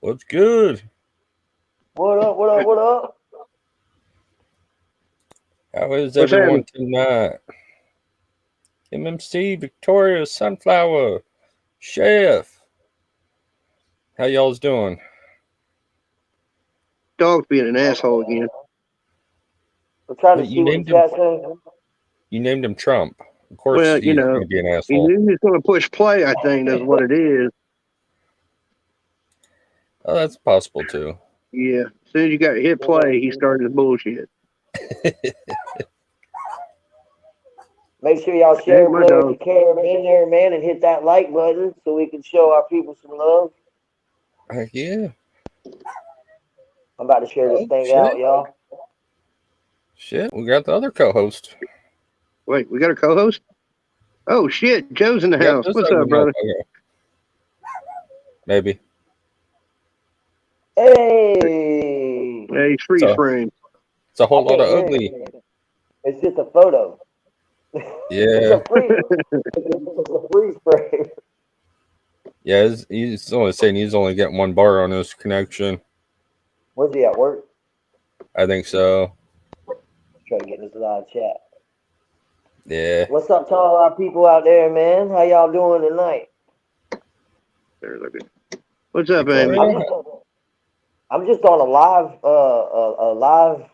What's good? What up? What up? What up? How is What's everyone happening? tonight? MMC, Victoria, Sunflower, Chef. How y'all's doing? Dog's being an asshole again. We're trying But to see what the chat's saying. you named him Trump. Of course Well, he's going to be an he asshole. knew he was going to push play. I think that's what it is. Oh, that's possible too. Yeah. As soon as you got hit play, he started his bullshit. Make sure y'all Hey, share my play if you dog. can in there, man, and hit that like button so we can show our people some love. Heck yeah. I'm about to share this Oh, thing shit. out, y'all. Shit, we got the other co-host. Wait, we got a co-host? Oh shit, Joe's in the Yep, house. this What's ugly up, brother? motherfucker. Maybe. Hey, Hey, freeze So frame. it's a I whole lot can't of hear ugly. you. It's just a photo. It's Yeah. a freeze. It's a freeze frame. Yeah, he's only saying he's only getting one bar on his connection. Where's he at work? I think so. Try to get in this live chat. Yeah. What's up to all our people out there, man? How y'all doing tonight? There, look at. What's up, Amy? Victoria? I'm just on a live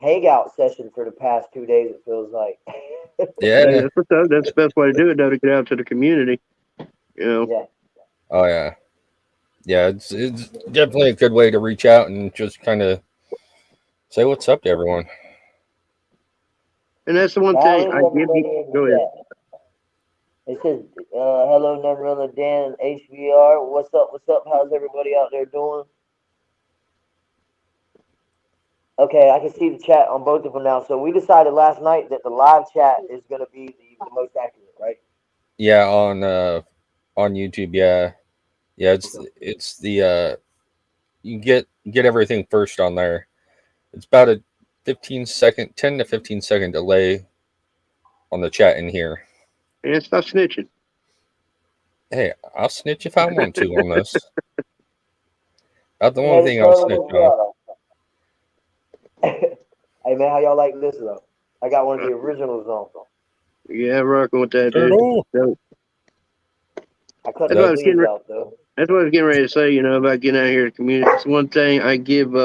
hangout session for the past 2 days. It feels like. Hey, Yeah. that's what's up. That's the best way to do it, though, to get out to the community. Yeah. Oh yeah. Yeah, it's definitely a good way to reach out and just kind of say what's up to everyone. And that's the one How thing is I give you. everybody in the Go ahead. chat? It says, hello, NoneRealA, Dan, and HBR. What's up? What's up? How's everybody out there doing? Okay, I can see the chat on both of them now. So we decided last night that the live chat is going to be the most accurate, right? Yeah, on YouTube. Yeah, yeah. It's the you get everything first on there. It's about a 15-second, 10 to 15 second delay on the chat in here. And stop snitching. Hey, I'll snitch if I want to on this. Not the only Hey, thing I'll Charlie, snitch on. what's up? Hey, man, how y'all like this, though? I got one of the originals on. Yeah, rocking with that, dude. Turtle. So, I cut that's the what I was sleeves getting. out, though. That's what I was getting ready to say. About getting out here to the community. It's one thing I give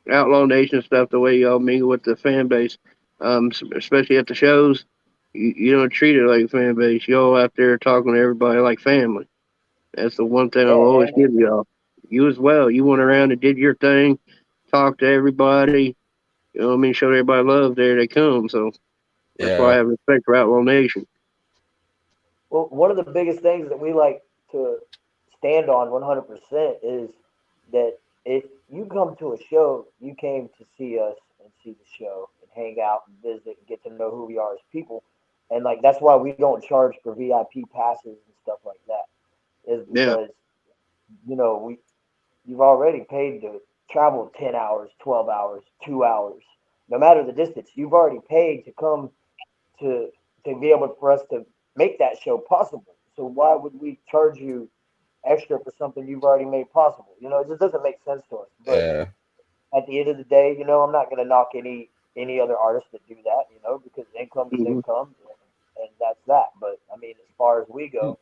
Outlaw Nation stuff the way y'all mingle with the fan base, especially at the shows. You don't treat it like a fan base. Y'all out there talking to everybody like family. That's the one thing I'll Yeah, always man. give y'all. You as well. You went around and did your thing, talked to everybody. You know what I mean? Showed everybody love. There they come. So that's why I Yeah, have respect for Outlaw Nation. Well, one of the biggest things that we like to stand on 100% is that if you come to a show, you came to see us and see the show and hang out and visit and get to know who we are as people. And like that's why we don't charge for VIP passes and stuff like that. Is Yeah, because we you've already paid to travel 10 hours, 12 hours, 2 hours, no matter the distance. You've already paid to come to be able for us to make that show possible. So why would we charge you extra for something you've already made possible? It just doesn't make sense to us. But yeah, at the end of the day, I'm not going to knock any other artists that do that, because income is hmm income, and that's that. But I mean, as far as we go,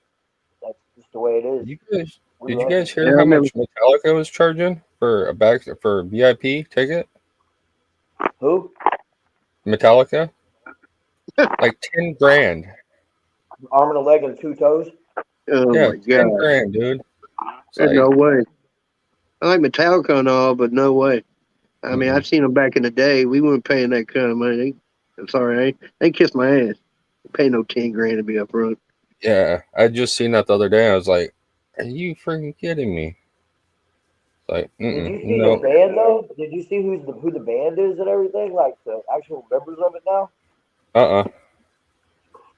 that's just the way it is. you guys, We did you love guys it. yeah. hear I how remember. much Metallica was charging for a VIP ticket? Who? Metallica, like 10 grand. Arm and a leg and two toes. Oh Yeah, my 10 god. grand, dude. It's There's no like, way. I like Metallica and all, but no way. I mean, mm-mm. I've seen them back in the day. We weren't paying that kind of money. I'm sorry, they kissed my ass. Pay no 10 grand to be up front. Yeah, I just seen that the other day. I was like, are you freaking kidding me? It's like, Did you see the no, band though? Did you see who the band is and everything? Like the actual members of it now? uh-uh.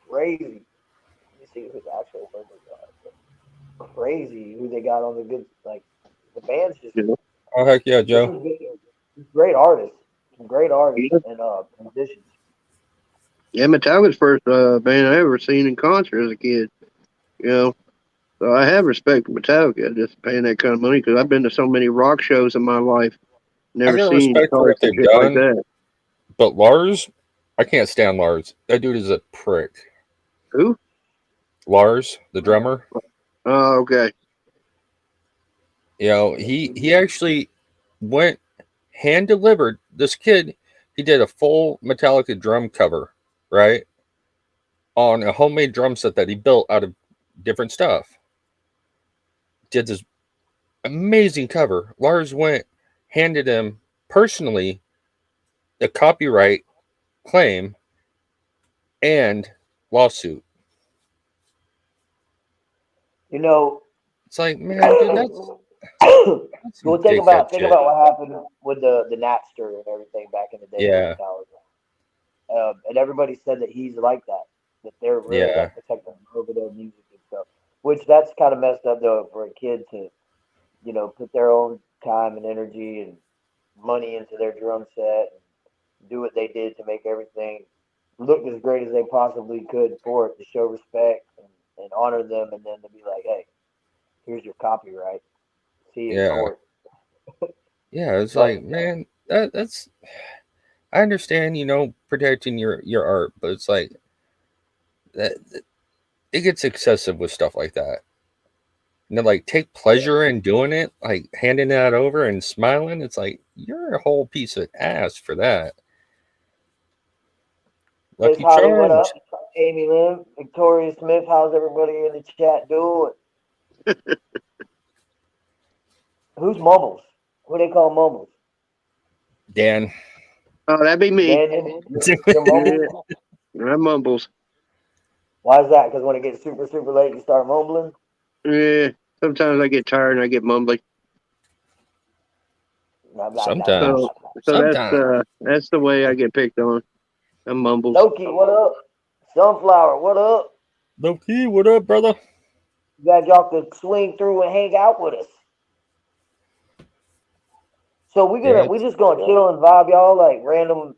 Crazy. Let me see who the actual members are. Crazy who they got on the good like the band's just You know? Oh heck yeah, there's Joe. some great artists. Some great artists Yeah, and musicians. yeah. Metallica's first band I ever seen in concert as a kid. You know, So I have respect for Metallica, just paying that kind of money because I've been to so many rock shows in my life, I never got seen respect for what guitars and they've shit like done, that. but Lars, I can't stand Lars. That dude is a prick. Who? Lars, the drummer. Oh, okay. You know, he actually went hand delivered. This kid, he did a full Metallica drum cover, right, on a homemade drum set that he built out of different stuff. Did this amazing cover. Lars went, handed him personally the copyright claim and lawsuit. You know, It's like, man, dude, that's some well, think dickhead about shit. what happened with the Napster and everything back in the day with Yeah, Metallica. And everybody said that he's like that, that they're really yeah, like protecting over their music and stuff. Which that's kind of messed up though for a kid to put their own time and energy and money into their drum set and do what they did to make everything look as great as they possibly could for it to show respect and honor them, and then to be like, hey, here's your copyright. See you in yeah, court. yeah. It's But like, man, that's. I understand, protecting your art, but it's like that it gets excessive with stuff like that. Like take pleasure in doing it, like handing that over and smiling. It's like you're a whole piece of ass for that. Miss Lucky Holly, what up? Charms. Amy Lynn, Victoria Smith, how's everybody in the chat doing? Who's Mumbles? Who they call Mumbles? Dan. Oh, that'd be me. Daniel, you're Mumbles? I mumbles. Why is that? Because when it gets super, super late, you start mumbling? Yeah. Sometimes I get tired and I get mumbly. Blah, blah, blah, blah, Sometimes. So, blah, blah. Sometimes. that's the way I get picked on. I mumbles. Loki, what up? Sunflower, what up? Low key, what up, brother? You guys, y'all could swing through and hang out with us. So Yeah, we just gonna chill and vibe, y'all, like random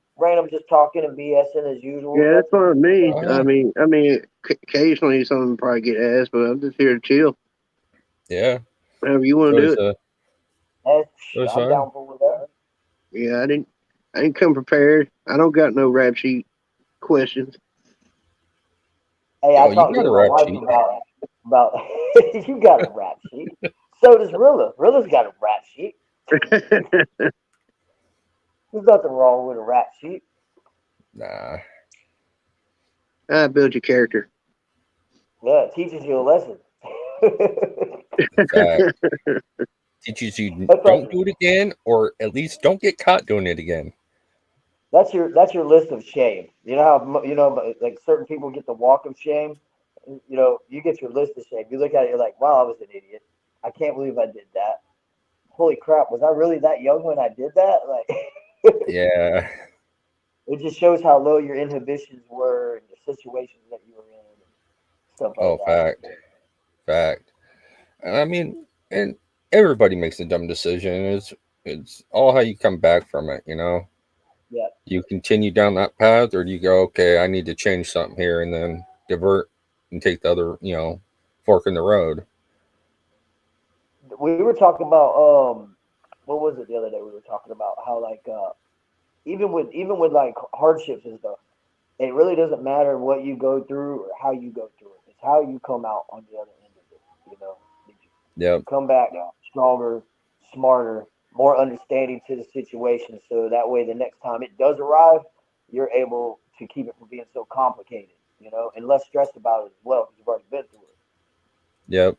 just talking and BSing as usual. Yeah, that's fine with me. uh, Occasionally someone probably get asked, but I'm just here to chill. yeah. Whatever you It's want to do always it. I'm fun. down for whatever. Yeah, I didn't come prepared. I don't got no rap sheet questions. Hey, I Yo, you talked got to a my rap wife sheet. about you got a rap sheet. So does Rilla. Rilla's got a rap sheet. There's nothing wrong with a rap sheet. Nah. I build your character. Yeah, it teaches you a lesson. Fact. Teaches you That's like don't do it again, or at least don't get caught doing it again. that's your list of shame. You know how like certain people get the walk of shame. You get your list of shame. You look at it, you're like, wow, I was an idiot. I can't believe I did that. Holy crap, was I really that young when I did that? Like, Yeah. it just shows how low your inhibitions were and the situations that you were in and stuff like Oh, that. fact. Fact. I mean, and everybody makes a dumb decision. It's all how you come back from it. Yeah. You continue down that path, or do you go, okay, I need to change something here, and then divert and take the other, fork in the road. We were talking about what was it the other day? We were talking about how like even with like hardships and stuff, it really doesn't matter what you go through or how you go through it. It's how you come out on the other end of it. Did you Yep. come back stronger, smarter, more understanding to the situation, so that way the next time it does arrive, you're able to keep it from being so complicated, and less stressed about it as well because you've already been through it. Yep.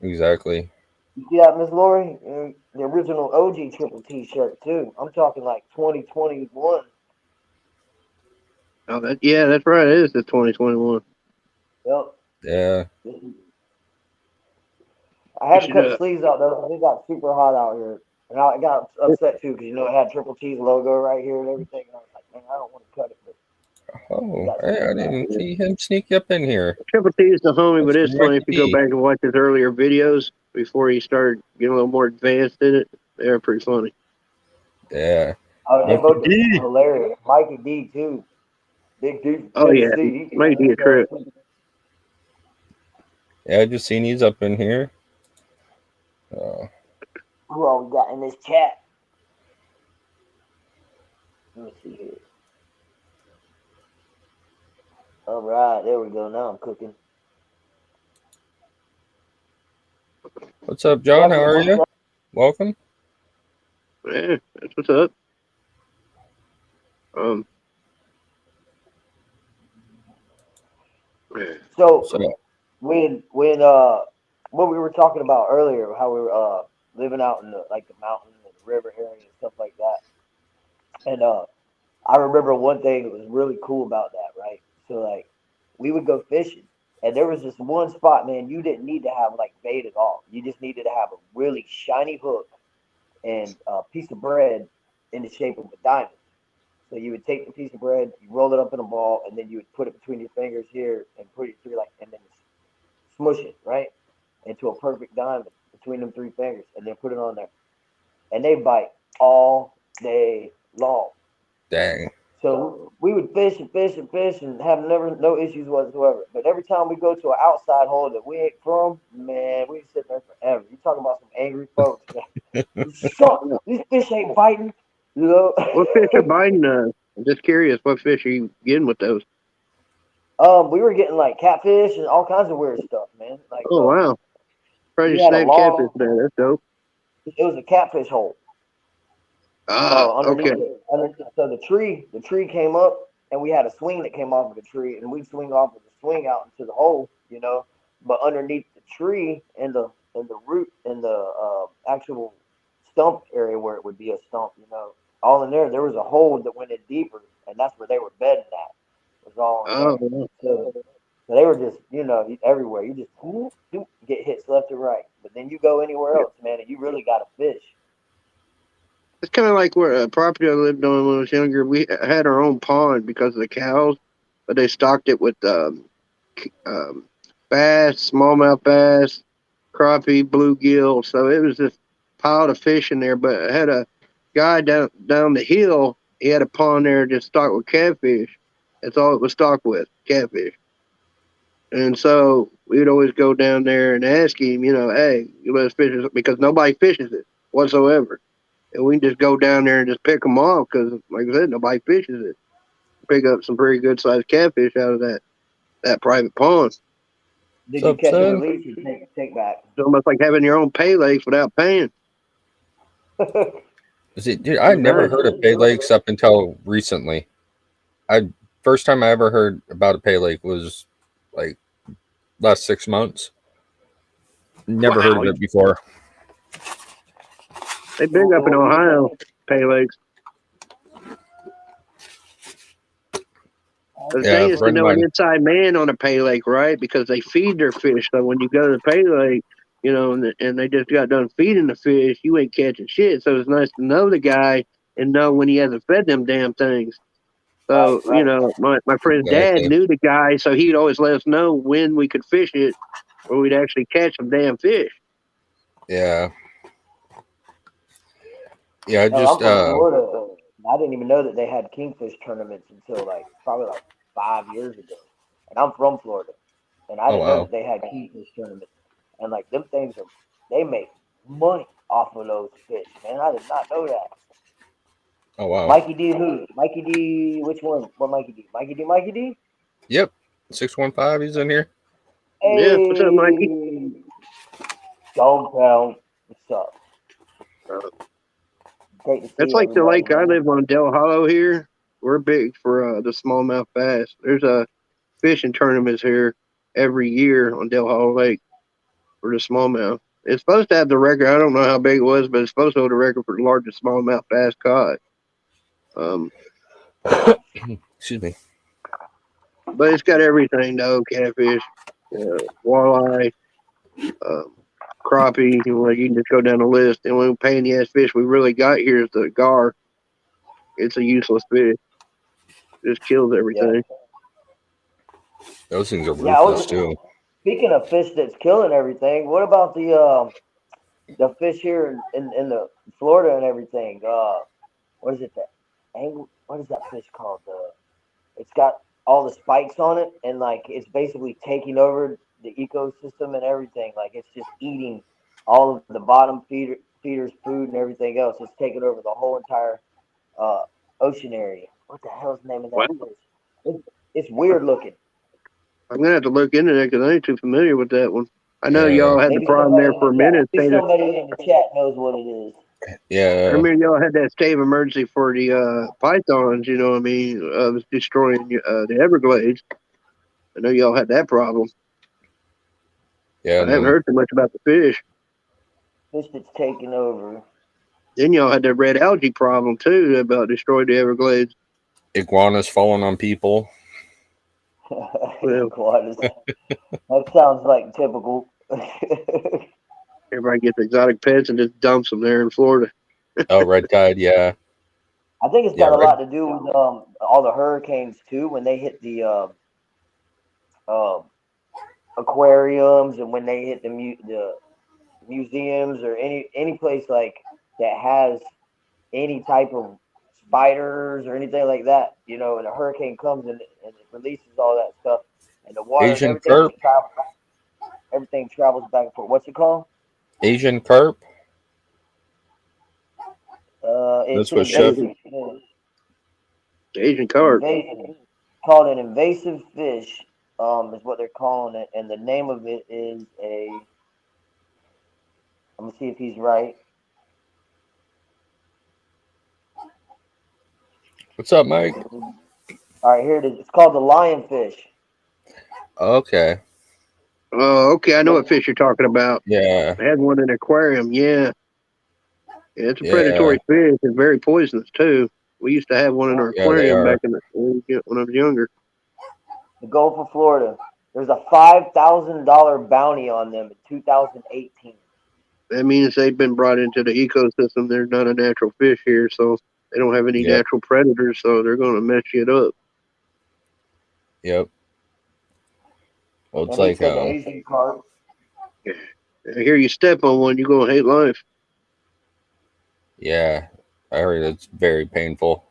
Exactly. You see that, Miss Lori? The original OG Triple T shirt too. I'm talking like 2021. Oh, that's right. It is the 2021. Yep. Yeah. I You had to should cut the sleeves out though. It got super hot out here, and I got upset too because it had Triple T's logo right here and everything. And I was like, man, I don't want to cut it, but it Oh, got hey, super I hot. didn't see him sneak up in here. Triple T is the homie, but That's it's funny if Mikey you go D. back and watch his earlier videos before he started getting a little more advanced in it. They're pretty funny. Yeah. Oh, they Mikey both D. hilarious. Mikey D too. Big D from Oh yeah, Tennessee. He might can be a go trip. too. Yeah, I just seen he's up in here. Who all we got in this chat? Let me see here. All right, there we go. Now I'm cooking. What's up, John? How are What's you? up? Welcome. Yeah, that's what's up. So So, when what we were talking about earlier, how we were living out in the like the mountain and the river area and stuff like that, and I remember one thing that was really cool about that, right? So like we would go fishing, and there was this one spot, man. You didn't need to have like bait at all. You just needed to have a really shiny hook and a piece of bread in the shape of a diamond. So you would take the piece of bread, you roll it up in a ball, and then you would put it between your fingers here and put it through like, and then smush it right into a perfect diamond between them three fingers, and then put it on there, and they bite all day long. dang. So we would fish and fish and fish and have never no issues whatsoever. But every time we go to an outside hole that we ain't from, man, we sit there forever. You talking about some angry folks, man. Suck. These fish ain't biting, you know. What fish are biting? I'm just curious. What fish are you getting with those? We were getting like catfish and all kinds of weird stuff, man. Like Oh wow, probably we had a snagged catfish log. there. That's dope. It was a catfish hole. Ah, Underneath okay. it. So the tree came up, and we had a swing that came off of the tree, and we'd swing off of the swing out into the hole, you know. But underneath the tree and the root and the actual stump area where it would be a stump, you know, all in there, there was a hole that went in deeper, and that's where they were bedding at. It was all in Oh, there. wow. So they were just, everywhere. You just get hits left and right. But then you go anywhere else, man, and you really got to fish. It's kind of like where a property I lived on when I was younger. We had our own pond because of the cows, but they stocked it with um, bass, smallmouth bass, crappie, bluegill. So it was just piled of fish in there. But I had a guy down the hill. He had a pond there just stocked with catfish. That's all it was stocked with, catfish. And so we'd always go down there and ask him, hey, you let us fish this because nobody fishes it whatsoever. And we can just go down there and just pick them off because, like I said, nobody fishes it. Pick up some pretty good sized catfish out of that private pond. What's Did you up, catch and son? release or take back? It's almost like having your own pay lakes without paying. See, dude, I Pretty never nice. heard of pay lakes up until recently. I First time I ever heard about a pay lake was like last 6 months. Never heard of Wow. it before. They big up in Ohio, pay lakes. But the Yeah, thing a is to friend of know an mine. inside man on a pay lake, right? Because they feed their fish. So when you go to the pay lake, and they just got done feeding the fish, you ain't catching shit. So it's nice to know the guy and know when he hasn't fed them damn things. Right, So, right. my friend's dad Exactly. knew the guy, so he'd always let us know when we could fish it or we'd actually catch some damn fish. Yeah. Yeah, I Oh, just I'm from Florida. I didn't even know that they had kingfish tournaments until like probably like 5 years ago. And I'm from Florida, and I oh didn't know wow. that they had kingfish tournaments. And like them things are, they make money off of those fish, man. I did not know that. Oh wow. Mikey D, who? Mikey D, which one? What Mikey D? Mikey D, Mikey D? Yep. 615, he's in here. Yeah. What's up, Mikey? Hey, Dogtown. What's up? Uh, Great to that's see like the everybody, lake I man. live on, Del Hollow here. We're big for the smallmouth bass. There's a fishing tournaments here every year on Del Hollow Lake for the smallmouth. It's supposed to have the record. I don't know how big it was, but it's supposed to hold the record for the largest smallmouth bass caught. Um, Excuse me. but it's got everything though: catfish, walleye, um, crappie. You can just go down the list. And when pain in the ass fish we really got here is the gar. It's a useless fish. It just kills Yeah. everything. Those things are Yeah, I ruthless was too. speaking of fish that's killing everything. What about the fish here in the Florida and everything? What is it that angle? What is that fish called? It's got all the spikes on it, and like it's basically taking over the ecosystem and everything. Like it's just eating all of the bottom feeders, food, and everything else. It's taking over the whole entire uh, ocean area. What the hell's the name of Wow. that fish? It's weird looking. I'm gonna have to look into that because I ain't too familiar with that one. I know Yeah. y'all had the Maybe problem somebody there in for a the chat. minute. Maybe somebody in the chat knows what it is. I Yeah. remember y'all had that state of emergency for the pythons. You know what I mean? Was destroying the Everglades. I know y'all had that problem. Yeah. I And haven't then heard too much about the fish. Fish that's taking over. Then y'all had that red algae problem too that about destroyed the Everglades. iguanas falling on people. Well, Iguanas. That sounds like typical. everybody gets exotic pets and just dumps them there in Florida. Oh, red tide. Yeah. I think it's Yeah. got a Red. lot to do with all the hurricanes too. When they hit the um, aquariums and when they hit the museums or any place like that has any type of spiders or anything like that, and a hurricane comes and it releases all that stuff and the water and Asian everything carp. just travels. Everything travels back and forth. What's it called? Asian carp. It's That's an what Chef. invasive. Asian carp. Invasive. Called an invasive fish. Is what they're calling it, and the name of it is a. I'm gonna see if he's right. What's up, Mike? All right, here it is. It's called the lionfish. Okay. Oh, okay. I know what fish you're talking about. Yeah. I had one in an aquarium. Yeah. Yeah, it's a Yeah. predatory fish. It's very poisonous too. We used to have one in our Yeah. They aquarium back are. in when I was younger. The Gulf of Florida. There's a $5,000 bounty on them in 2018. That means they've been brought into the ecosystem. They're not a natural fish here, so they don't have any Yep. natural predators, so they're going to mess it up. Yep. Well, it's And he like said the Asian carp. I hear you step on one, you're going to hate life. yeah. I heard it's very painful.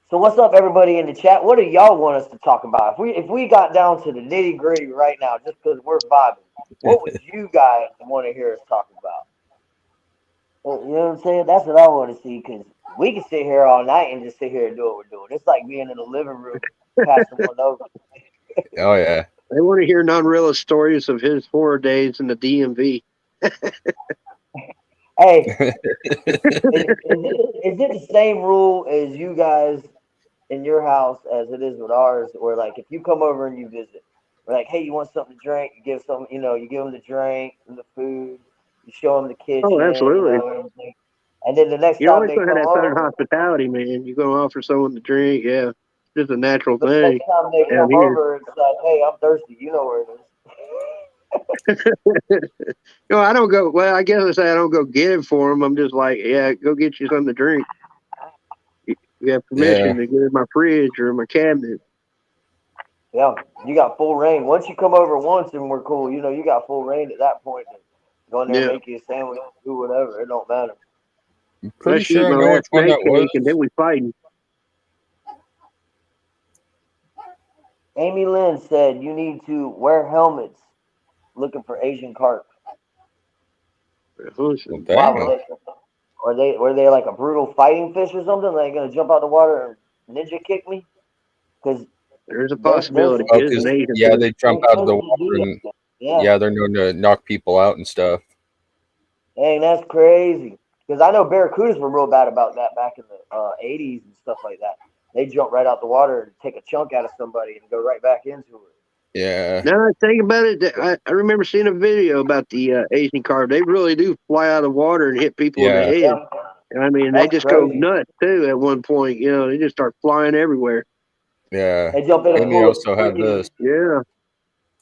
So what's up, everybody in the chat? What do y'all want us to talk about? If we got down to the nitty gritty right now, just because we're vibing, what would you guys want to hear us talk about? You know what I'm saying? That's what I want to see because we can sit here all night and just sit here and do what we're doing. It's like being in the living room, passing one over. Oh yeah. They want to hear NoneRealA stories of his 4 days in the DMV. Hey, is it the same rule as you guys in your house as it is with ours? Or like if you come over and you visit, we're like, hey, you want something to drink? You give some, you give them the drink and the food. You show them the Oh, kitchen, absolutely. everything. And then the next You're time always they going to come have that Southern over, hospitality, man. You're going to offer someone to drink. Yeah, it's just a natural the thing next time they down come here. over, it's like, hey, I'm thirsty. You know where it is. No, I don't go. Well, I guess I say I don't go get it for them. I'm just like, yeah, go get you something to drink. You have Yeah. permission to get in my fridge or my cabinet. Yeah, you got full reign. Once you come over once and we're cool, you got full reign at that point. Go in there, Yeah, make you a sandwich, do whatever. It don't matter. I'm pretty unless you eat sure I my know last which one snake that was. cake and then we fighting. Amy Lynn said you need to wear helmets looking for Asian carp. Well, Why dang. were they like a brutal fighting fish or something? Like gonna jump out the water and ninja kick me? Because There's a they're possibility. Oh, It is an because Asian yeah, fish. they jump out of the water and yeah, yeah, they're known to knock people out and stuff. dang, that's crazy. Because I know barracudas were real bad about that back in the 80s and stuff like that. They jump right out the water and take a chunk out of somebody and go right back into it. Yeah. Now I think about it, I remember seeing a video about the Asian carp. They really do fly out of the water and hit people in the Yeah. head. Yeah, I mean, they that's just go crazy. nuts too. At one point, they just start flying everywhere. Yeah. They jump in a Amy full of also had freaking. this. Yeah.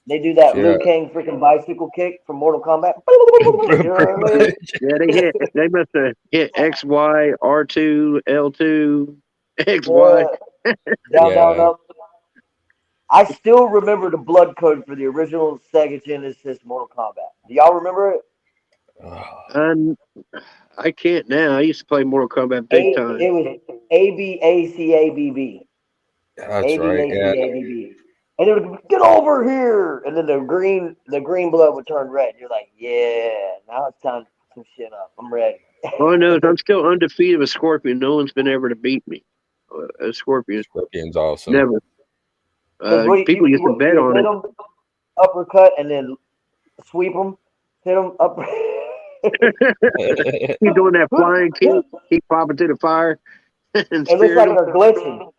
They do that Yeah. Liu Kang freaking bicycle kick from Mortal Kombat. You know Pretty what I mean? much. Yeah, they must have hit X, Y, R2, L2, X, Y. Yeah, down, down, Yeah. up. I still remember the blood code for the original Sega Genesis Mortal Kombat. Do y'all remember it? Oh, Um, I can't now. I used to play Mortal Kombat big time. It was ABACABB. that's right. Yeah. ABACABB. And it would get over here, and then the green blood would turn red. You're like, yeah, now it's time to put some shit up. I'm ready. All I know is I'm still undefeated with Scorpion. No one's been able to beat me. A Scorpion, Scorpion's awesome. never. Because People used to bet on hit it. them, uppercut, and then sweep them, hit them up. He's doing that flying kick, keep popping to the fire and It looks spearing like them. they're glitching.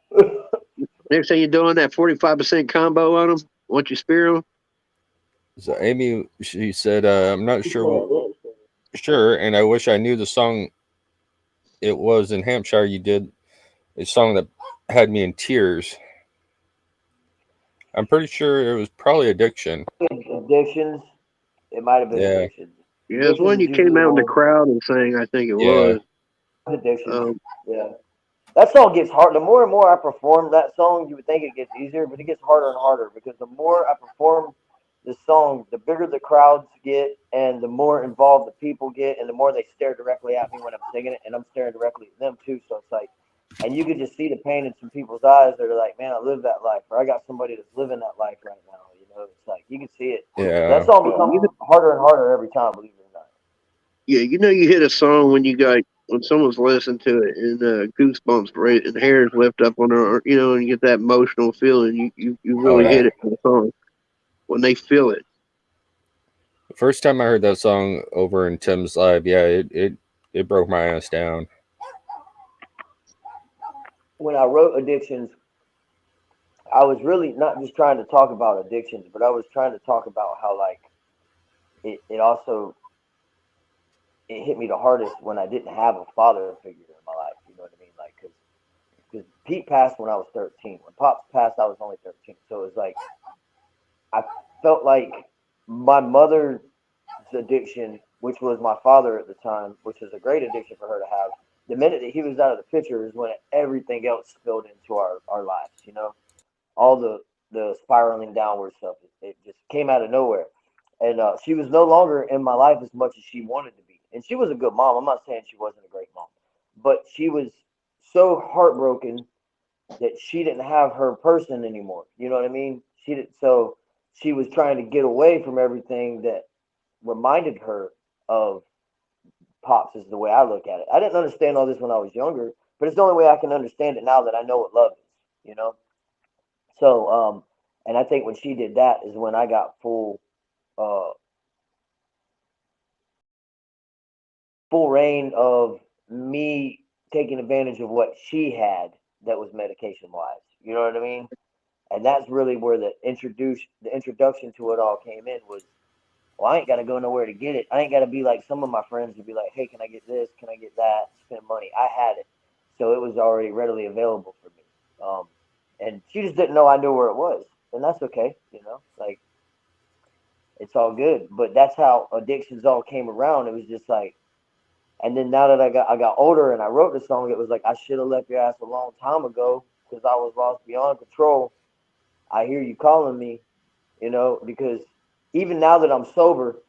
Next thing you're doing that 45% combo on them once you spear them. So Amy, she said, "I'm not sure, and I wish I knew the song. It was in Hampshire. You did a song that had me in tears. I'm pretty sure it was probably Addiction. Addictions. It might have been Yeah, addictions. Yeah, it's one you came out in the crowd and sang, I think it yeah, was. Addictions. Yeah. That song gets hard. The more and more I perform that song, you would think it gets easier, but it gets harder and harder because the more I perform the song, the bigger the crowds get, and the more involved the people get, and the more they stare directly at me when I'm singing it, and I'm staring directly at them too. So it's like, and you could just see the pain in some people's eyes that are like, man, I live that life, or I got somebody that's living that life right now. You know, it's like you can see it. That yeah. song becomes harder and harder every time, believe it or not. Yeah, you hit a song when someone's listening to it and goosebumps right and hairs lift up on their, and you get that emotional feeling. You Oh really yeah. hit it in the song when they feel it. The first time I heard that song over in Tim's live, yeah, it broke my ass down. When I wrote Addictions, I was really not just trying to talk about addictions, but I was trying to talk about how like it also it hit me the hardest when I didn't have a father figure in my life. You know what I mean? Like because Pete passed when I was 13. When Pops passed, I was only 13. So it was like I felt like my mother's addiction, which was my father at the time, which was a great addiction for her to have. The minute that he was out of the picture is when everything else spilled into our lives. You know, all the spiraling downward stuff. It just came out of nowhere. And she was no longer in my life as much as she wanted to be. And she was a good mom. I'm not saying she wasn't a great mom, but she was so heartbroken that she didn't have her person anymore. You know what I mean? So she was trying to get away from everything that reminded her of Pops. Is the way I look at it. I didn't understand all this when I was younger, but it's the only way I can understand it now that I know what love is. You know. So and I think when she did that is when I got uh full reign of me taking advantage of what she had that was medication wise. You know what I mean? And that's really where the introduction to it all came in was, well, I ain't got to go nowhere to get it. I ain't got to be like some of my friends would be like, hey, can I get this? Can I get that? Spend money. I had it, so it was already readily available for me. And she just didn't know I knew where it was, and that's okay. You know, like it's all good. But that's how addictions all came around. It was just like, and then now that I got older and I wrote the song, it was like I should have left your ass a long time ago because I was lost beyond control. I hear you calling me, you know, because even now that I'm sober,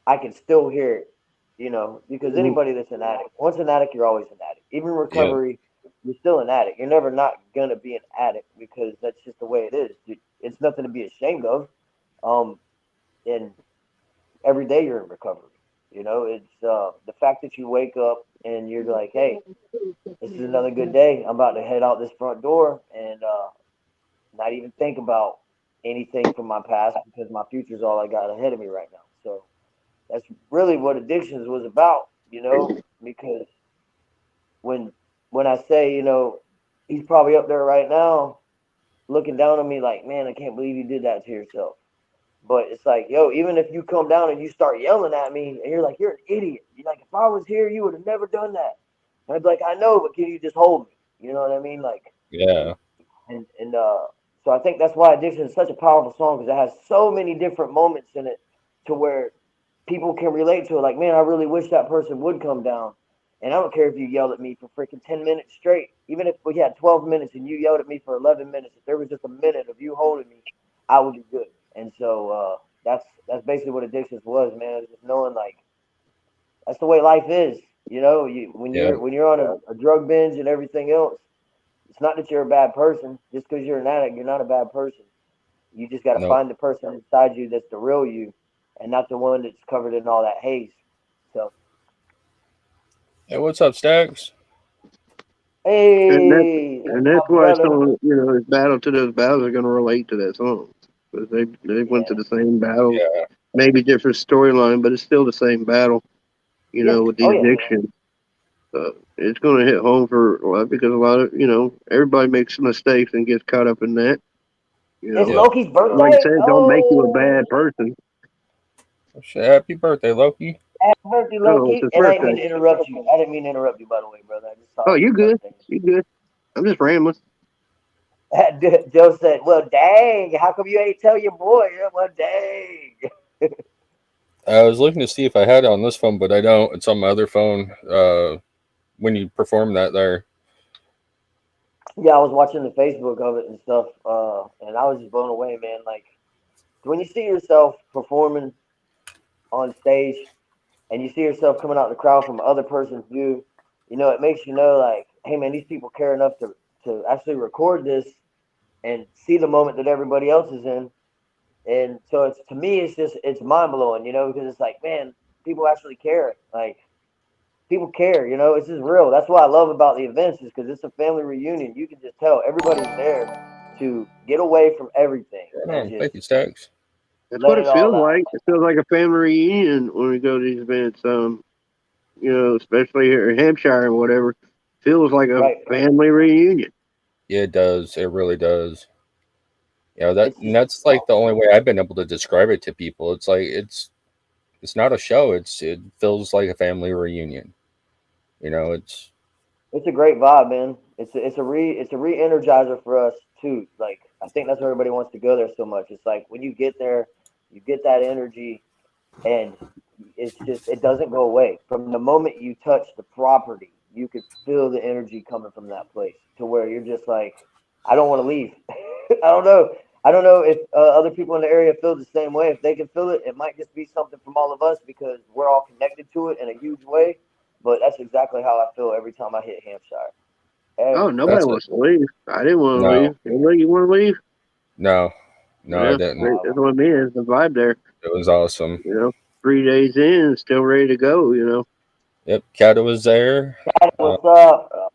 I can still hear it, you know, because anybody that's an addict, once an addict, you're always an addict. Even in Yeah, recovery, you're still an addict. You're never not gonna be an addict because that's just the way it is. It's nothing to be ashamed of. Um, and every day you're in recovery. You know, it's the fact that you wake up and you're like, hey, this is another good day. I'm about to head out this front door and not even think about anything from my past because my future is all I got ahead of me right now. So that's really what addictions was about, you know, because when when I say, you know, he's probably up there right now looking down on me like, man, I can't believe you did that to yourself. But it's like, yo, even if you come down and you start yelling at me and you're like, you're an idiot. You're like, if I was here, you would have never done that. And I'd be like, I know, but can you just hold me? You know what I mean? Like, yeah, and so I think that's why Addiction is such a powerful song because it has so many different moments in it to where people can relate to it. Like, man, I really wish that person would come down. And I don't care if you yelled at me for freaking 10 minutes straight. Even if we had 12 minutes and you yelled at me for 11 minutes, if there was just a minute of you holding me, I would be good. And so that's basically what Addictions was, man. It's just knowing like that's the way life is. You know, when yeah, you're on a drug binge and everything else, it's not that you're a bad person. Just because you're an addict, you're not a bad person. You just got to No. find the person inside you that's the real you, and not the one that's covered in all that haze. So, Hey, what's up, Stacks? And that hey, that's and that's my why brother. some his battle to those battles are going to relate to that song because they went to Yeah, the same battle, Yeah. maybe different storyline, but it's still the same battle. yeah, With the oh yeah. addiction. It's going to hit home for a lot because a lot of everybody makes mistakes and gets caught up in that. It's Yep. Loki's Like I birthday. said, don't make you a Oh, bad person. Happy birthday, Loki. happy birthday, Oh, it's Loki! his And I didn't mean birthday. to interrupt you. I didn't mean to interrupt you, by the way, brother. I just saw Oh, it was you your good? birthday. You good? I'm just rambling. Joe said, "Well, dang, how come you ain't tell your boy?" Yeah, well, dang. I was looking to see if I had it on this phone, but I don't. It's on my other phone. When you perform that there. Yeah, I was watching the Facebook of it and stuff, and I was just blown away, man. Like when you see yourself performing on stage, and you see yourself coming out the crowd from other person's view, it makes you know, like, hey, man, these people care enough to actually record this and see the moment that everybody else is in. And so it's to me, it's mind blowing, because it's like, man, people actually care. Like people care, it's just real. That's what I love about the events is because it's a family reunion. You can just tell everybody's there to get away from everything and just Thank you, Stacks. That's let what it it all feels out. like. It feels like a family reunion when we go to these events. Especially here in Hampshire and whatever, feels like a Right. family reunion. Yeah, it does. It really does. Yeah, that It's and just that's like the only way I've been able to describe it to people. It's like it's not a show. It feels like a family reunion. It's it's a great vibe, man. It's a re-energizer for us too. Like I think that's why everybody wants to go there so much. It's like when you get there, you get that energy and it's just it doesn't go away. From the moment you touch the property, you could feel the energy coming from that place to where you're just like, I don't want to leave. I don't know. I don't know if other people in the area feel the same way. If they can feel it, it might just be something from all of us because we're all connected to it in a huge way. But that's exactly how I feel every time I hit Hampshire. Oh, Every nobody that's time. it. wants to leave. I didn't want to No, leave. Anybody, you want to leave? no, no, I Yeah, didn't. that's what I mean. It's the vibe there. It was awesome. 3 days in, still ready to go. Yep, Kata was there. Hey, Uh, what's up?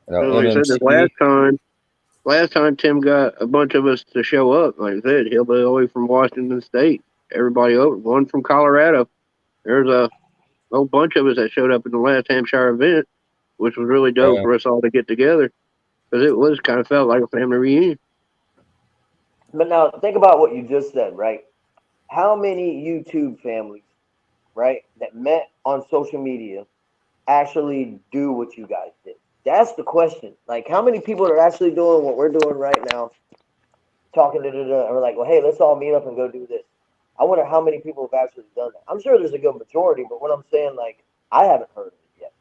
Like I said, this MMC. last time Tim got a bunch of us to show up. Like I said, he'll be away from Washington State. Everybody over, one from Colorado. There's a whole bunch of us that showed up in the last Hampshire event, which was really dope Yeah, for us all to get together because it was kind of felt like a family reunion. But now think about what you just said, right? How many YouTube families, right, that met on social media actually do what you guys did? That's the question. Like, how many people are actually doing what we're doing right now, talking to or like, well, hey, let's all meet up and go do this. I wonder how many people have actually done that. I'm sure there's a good majority, but what I'm saying, like, I haven't heard of it yet,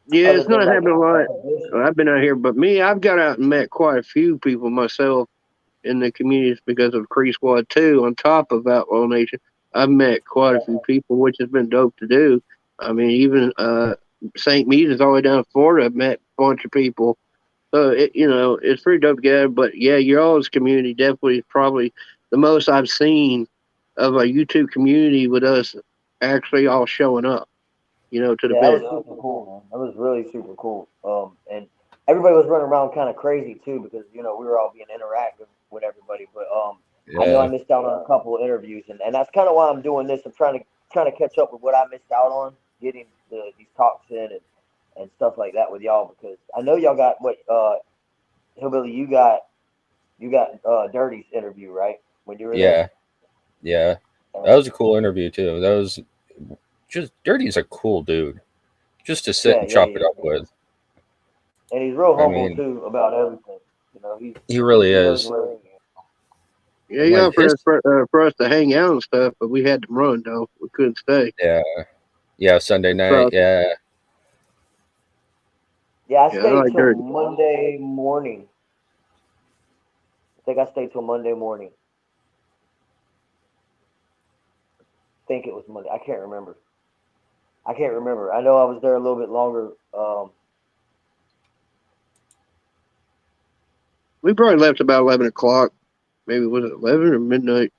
Yeah, other it's than not like happening a lot. a I've been out here, but me, I've got out and met quite a few people myself in the communities because of Cree Squad 2 on top of Outlaw Nation. I've met quite a few people, which has been dope to do. I mean, even St. Meades all the way down to Florida, I've met a bunch of people. So, it's pretty dope to get out. But yeah, your all's community definitely is probably the most I've seen of a YouTube community with us actually all showing up, to the Yeah, that was event. super cool, man. That was really super cool. And everybody was running around kind of crazy too because we were all being interactive with everybody. But I know I yeah, missed out on a couple of interviews, and that's kind of why I'm doing this. I'm trying to catch up with what I missed out on, getting these talks in and stuff like that with y'all because I know y'all got what Hillbilly you got Dirty's interview right when you were there. yeah, yeah. That was a cool interview too. That was just Dirty's a cool dude, just to sit Yeah, and yeah, chop yeah. it up with. And he's real I humble mean, too about everything. He he really he knows is. where he is. Yeah, And he like offered his, us for us to hang out and stuff, but we had to run though. We couldn't stay. yeah, yeah, Sunday night, So yeah, Yeah, I yeah, I stayed like till Dirty. Monday morning. I think I stayed till Monday morning. I think it was Monday. I can't remember. I can't remember. I know I was there a little bit longer. We probably left about 11 o'clock. Maybe was it 11 or midnight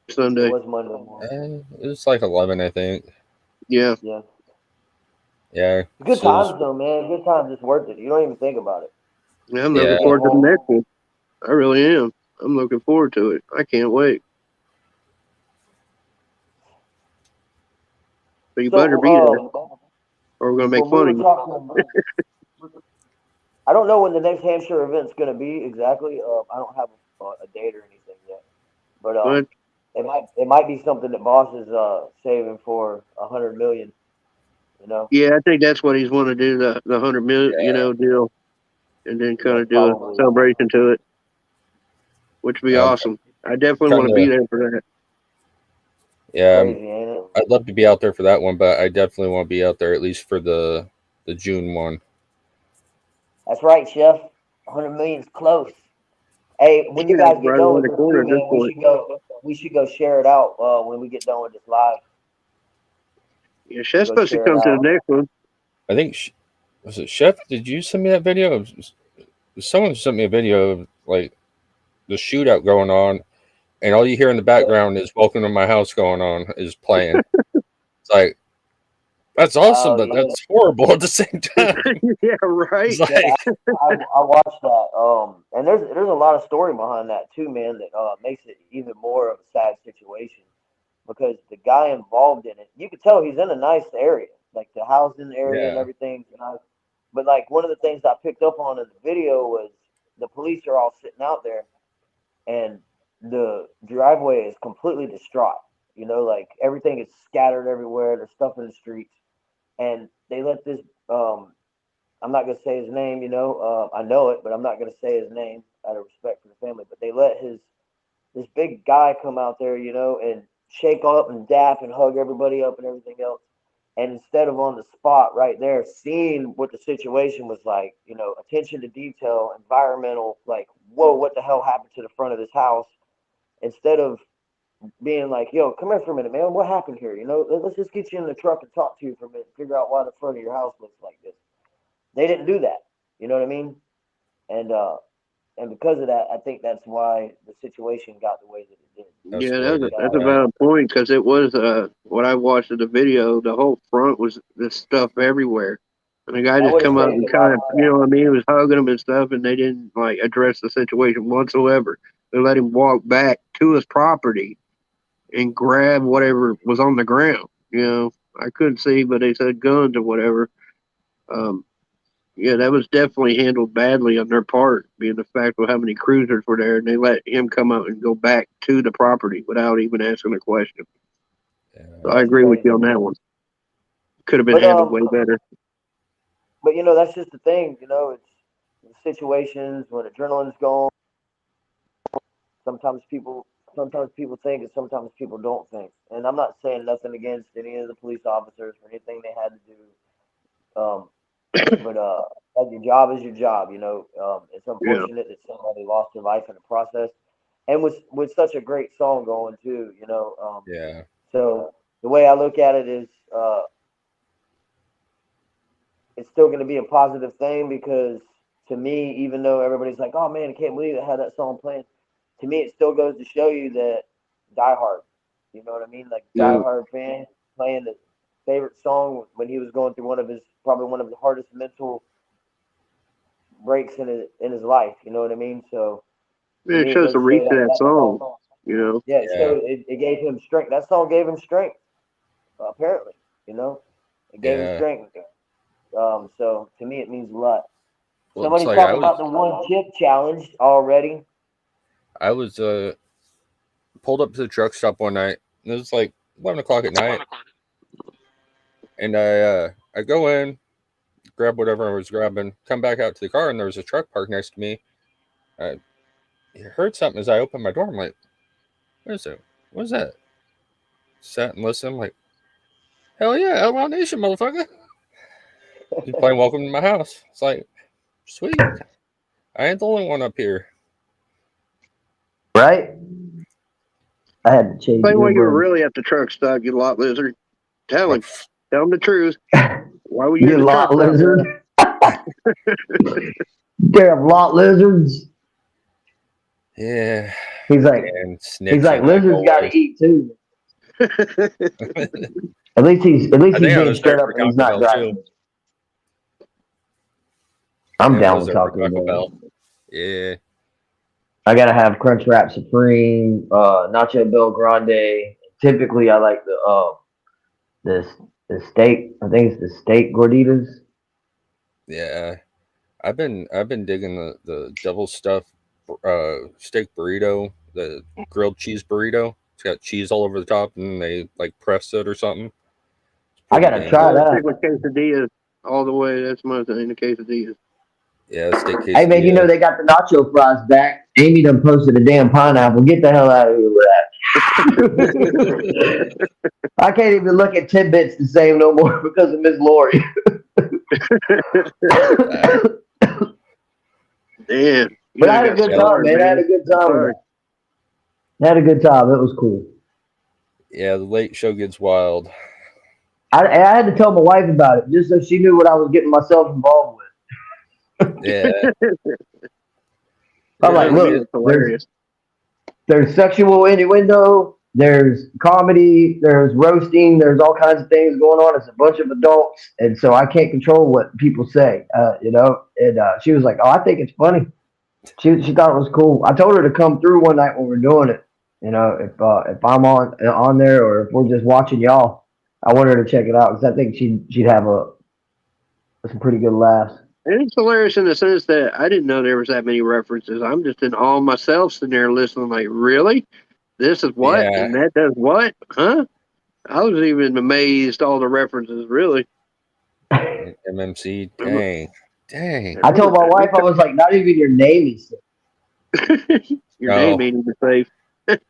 It Sunday? was Monday morning. It was like 11, I think. Yeah. Yeah. Yeah. Good So it was- times though, man. Good times. It's worth it. You don't even think about it. Yeah, I'm Yeah. looking forward to the next one. I really am. I'm looking forward to it. I can't wait. So you better be there, or we're gonna make fun of you. I don't know when the next Hampshire event's going to be exactly. I don't have a date or anything yet, but But it might be something that Boss is saving for 100 million. You know. yeah, I think that's what he's want to do, the 100 million, deal, and then kind of do a Probably. celebration to it, which would be I'm awesome. I definitely trying want to be there for that. Yeah, Crazy, ain't it? I'd love to be out there for that one, but I definitely want to be out there at least for the June one. That's right, Chef. 100 million's close. Hey, when you Yeah, guys get right done around with the this, corner too, at this man, point. we should go share it out when we get done with this live. Yeah, Chef's Go supposed to share come it to the out. next one. I think was it Chef? Did you send me that video? Someone sent me a video of like the shootout going on, and all you hear in the background is "Welcome to My House" going on is playing. It's like that's awesome, Oh, but yeah. that's horrible at the same time. Yeah, right. It's Yeah, like I watched that. And there's a lot of story behind that too, man. That makes it even more of a sad situation because the guy involved in it, you could tell he's in a nice area, like the housing area and yeah, everything. But like one of the things I picked up on in the video was the police are all sitting out there, and the driveway is completely distraught. You know, like everything is scattered everywhere. There's stuff in the streets, and they let this I'm not gonna say his name, I know it, but I'm not gonna say his name out of respect for the family. But they let this big guy come out there, and shake up and dap and hug everybody up and everything else. And instead of on the spot right there, seeing what the situation was like, attention to detail, environmental, like, whoa, what the hell happened to the front of this house? Instead of being like, yo, come here for a minute, man, what happened here? Let's just get you in the truck and talk to you for a minute, figure out why the front of your house looks like this. They didn't do that. You know what I mean? And because of that, I think that's why the situation got the way that it did. Yeah, escalated. that's a valid point because it was what I watched in the video. The whole front was this stuff everywhere, and the guy I just would have come up saved and a lot kind of of, you know what I mean, he was hugging him and stuff, and they didn't like address the situation whatsoever. They let him walk back to his property and grab whatever was on the ground. I couldn't see, but they said guns or whatever. Um, yeah, that was definitely handled badly on their part, being the fact of how many cruisers were there, and they let him come out and go back to the property without even asking a question. Yeah. So I agree with you on that one. Could have been But handled way better. but that's just the thing. It's situations when adrenaline's gone. Sometimes people think, and sometimes people don't think. And I'm not saying nothing against any of the police officers for anything they had to do. But like your job is your job. It's Yeah, unfortunate that somebody lost their life in the process, and with such a great song going too. Yeah. So the way I look at it is, it's still going to be a positive thing because to me, even though everybody's like, "Oh man, I can't believe it had that song playing," to me, it still goes to show you that Die Hard. You know what I mean? Like Die yeah, Hard fan playing the favorite song when he was going through probably one of the hardest mental breaks in his life. You know what I mean? So to man, it me, it shows goes the to show reach you of that that that song. song, You know, yeah, Yeah. it gave him strength. That song gave him strength. Apparently, it gave him Yeah. strength. So to me, it means a lot. Well, it's Somebody's like talking about the one chip challenge already. I was pulled up to the truck stop one night. And it was like 11 o'clock at night, and I go in, grab whatever I was grabbing, come back out to the car, and there was a truck parked next to me. I heard something as I opened my door. I'm like, "What is it? What is that?" Sat and listened. I'm like, "Hell yeah, Outlaw Nation, motherfucker!" He's playing "Welcome to My House." It's like, sweet. I ain't the only one up here. Right? I had to change play while you were earbuds. really at the truck stop, you lot lizard. Tell him the truth. Why were you You in the truck lot stop? lizard. Damn lot lizards. Yeah. He's like, And he's like, snitching, like lizards got to always. eat too. At least he's I think I'm being gonna straight start up for and he's Taco not Bell dragging too. it. I I'm think I'm down gonna with start for Taco Taco Bell. Bell. Yeah. I gotta have Crunchwrap Supreme, Nacho Bel Grande. Typically, I like the steak. I think it's the steak gorditas. Yeah. I've been digging the double stuffed steak burrito, the grilled cheese burrito. It's got cheese all over the top, and they like press it or something. It's I pretty gotta dang try good. I'll that. stick with quesadillas all the way. That's my thing, the quesadillas. Yeah, steak Hey man, you know quesadilla. they got the nacho fries back. Amy done posted a damn pineapple. Get the hell out of here with that. I can't even look at tidbits the same no more because of Miss Lori. Damn. You But I done had a got good Yeah, time, scarred, man. I had a man. good I'm time with sorry. that. I had a good time. It was cool. yeah, the late show gets wild. I had to tell my wife about it just so she knew what I was getting myself involved with. Yeah, I'm yeah, like, Yeah, man, look, it's hilarious. there's sexual innuendo, there's comedy, there's roasting, there's all kinds of things going on. It's a bunch of adults, and so I can't control what people say, And she was like, "Oh, I think it's funny." She thought it was cool. I told her to come through one night when we're doing it. If I'm on there or if we're just watching y'all, I want her to check it out because I think she'd have some pretty good laughs. And it's hilarious in the sense that I didn't know there was that many references. I'm just in awe myself sitting there listening like, really? This is what? yeah. And that does what? Huh? I was even amazed all the references, really. MMC, I'm like, dang. I told my wife, I was like, not even your name is safe. your name No, ain't even safe.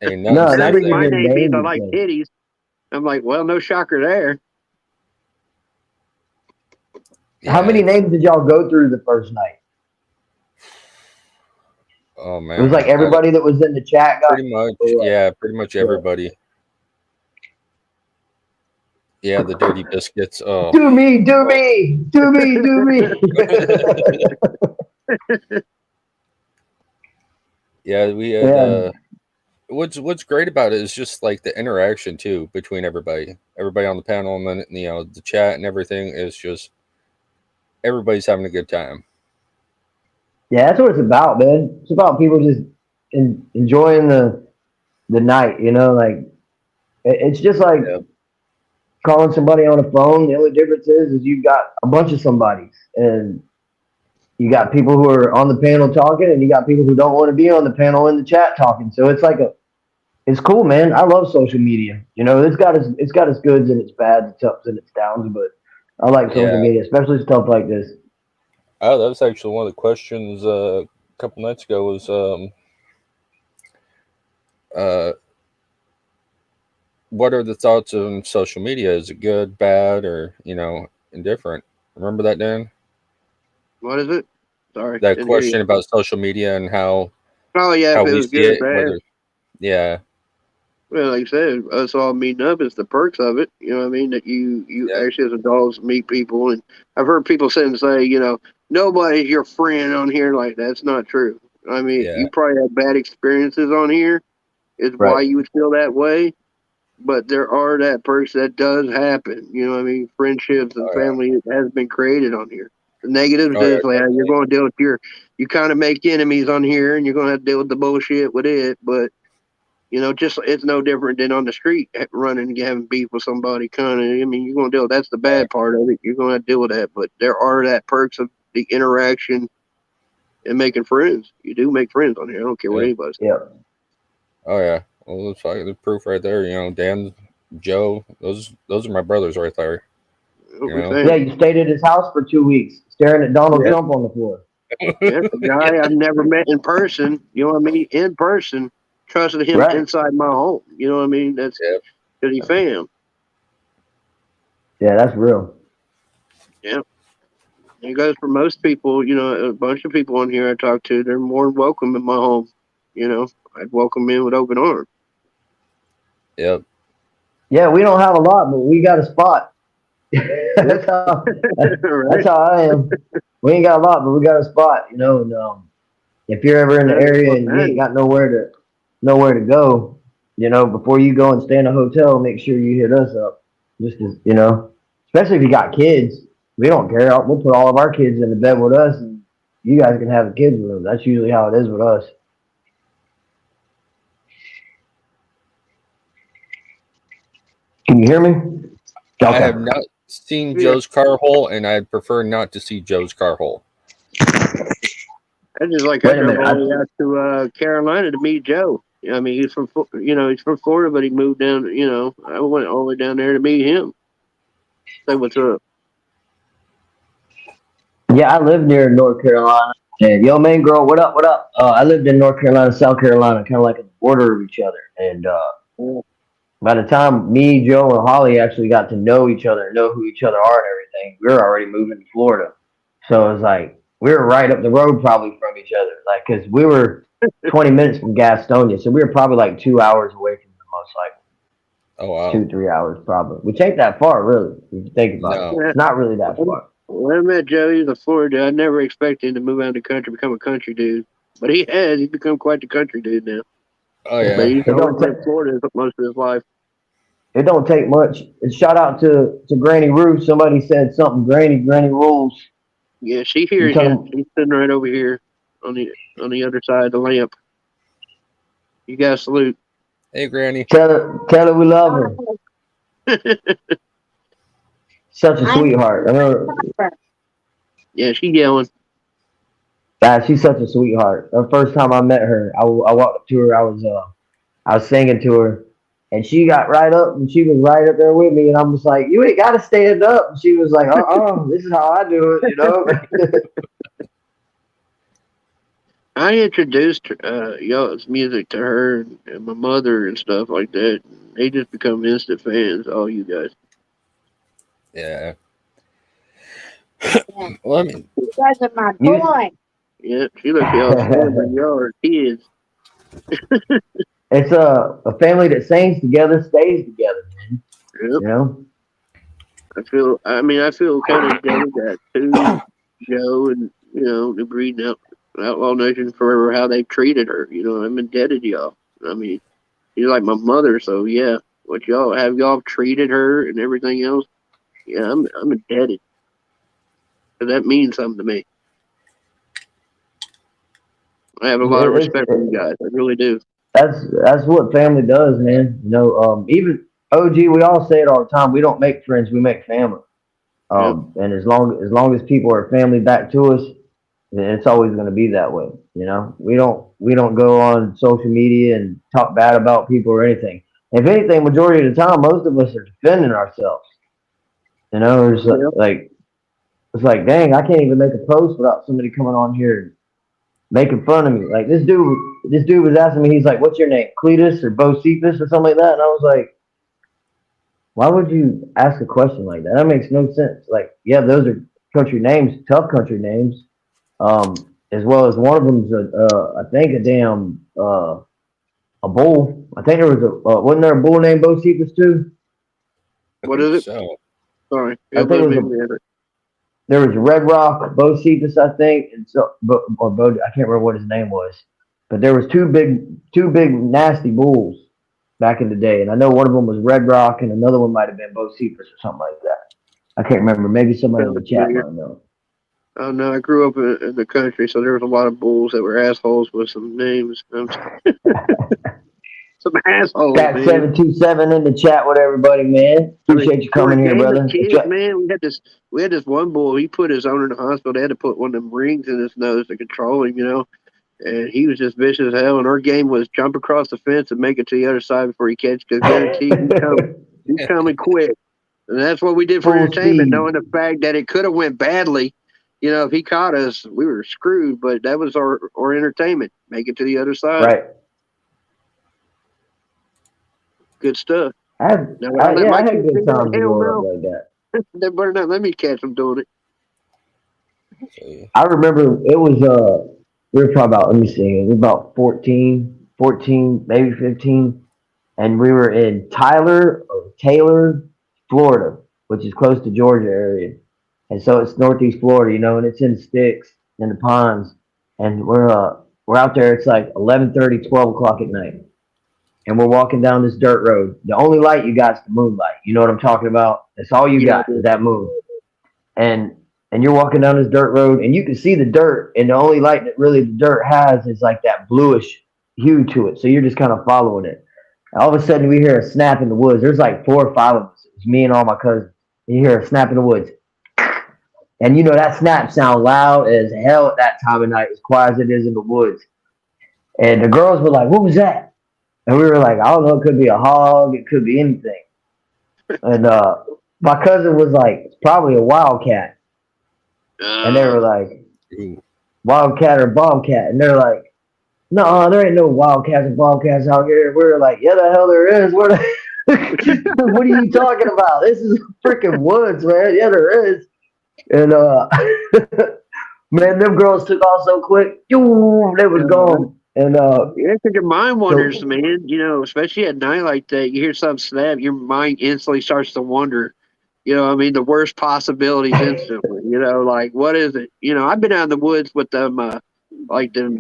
ain't nothing No, not safe Especially even my there. your name being I name is like safe. titties. I'm like, well, no shocker there. Yeah, How many names did y'all go through the first night? oh It was like man, everybody that was in the chat got. pretty much. Or what? Yeah, pretty much Yeah. everybody. Yeah, the dirty biscuits. Oh, Do me, do me, do me, do me. yeah. We had. Yeah, What's great about it is just like the interaction too between everybody on the panel, and then the chat and everything is just everybody's having a good time. yeah, that's what it's about, man. It's about people just enjoying the night. Like it's just like Yeah, calling somebody on a phone. The only difference is you've got a bunch of somebodies, and you got people who are on the panel talking, and you got people who don't want to be on the panel in the chat talking. So it's cool, man. I love social media. It's got its goods and its bads, its ups and its downs, but I like social yeah. media, especially stuff like this. Oh, that was actually one of the questions a couple nights ago. Was uh, what are the thoughts on social media? Is it good, bad, or indifferent? Remember that, Dan? What is it? Sorry, That didn't hear you. question about social media and how Oh, yeah, if it we was see good or it. bad. Whether yeah, Well, like I said, us all meeting up is the perks of it. You know what I mean? That you yeah, actually as adults meet people, and I've heard people sit and say, nobody's your friend on here. Like that's not true. I mean, yeah, you probably have bad experiences on here. Is Right. why you would feel that way. But there are that perks that does happen. You know what I mean? Friendships and oh yeah, family has been created on here. The negatives oh is yeah, like you're definitely, going to deal with you kind of make enemies on here, and you're going to have to deal with the bullshit with it. But just it's no different than on the street running and having beef with somebody. Kind of, I mean, you're gonna deal. That's the bad part of it. You're gonna have to deal with that. But there are that perks of the interaction and making friends. You do make friends on here. I don't care what yeah, anybody says. Yeah. oh yeah. Well, it's like the proof right there. Dan, Joe, those are my brothers right there. What You we know, Yeah, saying? you stayed at his house for 2 weeks, staring at Donald Yeah, Trump on the floor. yeah. A guy I've never met in person. You know what I mean? In person, trusted him Right. inside my home. You know what I mean? That's yeah, because he fam. Yeah, that's real. Yeah. It goes for most people. A bunch of people on here I talk to, they're more than welcome in my home. I'd welcome in with open arms. yep. Yeah, we don't have a lot, but we got a spot. Yep. that's how Right? I am. We ain't got a lot, but we got a spot, you know. And if you're ever in the area and you ain't got nowhere to go, you know, before you go and stay in a hotel, make sure you hit us up. Just as, you know, especially if you got kids, we don't care. We'll put all of our kids in the bed with us, and you guys can have the kids with them. That's usually how it is with us. Can you hear me? I Okay. have not seen Joe's car hole, and I'd prefer not to see Joe's car hole. I just like I drove all the way out to Carolina to meet Joe. I mean, he's from Florida, but he moved down. You know, I went all the way down there to meet him. Say what's up. Yeah, I live near North Carolina. And yo, man, girl, what up? What up? I lived in North Carolina, South Carolina, kind of like at the border of each other. And by the time me, Joe, and Holly actually got to know each other and know who each other are and everything, we were already moving to Florida. So it was like we were right up the road probably from each other, like because we were 20 minutes from Gastonia, so we were probably like 2 hours away from them, most likely. Oh wow, 2-3 hours probably. Which ain't that far, really. If you think about it, it's not really that far. When I met Joe, he's a Florida. I never expected him to move out of the country, become a country dude, but he has. He's become quite the country dude now. Oh yeah, but he's always been in Florida most of his life. It don't take much. And shout out to Granny Ruth. Somebody said something. Granny rules. Yeah, she hears you. She's sitting right over here on the other side of the lamp. You guys salute. Hey, Granny. Tell her we love her. Such a sweetheart. I remember. Yeah, she's yelling. She's such a sweetheart. The first time I met her, I walked up to her. I was singing to her, and she got right up, and she was right up there with me, and I'm just like, you ain't got to stand up. And she was like, this is how I do it, you know. I introduced y'all's music to her and my mother and stuff like that. They just become instant fans, all you guys. Yeah. Well, I mean, you guys are my boy. Yeah, she looks y'all and y'all are kids. It's a family that sings together, stays together, man. Yep. You know? I feel kind of indebted that to Joe and, you know, the breeding Outlaw Nation forever, how they treated her. You know, I'm indebted to y'all. I mean, she's like my mother, so yeah. What y'all treated her and everything else? Yeah, I'm indebted. So that means something to me. I have a lot of respect for you guys. I really do. That's what family does, man. You know, even OG, we all say it all the time. We don't make friends, we make family. And as long as people are family back to us, then it's always going to be that way. You know, we don't go on social media and talk bad about people or anything. If anything, majority of the time, most of us are defending ourselves. You know, it's like, dang, I can't even make a post without somebody coming on here and making fun of me. Like this dude was asking me, he's like, what's your name? Cletus or Bocephus or something like that? And I was like, why would you ask a question like that? That makes no sense. Like, yeah, those are country names, tough country names. As well as one of them's I think a bull. I think there was wasn't there a bull named Bocephus too? What is it? So, sorry. I think there was Red Rock, Bocephus, I think, and I can't remember what his name was, but there was two big nasty bulls back in the day, and I know one of them was Red Rock, and another one might have been Bocephus or something like that. I can't remember. Maybe somebody in the chat might know. Oh no, I grew up in the country, so there was a lot of bulls that were assholes with some names. Some assholes. Cat 727 in the chat with everybody, man. Appreciate you coming here, brother. Kids, man, we had this one bull. He put his owner in the hospital. They had to put one of them rings in his nose to control him, you know. And he was just vicious as hell. And our game was jump across the fence and make it to the other side before he catches. Because guaranteed he's coming quick. And that's what we did for entertainment, knowing the fact that it could have went badly. You know, if he caught us, we were screwed. But that was our entertainment. Make it to the other side. Right. Good stuff. I had good times growing up like that. They better not let me catch them doing it. I remember it was we were probably about, let me see, it was about 14, maybe 15, and we were in Taylor, Florida, which is close to Georgia area. and so it's Northeast Florida, and it's in sticks in the ponds, and we're out there. It's like 11:30, 12 o'clock at night, and we're walking down this dirt road. The only light you got is the moonlight. You know what I'm talking about? That's all you got is that moon. And you're walking down this dirt road, and you can see the dirt, and the only light that really the dirt has is like that bluish hue to it. So you're just kind of following it. All of a sudden, we hear a snap in the woods. There's like 4 or 5 of us. It's me and all my cousins. You hear a snap in the woods. And that snap sound loud as hell at that time of night, as quiet as it is in the woods. And the girls were like, "What was that?" And we were like, "I don't know. It could be a hog. It could be anything." And my cousin was like, "It's probably a wildcat." And they were like, "Wildcat or bobcat?" And they're like, "No, there ain't no wildcats and bobcats out here." We were like, "Yeah, the hell there is. What are you talking about? This is freaking woods, man. Yeah, there is." And man, them girls took off so quick. They was gone. And yeah, because your mind wanders, man. Especially at night like that, you hear something snap, your mind instantly starts to wonder. The worst possibilities instantly. Like what is it? I've been out in the woods with them, like them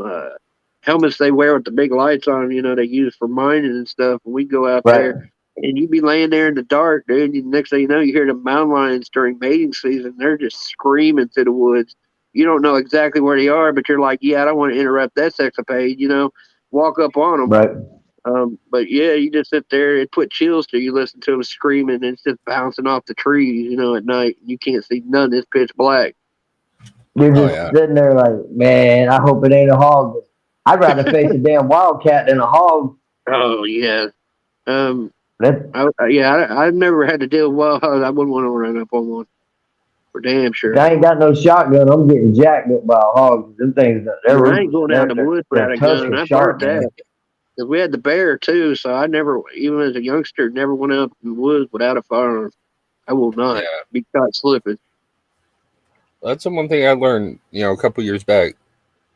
helmets they wear with the big lights on them. They use for mining and stuff. And we go out there, and you be laying there in the dark, dude. And next thing you know, you hear the mountain lions during mating season. They're just screaming through the woods. You don't know exactly where they are, but you're like, yeah, I don't want to interrupt that sexapade. Walk up on them. right. But yeah, you just sit there. It put chills to you. Listen to them screaming, and it's just bouncing off the trees. At night, you can't see none. It's pitch black. You're just sitting there like, man, I hope it ain't a hog. I'd rather face a damn wildcat than a hog. Oh yeah. I've never had to deal with wild hogs. I wouldn't want to run up on one. For damn sure. I ain't got no shotgun. I'm getting jacked up by a hog. Them things, I ain't going out in the woods without a gun. I've heard that. Because we had the bear too, so I never, even as a youngster, never went out in the woods without a firearm. I will not be caught slipping. That's the one thing I learned, a couple years back.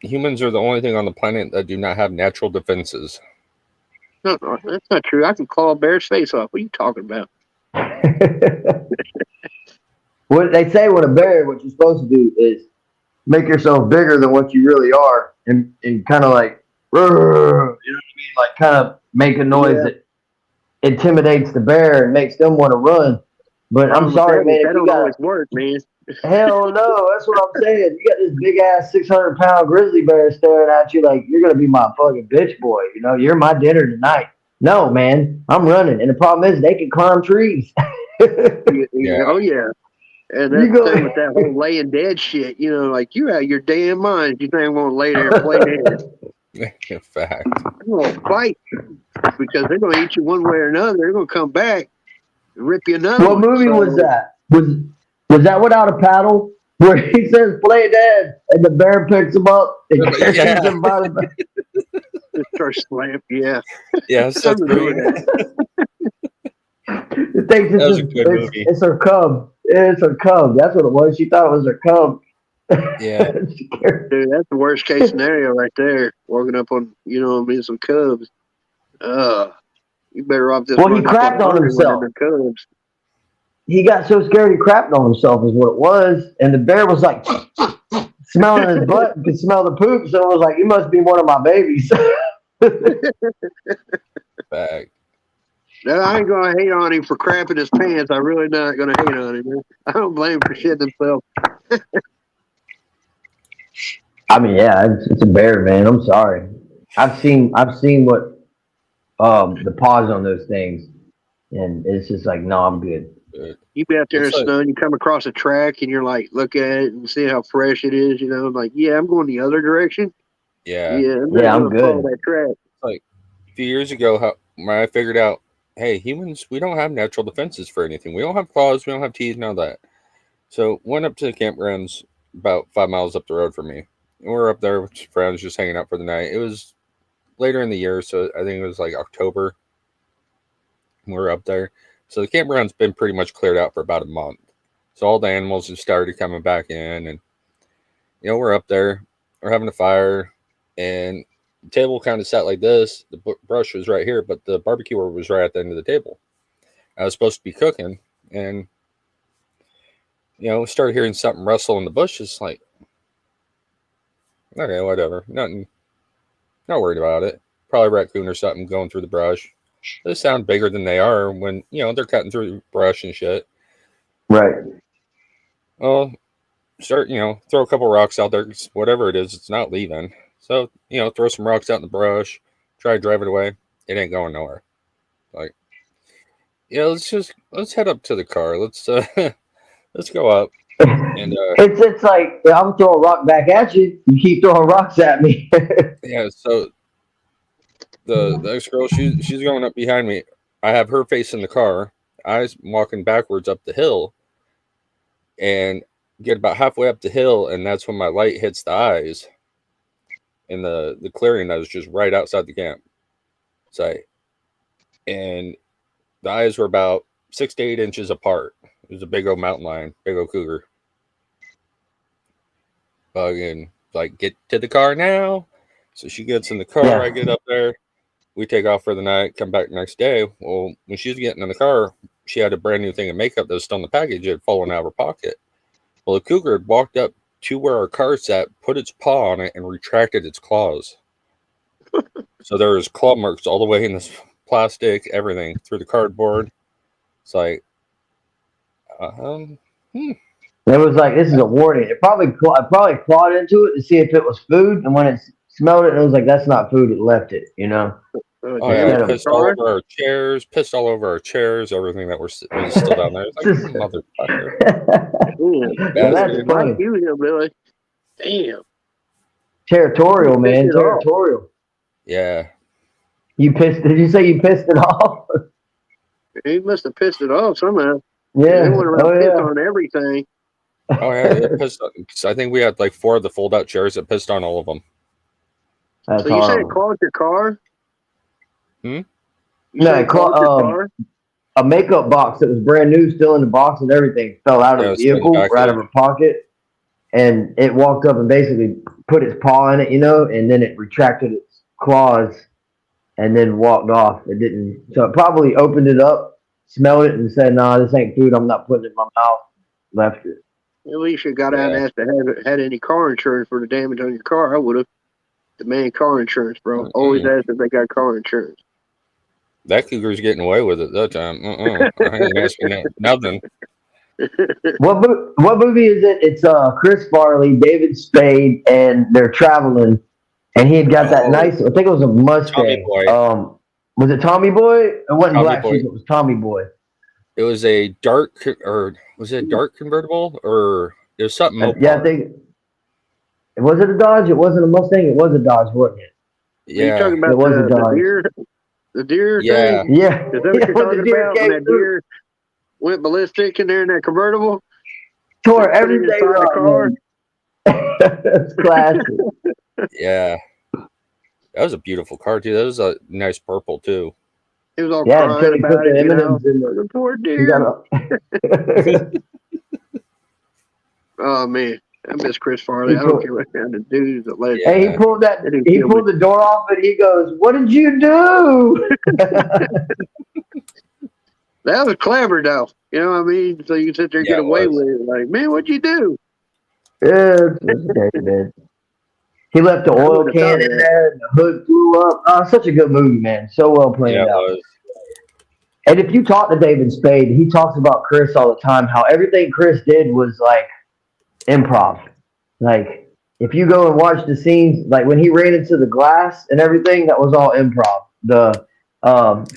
Humans are the only thing on the planet that do not have natural defenses. No, that's not true. I can claw a bear's face off. What are you talking about? What they say with a bear, what you're supposed to do is make yourself bigger than what you really are, and kind of like, you know what I mean? Like kind of make a noise that intimidates the bear and makes them want to run. But I'm sorry, man. That don't always work, man. Hell no, that's what I'm saying. You got this big ass 600-pound grizzly bear staring at you like you're gonna be my fucking bitch boy. You're my dinner tonight. No, man, I'm running, and the problem is they can climb trees. Oh yeah. And that's the thing with that whole laying dead shit. Like you out of your damn mind. You think I'm gonna lay there and play dead? Fact. I'm gonna fight because they're gonna eat you one way or another. They're gonna come back and rip you another. What movie was that? Was that Without a Paddle? Where he says play dead and the bear picks him up and carries him by the back. Just starts slapping. Yeah. Yeah, that's great. It thinks it's her cub. It's her cub. That's what it was. She thought it was her cub. Yeah. Dude, that's the worst case scenario right there. Walking up on, some cubs. You better off just. Well, he crapped on himself. Cubs. He got so scared he crapped on himself, is what it was. And the bear was like smelling his butt and could smell the poop. So it was like, you must be one of my babies. Fact. No, I ain't gonna hate on him for crapping his pants. I'm really not gonna hate on him. I don't blame him for shitting himself. I mean, yeah, it's a bear, man. I'm sorry. I've seen what the paws on those things, and it's just like, no, I'm good. You be out there in the snow and you come across a track and you're like, look at it and see how fresh it is. Like, yeah, I'm going the other direction. Yeah, I'm good. Follow that track. Like a few years ago, when I figured out, hey, humans, we don't have natural defenses for anything. We don't have claws, we don't have teeth, none of that. So went up to the campgrounds about 5 miles up the road from me. And we're up there with friends just hanging out for the night. It was later in the year, so I think it was like October. We're up there. So the campground's been pretty much cleared out for about a month. So all the animals have started coming back in, and we're up there, we're having a fire, and the table kind of sat like this. The brush was right here, but the barbecuer was right at the end of the table. I was supposed to be cooking, and Start hearing something rustle in the bushes. Like, okay, whatever. Nothing. Not worried about it. Probably raccoon or something going through the brush. They sound bigger than they are when they're cutting through the brush and shit. Right. Well, start throw a couple rocks out there. Whatever it is, it's not leaving. So throw some rocks out in the brush. Try to drive it away. It ain't going nowhere. Like, let's head up to the car. Let's let's go up. And It's like I'm throwing a rock back at you. You keep throwing rocks at me. yeah. So the ex girl, she's going up behind me. I have her facing the car. I'm walking backwards up the hill, and get about halfway up the hill, and that's when my light hits the eyes in the clearing that was just right outside the camp site. And the eyes were about 6 to 8 inches apart. It was a big old mountain lion, big old cougar. Bugging, like, get to the car now. So she gets in the car, Yeah. I get up there, we take off for the night, come back the next day. Well, when she was getting in the car, she had a brand new thing of makeup that was still in the package. It had fallen out of her pocket. Well, the cougar had walked up to where our car sat, put its paw on it, and retracted its claws. So there was claw marks all the way in this plastic, everything, through the cardboard. It's like, It was like, this is a warning. It probably clawed into it to see if it was food, and when it smelled it, it was like, that's not food. It left it. Oh yeah, pissed all over our chairs, everything that was still down there. It's like, motherfucker. That's funny. You, Billy. Damn. Territorial, man. Territorial. Yeah. Did you say you pissed it off? He must have pissed it off somehow. Yeah. They went around pissed on everything. Oh yeah, it pissed on, I think we had like 4 of the fold-out chairs. It pissed on all of them. That's so you said it clawed your car? It clawed a makeup box that was brand new, still in the box and everything, fell out of the vehicle, right out of her pocket, and it walked up and basically put its paw in it, and then it retracted its claws and then walked off. It didn't, so it probably opened it up, smelled it, and said, "Nah, this ain't food. I'm not putting it in my mouth." Left it. At least you got out and asked to had any car insurance for the damage on your car. I would have. Demand car insurance, bro. Always ask if they got car insurance. That cougar's getting away with it that time. I ain't asking nothing. What movie is it? It's Chris Farley, David Spade, and they're traveling, and he had got that nice. I think it was a Mustang. Was it Tommy Boy? It wasn't Black Sheep. It was Tommy Boy. It was a dark, or was it a dark convertible, or it was something? I think. Was it a Dodge? It wasn't a Mustang. It was a Dodge, wasn't it? Yeah, are you talking about the deer yeah. thing? Yeah. Is that what you're talking about? When that deer went ballistic in there in that convertible? Tore everything inside the car. That's classic. Yeah. That was a beautiful car, too. That was a nice purple, too. It was all crying about it, the poor deer. Oh, man. I miss Chris Farley. I don't care what kind of dude that led. Hey, he pulled the door off and he goes, "What did you do?" That was clever, though. You know what I mean? So you can sit there and get away with it. Like, man, what'd you do? Yeah, man. He left the oil can in there and the hood flew up. Oh, such a good movie, man. So well planned out. And if you talk to David Spade, he talks about Chris all the time, how everything Chris did was like improv. Like, if you go and watch the scenes, like when he ran into the glass and everything, that was all improv. The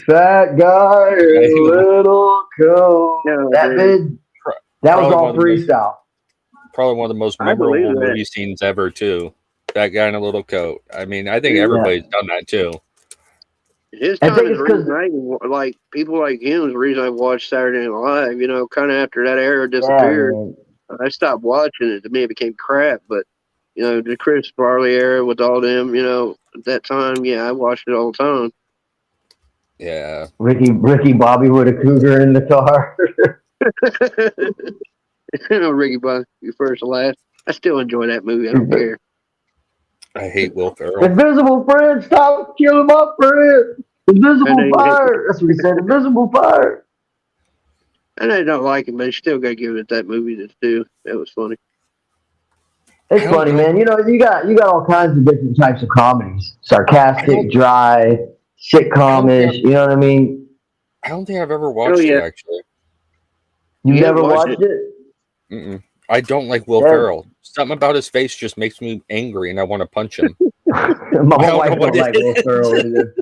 fat guy, little coat. That was all freestyle. Probably one of the most memorable movie scenes ever, too. That guy in a little coat. I mean, I think everybody's done that, too. His time is the reason like people like him is the reason I watched Saturday Night Live. Kind of after that era disappeared. I stopped watching it. To me, it became crap. But, the Chris Farley era with all them, at that time, I watched it all the time. Yeah. Ricky Bobby with a cougar in the car. Ricky Bobby, you first and last. I still enjoy that movie. I don't care. I hate Will Ferrell. Invisible friend, stop killing my friend. Invisible fire. That's what he said. Invisible fire. And I don't like it, but you still got to give it that movie to do. That was funny. It's funny, man. You know, you got all kinds of different types of comedies: sarcastic, dry, sitcom-ish. You know what I mean? I don't think I've ever watched it, actually. You Yeah, never watch watched it? Mm-mm. I don't like Will Yeah. Ferrell. Something about his face just makes me angry, and I want to punch him. My don't wife know what don't like it Will is. Ferrell either.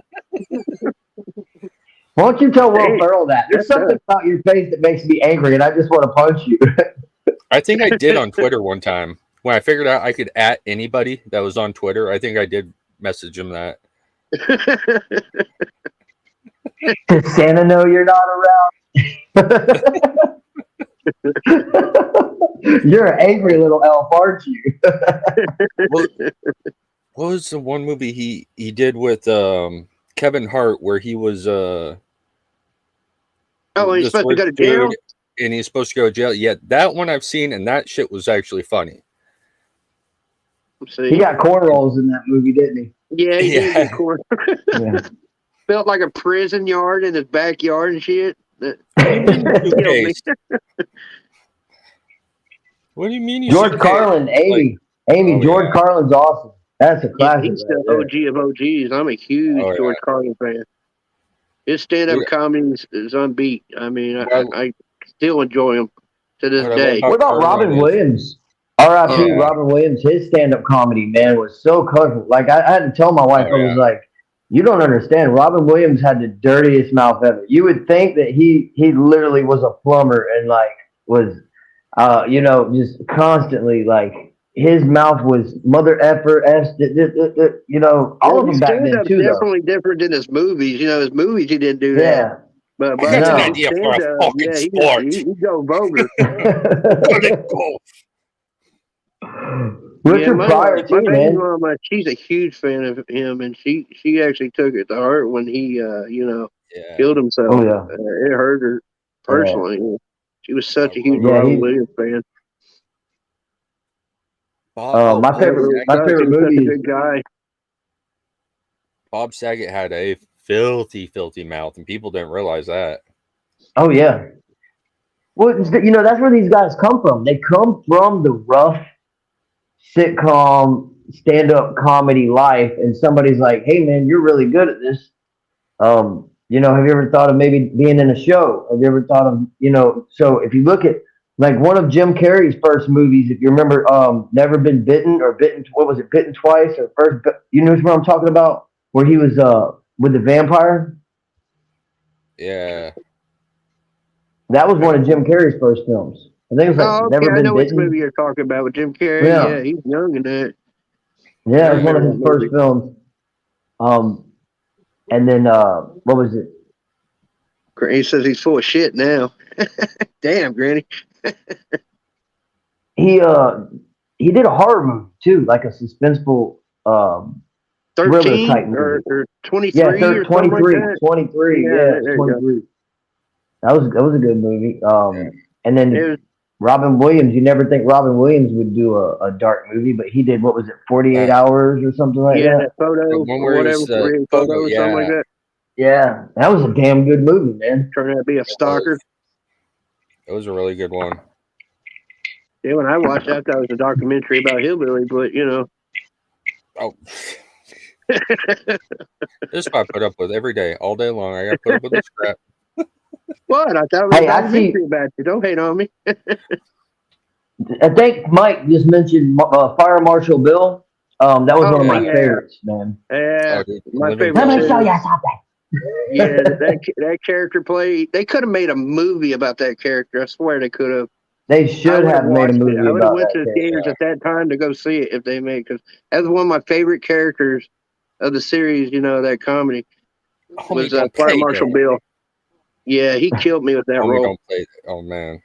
Why don't you tell Will Ferrell that? There's something about your face that makes me angry, and I just want to punch you. I think I did on Twitter one time when I figured out I could at anybody that was on Twitter. I think I did message him that. Does Santa know you're not around? You're an angry little elf, aren't you? What was the one movie he did with Kevin Hart where he was he's supposed to go to jail? And he's supposed to go to jail. Yeah, that one I've seen, and that shit was actually funny. He got cornrows in that movie, didn't he? Yeah, he did get corn. Yeah. Felt like a prison yard in his backyard and shit. What do you mean? What do you mean? George Carlin, Amy. George Carlin's awesome. That's a classic. He's the OG of OGs. I'm a huge George Carlin fan. His stand-up comedy is unbeat. I mean, I still enjoy him to this day. What about Robin Williams? R.I.P. Robin Williams. His stand-up comedy, man, was so colorful. Like I had to tell my wife, I was like, "You don't understand. Robin Williams had the dirtiest mouth ever. You would think that he literally was a plumber and like was, you know, just constantly like." His mouth was mother effer, you know, all of them back then too. Definitely different than his movies. You know, his movies he didn't do that. Yeah. But I got an idea for a fucking sport. He go vulgar. Richard Pryor too, man. Mama, she's a huge fan of him, and she actually took it to heart when he, you know, killed himself. Oh yeah, it hurt her personally. Yeah. She was such a huge Robin Williams fan. My favorite movie is good guy. Bob Saget had a filthy mouth, and people didn't realize that. Oh yeah. Well, you know, that's where these guys come from. They come from the rough sitcom stand-up comedy life, and somebody's like, "Hey, man, you're really good at this. You know, have you ever thought of maybe being in a show? Have you ever thought of, you know?" So if you look at like one of Jim Carrey's first movies, if you remember, Never Been Bitten or Bitten, what was it, Bitten Twice or First? You know what I'm talking about? Where he was with the vampire. Yeah. That was one of Jim Carrey's first films. I think it was like Never Been I know Bitten. which movie you're talking about with Jim Carrey. Yeah, he's young in that. Yeah, it was one of his first films. And then what was it? He says he's full of shit now. Damn, Granny. He did a horror movie too, like a suspenseful 13 type movie. or 23 yeah, or 23, like 23, yeah, 23. That was a good movie. And then Robin Williams, you never think Robin Williams would do a dark movie, but he did, what was it, 48 Hours or something like that? Yeah, that photo, or whatever, photo or something like that. Yeah, that was a damn good movie, man. Turned out to be a stalker. It was a really good one. Yeah, when I watched that, I thought it was a documentary about hillbilly, but you know. Oh. This is what I put up with every day, all day long. I got to put up with this crap. What? I thought it was a documentary about you. Don't hate on me. I think Mike just mentioned Fire Marshal Bill. That was one of my favorites, man. Yeah, my favorite. Let me show you something. Yeah, that character play. They could have made a movie about that character. I swear they could have. They should have made a movie I would have went to the theaters at that time to go see it if they made, because that was one of my favorite characters of the series. You know, that comedy was Fire Marshal Bill. Yeah, he killed me with that role. Don't play that. Oh man.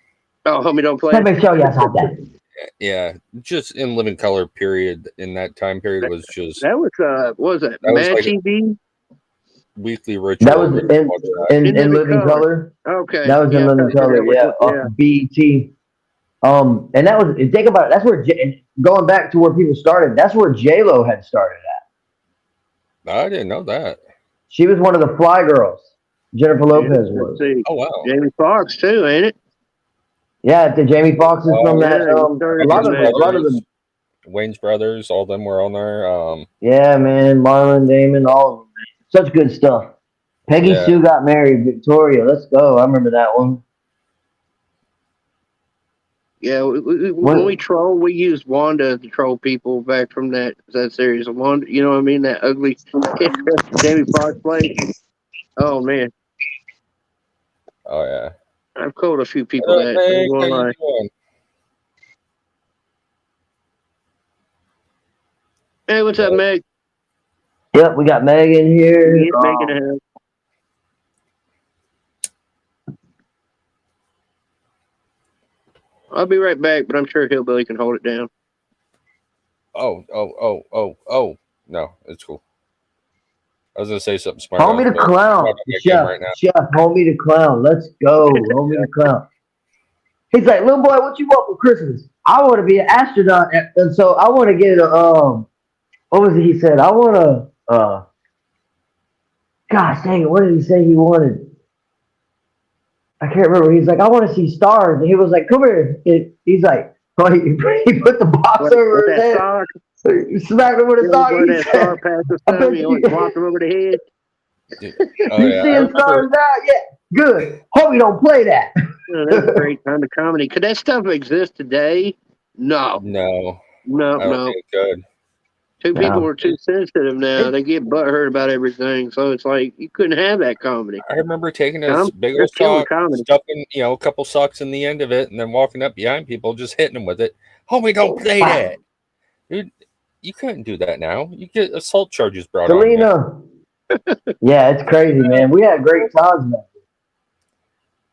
Oh, homie, don't play. Let me show you something. Yeah, just in living color. Period. In that time period was just. That was what was it? Mad TV. Weekly ritual. That was in living color. Okay. That was in living color. Yeah, BET. And that was, think about it. That's where going back to where people started. That's where J-Lo had started at. I didn't know that. She was one of the Fly Girls. Jennifer Lopez was. Oh wow. Jamie Foxx too, ain't it? Yeah, the Jamie Foxx is from that. Yeah, he started A lot from of that. the. Wayne's brothers, all of them were on there. Yeah, man, Marlon, Damon, all of them. Man. Such good stuff. Peggy Yeah. Sue got married. Victoria, let's go. I remember that one. Yeah, when we troll, we use Wanda to troll people back from that series. Wanda, you know what I mean? That ugly Jamie Foxx play. Oh man, Oh yeah. I've called a few people What up, that. I ain't Meg? How gonna you lie. doing? Hey, what's up, Meg? Yep, we got Megan here. Yeah, making a help. I'll be right back, but I'm sure Hillbilly can hold it down. Oh. No, it's cool. I was gonna say something smart. Homie the clown. Chef, right now. Chef, homie the clown. Let's go. Homie the clown. He's like, little boy, what you want for Christmas? I want to be an astronaut. And so I want to get a, what was it he said? I want to, gosh dang it, what did he say he wanted? I can't remember. He's like, I want to see stars. And he was like, come here. He's like, oh, he put the box over his head. Sock? He smacked him with a sock. He that star past the stomach, you always block him over the head. Oh, you seeing stars now? Yeah, good. Hope you don't play that. That's a great kind of comedy. Could that stuff exist today? No. No. No, I don't think it could. Two people are too sensitive now. They get butthurt about everything. So it's like you couldn't have that comedy. I remember taking this big old sock, stuffing, a couple socks in the end of it, and then walking up behind people, just hitting them with it. Homie, don't play that. Dude, you couldn't do that now. You get assault charges brought on you. Yeah, it's crazy, man. We had great times, man.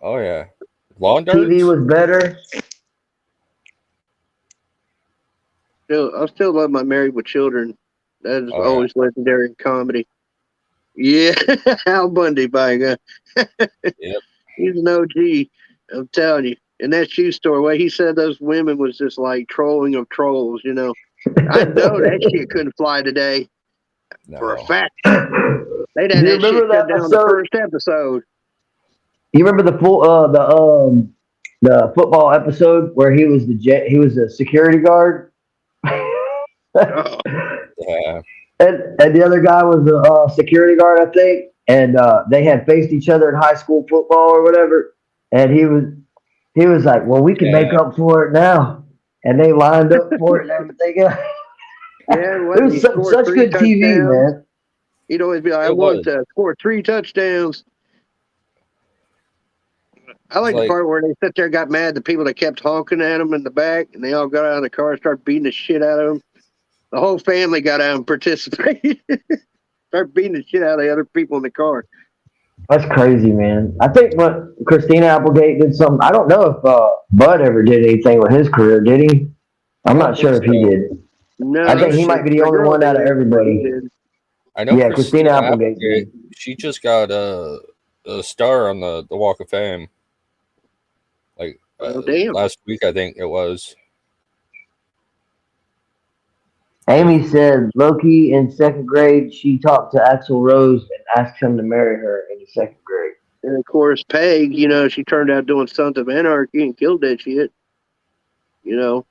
Oh, yeah. Lawn darts? TV was better. I still love my Married with Children. That is always legendary in comedy. Yeah, Al Bundy, by God. Yep. He's an OG. I'm telling you. In that shoe store, where he said those women was just like trolling of trolls, I know that shit couldn't fly today. No. For a fact. They'd had that shit shut down the first episode. You remember the the football episode where he was a security guard? Yeah. And the other guy was a security guard, I think. And they had faced each other in high school football or whatever. And he was like, well, we can make up for it now. And they lined up for it and everything. It was such good TV, man. He'd always be like, I want to score 3 touchdowns. I like the part where they sat there and got mad at the people that kept honking at him in the back, and they all got out of the car and started beating the shit out of him. The whole family got out and participated. Started beating the shit out of the other people in the car. That's crazy, man. I think what Christina Applegate did something. I don't know if Bud ever did anything with his career, did he? I'm not sure if he did. No, I think he might be the only one out of everybody. I know. Yeah, Christina Applegate. She just got a star on the Walk of Fame. Like last week, I think it was. Amy said Loki in 2nd grade, she talked to Axl Rose and asked him to marry her in the 2nd grade. And of course, Peg, she turned out doing Sons of Anarchy and killed that shit. All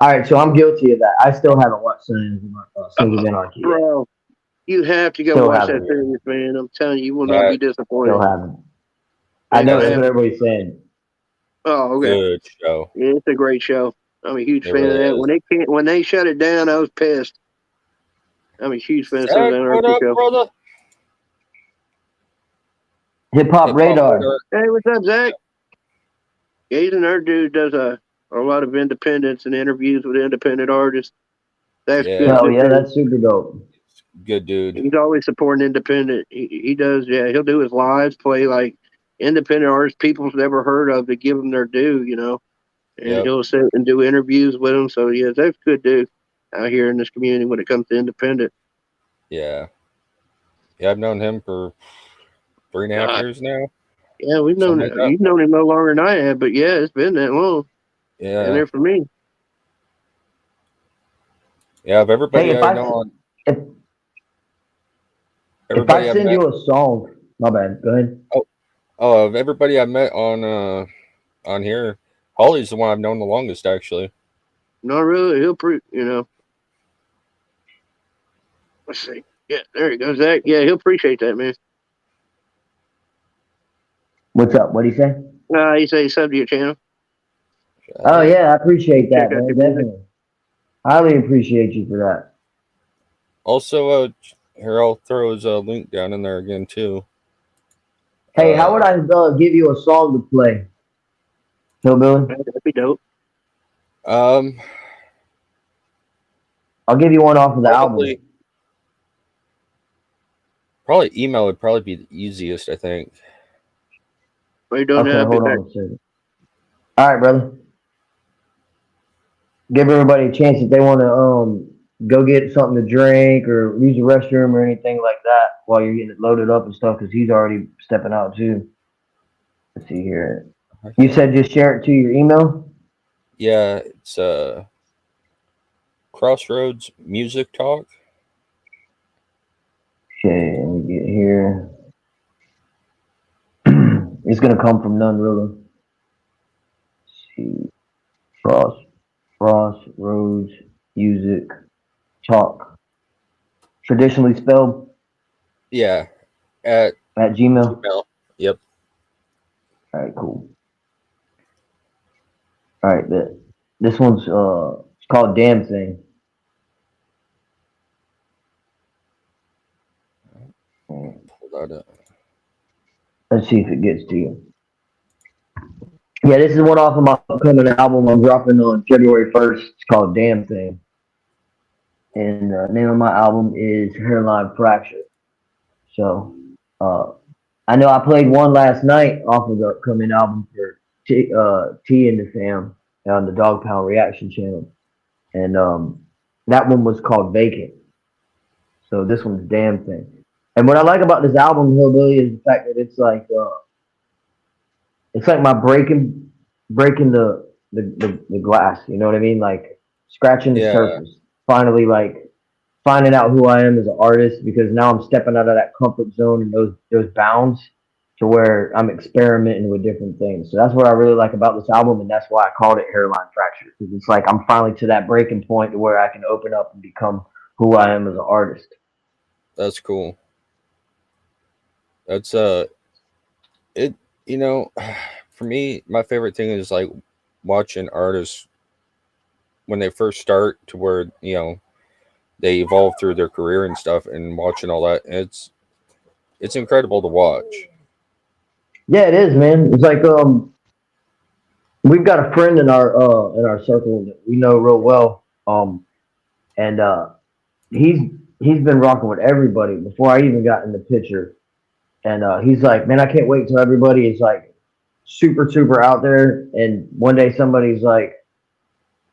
right, so I'm guilty of that. I still haven't watched Sons of Anarchy. Bro, you have to go watch that series, man. I'm telling you will not be disappointed. Still haven't. I know that's what everybody's saying. Oh, okay. Good show. Yeah, it's a great show. I'm a huge fan of that. When they shut it down, I was pissed. I'm a huge fan of Sons of Anarchy show. Brother? Hip Hop Radar. Hey, what's up, Zach? Yeah, he's an art dude. Does a lot of independence and interviews with independent artists. That's good. Oh yeah, that's super dope. Good dude. He's always supporting independent. He does. Yeah, he'll do his lives, play like independent artists people's never heard of to give them their due. And he'll sit and do interviews with them. So yeah, that's good dude out here in this community when it comes to independent. Yeah. Yeah, I've known him for 3.5 years now. Yeah, you've known him no longer than I have, but yeah, it's been that long. Yeah. And there for me. Yeah, of everybody I know on. If I send you a song, my bad. Go ahead. Oh, of everybody I met on on here. Holly's the one I've known the longest, actually. Not really. Let's see. Yeah, there he goes. Zach. Yeah, he'll appreciate that, man. What's up? What do you say? He said he's sub to your channel. Oh yeah, I appreciate Check that, out man. your music. Definitely. Highly appreciate you for that. Also, here I'll throw his link down in there again too. Hey, how would I give you a song to play, Hillbilly? That'd be dope. Um, I'll give you one off of the album. Probably email would probably be the easiest, I think. What are you doing Okay, now? hold on a second. All right, brother. Give everybody a chance if they want to go get something to drink or use the restroom or anything like that while you're getting it loaded up and stuff, because he's already stepping out too. Let's see here. You said just share it to your email? Yeah, it's Crossroads Music Talk. Okay, let me get here. It's gonna come from NoneRealA. See, Crossroads Music Talk. Traditionally spelled? Yeah, at Gmail. Yep. All right, cool. All right, this one's it's called Damn Thing. Pull that up. Let's see if it gets to you. Yeah, this is one off of my upcoming album I'm dropping on February 1st. It's called Damn Thing. And the name of my album is Hairline Fracture. So, I know I played one last night off of the upcoming album for T and the Fam on the Dog Pound Reaction channel. And that one was called Vacant. So this one's Damn Thing. And what I like about this album, Hillbilly, is the fact that it's like my breaking the glass. You know what I mean? Like scratching the surface. Finally, like finding out who I am as an artist, because now I'm stepping out of that comfort zone and those bounds to where I'm experimenting with different things. So that's what I really like about this album, and that's why I called it Hairline Fracture, because it's like I'm finally to that breaking point to where I can open up and become who I am as an artist. That's cool. That's it. You know, for me, my favorite thing is like watching artists when they first start to where they evolve through their career and stuff, and watching all that. It's incredible to watch. Yeah, it is, man. It's like we've got a friend in our circle that we know real well, and he's been rocking with everybody before I even got in the picture. And he's like, man, I can't wait till everybody is like super out there. And one day somebody's like,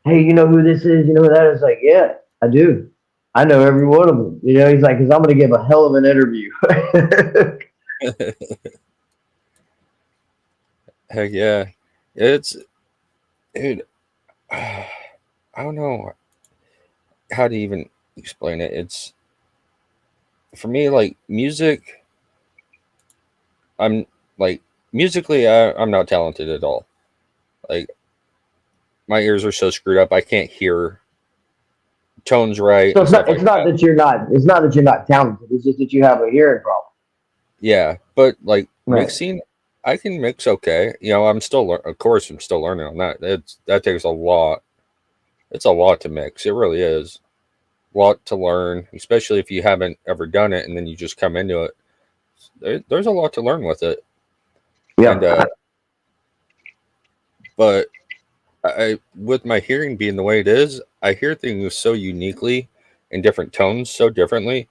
hey, you know who this is? You know who that is? Like, yeah, I do. I know every one of them. You know, he's like, because I'm going to give a hell of an interview. Heck yeah. It's, dude, I don't know how to even explain it. It's, for me, like music, I'm like, musically, I'm not talented at all. Like, my ears are so screwed up, I can't hear tones right. So it's not that you're not talented. It's just that you have a hearing problem. Yeah, but like mixing, I can mix okay. I'm still, of course, I'm still learning on that. That takes a lot. It's a lot to mix. It really is a lot to learn, especially if you haven't ever done it and then you just come into it. There's a lot to learn with it. Yeah. And, but with my hearing being the way it is, I hear things so uniquely in different tones, so differently,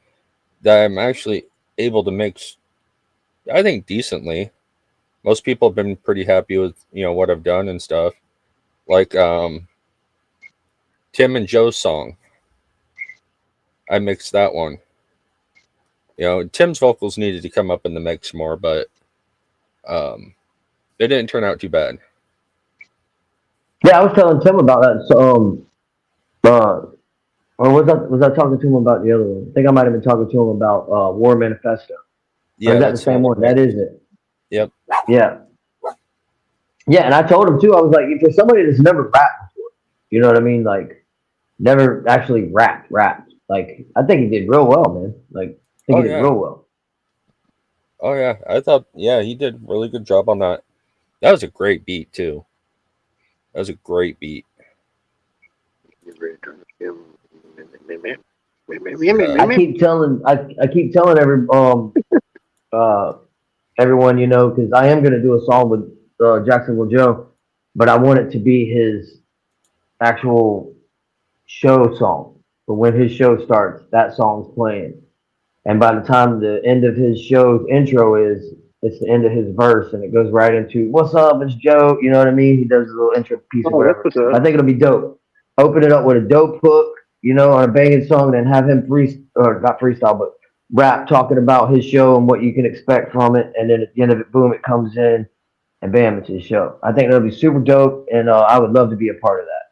that I'm actually able to mix, I think, decently. Most people have been pretty happy with what I've done and stuff. Like Tim and Joe's song, I mixed that one. Tim's vocals needed to come up in the mix more, but they didn't turn out too bad. Yeah, I was telling Tim about that. So, or was I talking to him about the other one? I think I might have been talking to him about War Manifesto. Yeah, or is that the same one? That is it. Yep. Yeah. Yeah, and I told him too. I was like, if you're somebody that's never rapped before, you know what I mean? Like, never actually rapped. Like, I think he did real well, man. Like, I think Oh he did yeah, real well. oh yeah. I thought he did a really good job on that. That was a great beat too. That was a great beat. I keep telling uh everyone, you know, because I am gonna do a song with Jacksonville Joe, but I want it to be his actual show song. But when his show starts, that song's playing. And by the time the end of his show's intro is, it's the end of his verse, and it goes right into "What's up, it's Joe." You know what I mean? He does a little intro piece or Oh, that's whatever. what's up. I think it'll be dope. Open it up with a dope hook, you know, on a banging song, and then have him or not freestyle, but rap talking about his show and what you can expect from it. And then at the end of it, boom, it comes in, and bam, it's his show. I think that'll be super dope, and I would love to be a part of that.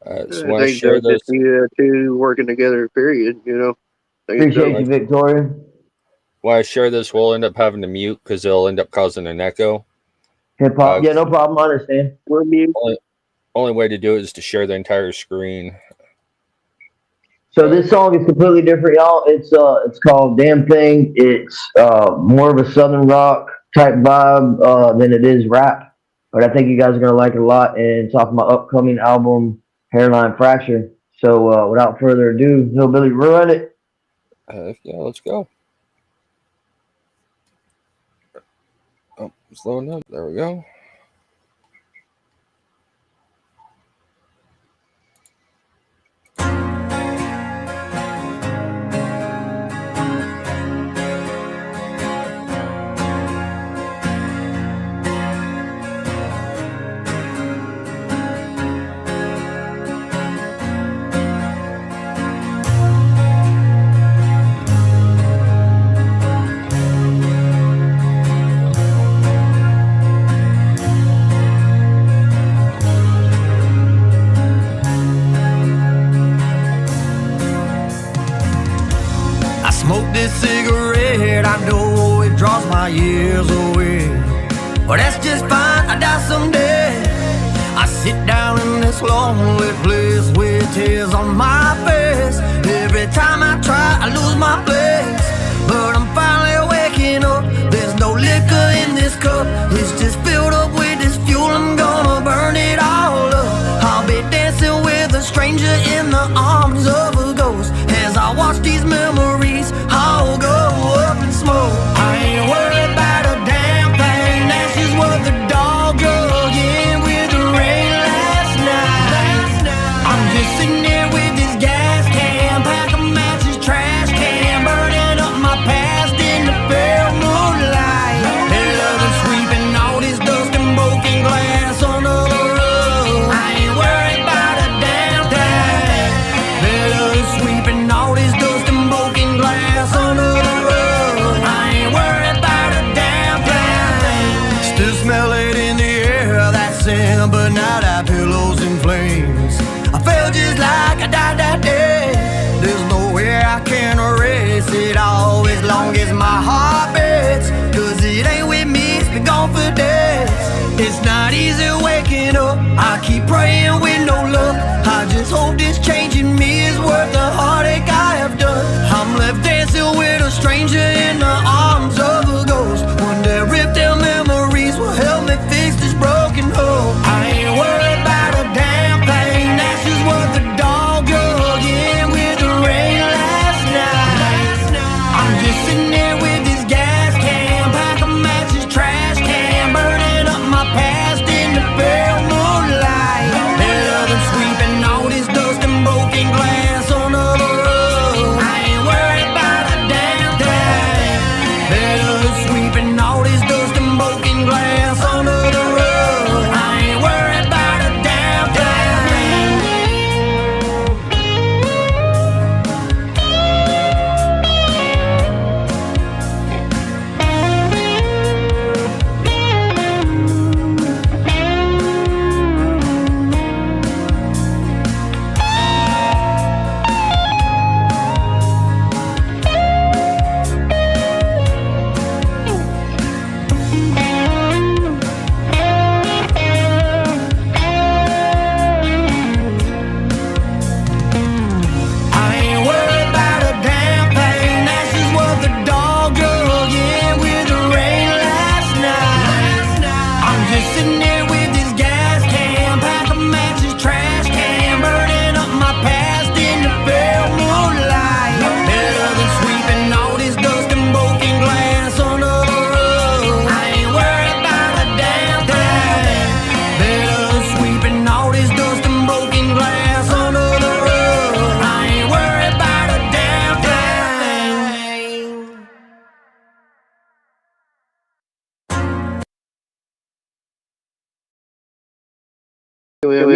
So I want to think share dope to those. see two working together. Period. You know. I think it's Appreciate dope. you, Victoria. When I share this, we'll end up having to mute because it'll end up causing an echo. Hip hop, yeah, no problem. I understand. We're mute. Only way to do it is to share the entire screen. So this song is completely different, y'all. It's called "Damn Thing." It's more of a southern rock type vibe than it is rap, but I think you guys are gonna like it a lot. And it's off my upcoming album, Hairline Fracture. So without further ado, Hillbilly, run it. Yeah, let's go. Oh, it's loading up. There we go. I smoke this cigarette, I know it draws my years away, but that's just fine, I die someday. I sit down in this lonely place with tears on my face. Every time I try, I lose my place, but I'm finally waking up. There's no liquor in this cup, it's just filled up with this fuel. I'm gonna burn it all up. I'll be dancing with a stranger in the arms of a ghost as I watch these memories all go up in smoke. I ain't worried about a damn thing, that's just what the dog drug in with the rain last night. I'm just sitting there with this gas can, pack of matches, trash can, burning up my past in the pale moonlight. They love and sweeping all this dust and broken glass under the rug. I ain't worried about a damn thing. They love and sweeping all this dust and broken glass under the rug. I ain't worried about a damn thing. Still smell it in the air, that sin, but now that pillows in flames. I felt just like I died that day. There's nowhere I can erase it all as long as my heart beats. Cause it ain't with me, it's been gone for days. It's not easy waking up, I keep praying with no luck. I just hope this change in me is worth the heartache I have done. I'm left dancing with a stranger in the arms of a ghost. One day if their memories will help me fix this broken home. I ain't worried about a damn thing, that's just what the dog drug in with the rain last night. I'm just sitting there with this gas can, pack of matches, trash can, burning up my past in the bed.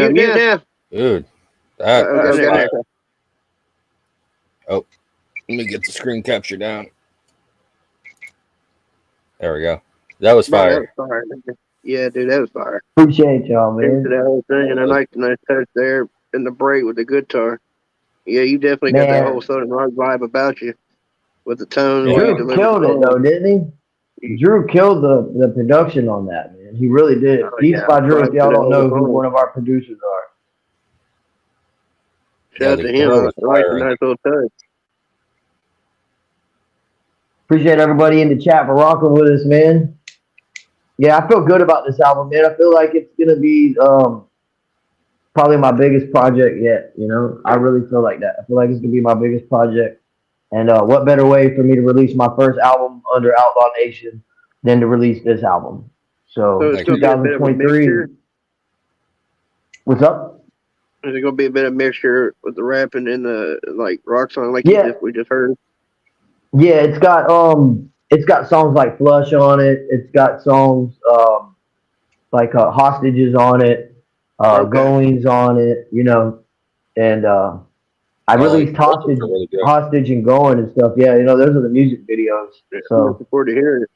You're mute now. Dude, that Okay, was okay, fire. okay. Oh, let me get the screen capture down. There we go. That was Bro, that fire. was fire. Yeah, dude, that was fire. Appreciate y'all, Into man. that whole thing, and I like the nice touch there in the break with the guitar. Yeah, you definitely got that whole Southern rock vibe about you with the tone. Yeah. The way you Drew deliver killed the it though, didn't he? Drew killed the production on that, man. He really did. Oh, Beats yeah, by Drew, if vibed y'all to that don't know whole who song. one of our producers are. Shout out the to him. guitar I was like the firing. nice little touch. Appreciate everybody in the chat for rocking with us, man. Yeah, I feel good about this album, man. I feel like it's gonna be probably my biggest project yet. You know, I really feel like that. I feel like it's gonna be my biggest project. And what better way for me to release my first album under Outlaw Nation than to release this album? So So it's going to be a bit of a 2023. mixture. What's up? Is it going to be a bit of mixture with the rapping and the like rock song like Yeah. we just heard? Yeah, it's got songs like Flush on it. It's got songs like Hostages on it, Okay. Goings on it, you know, and I released those are really good. Hostage and Going and stuff. Yeah, you know, those are the music videos. I'm So looking forward to hearing it.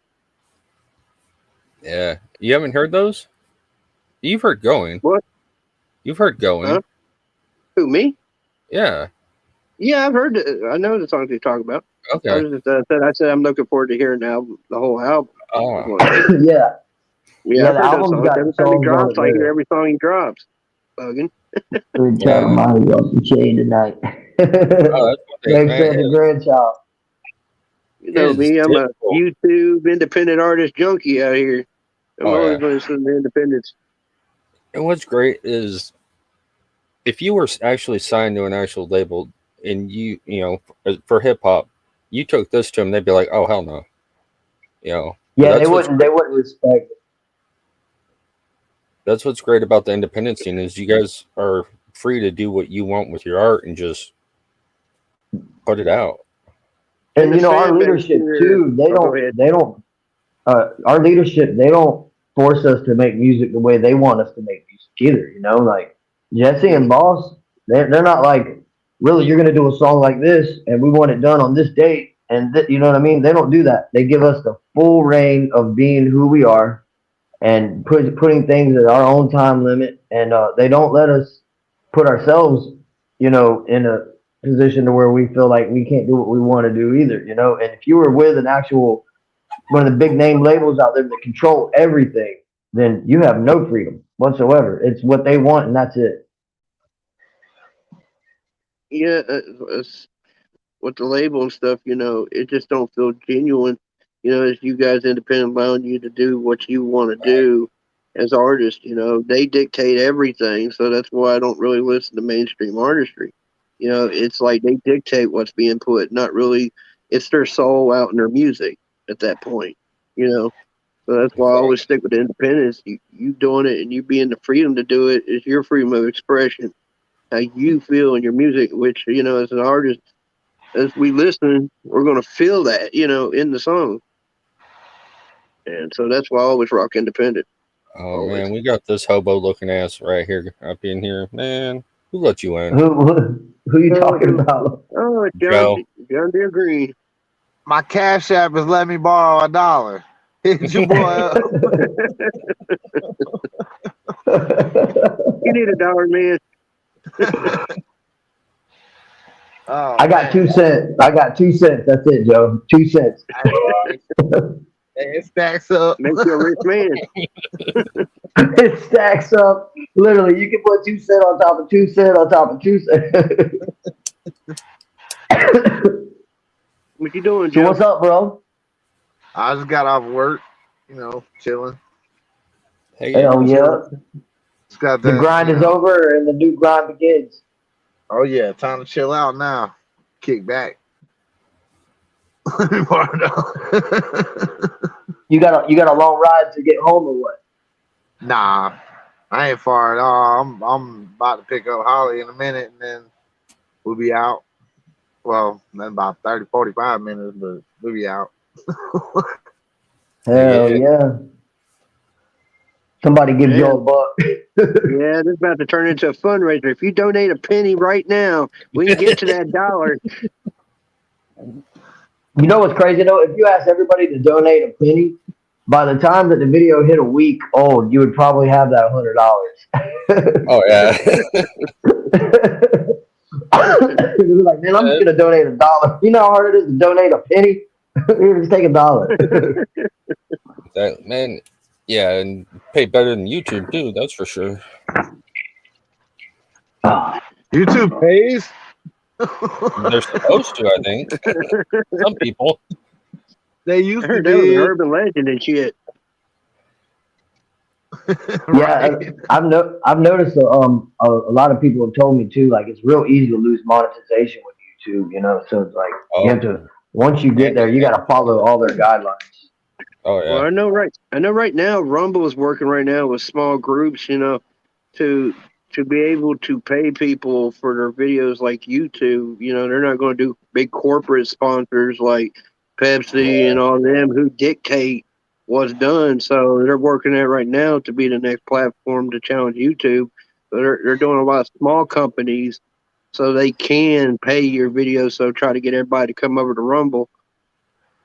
Yeah. You haven't heard those? You've heard Going. What? You've heard Going. Huh? Who, me? Yeah. Yeah, I've heard it. I know the songs you talk about. Okay. I said I'm looking forward to hearing the whole album. Oh. yeah, Yeah, I've the heard those album's songs. got Every time he songs on drops, it I hear there. every song he drops. Bugging. We're trying to Yeah. remind you off the chain tonight. Oh, that's what Thanks for the grandchild. You know It is me, I'm a difficult. YouTube independent artist junkie out here. I'm Oh, always yeah. listening to independents. And what's great is if you were actually signed to an actual label and you know, for hip hop, you took this to them, they'd be like, "Oh, hell no," you know. Yeah, That's they wouldn't respect it. That's what's great about the independent scene is you guys are free to do what you want with your art and just put it out. And the you know, our fan base leadership here- too, go ahead. our leadership, they don't force us to make music the way they want us to make music either, you know, like Jesse and Boss, they're not like, really, you're going to do a song like this and we want it done on this date. And you know what I mean? They don't do that. They give us the full reign of being who we are and putting things at our own time limit. And they don't let us put ourselves, you know, in a position to where we feel like we can't do what we want to do either, you know. And if you were with one of the big name labels out there that control everything, then you have no freedom whatsoever. It's what they want and that's it. Yeah, with the label and stuff, you know, it just don't feel genuine. You know, as you guys independent, allowing you to do what you want to do as artists. You know, they dictate everything, so that's why I don't really listen to mainstream artistry. You know, it's like they dictate what's being put, not really. It's their soul out in their music at that point. You know, so that's why I always stick with the independence. You doing it and you being the freedom to do it is your freedom of expression. How you feel in your music, which, you know, as an artist, as we listen, we're going to feel that, you know, in the song. And so that's why I always rock independent. Oh Always. man, we got this hobo looking ass right here up in here. Man, who let you in? Who you talking about? Oh, it's Joe. John Deere Green. My Cash App is let me borrow $1. Hit your boy up. You need $1, man. Oh, I got 2 cents. I got 2 cents. That's it, Joe. 2 cents. It stacks up. Makes you a rich man. It stacks up. Literally, you can put 2 cents on top of 2 cents on top of 2 cents. What you doing, So Joe? what's up, bro? I just got off work, you know, chilling. Hey, Hell yeah. Just got The grind is over and the new grind begins. Oh yeah, time to chill out now. Kick back. Let me borrow $1. You got a long ride to get home or what? Nah, I ain't far at all. I'm about to pick up Holly in a minute, and then we'll be out. Well, then about 30, 45 minutes, but we'll be out. Hell yeah. Somebody gives you Yeah. a buck. Yeah, this is about to turn into a fundraiser. If you donate a penny right now, we can get to that dollar. You know what's crazy though? If you ask everybody to donate a penny, by the time that the video hit a week old, you would probably have that $100. Oh yeah. You're like, man, I'm just gonna donate $1. You know how hard it is to donate a penny? You just take $1. That man, yeah, and pay better than YouTube too. That's for sure. YouTube pays. They're supposed to, I think. Some people. They I used to heard that was an be. urban legend and shit. Yeah, I've noticed a lot of people have told me too. Like it's real easy to lose monetization with YouTube. You know, so it's like you have to once you get there, you got to follow all their guidelines. Oh yeah. Well, I know right now Rumble is working right now with small groups, you know, to be able to pay people for their videos like YouTube. You know, they're not going to do big corporate sponsors like Pepsi and all them who dictate what's done. So they're working at right now to be the next platform to challenge YouTube. But they're doing a lot of small companies so they can pay your videos. So try to get everybody to come over to Rumble.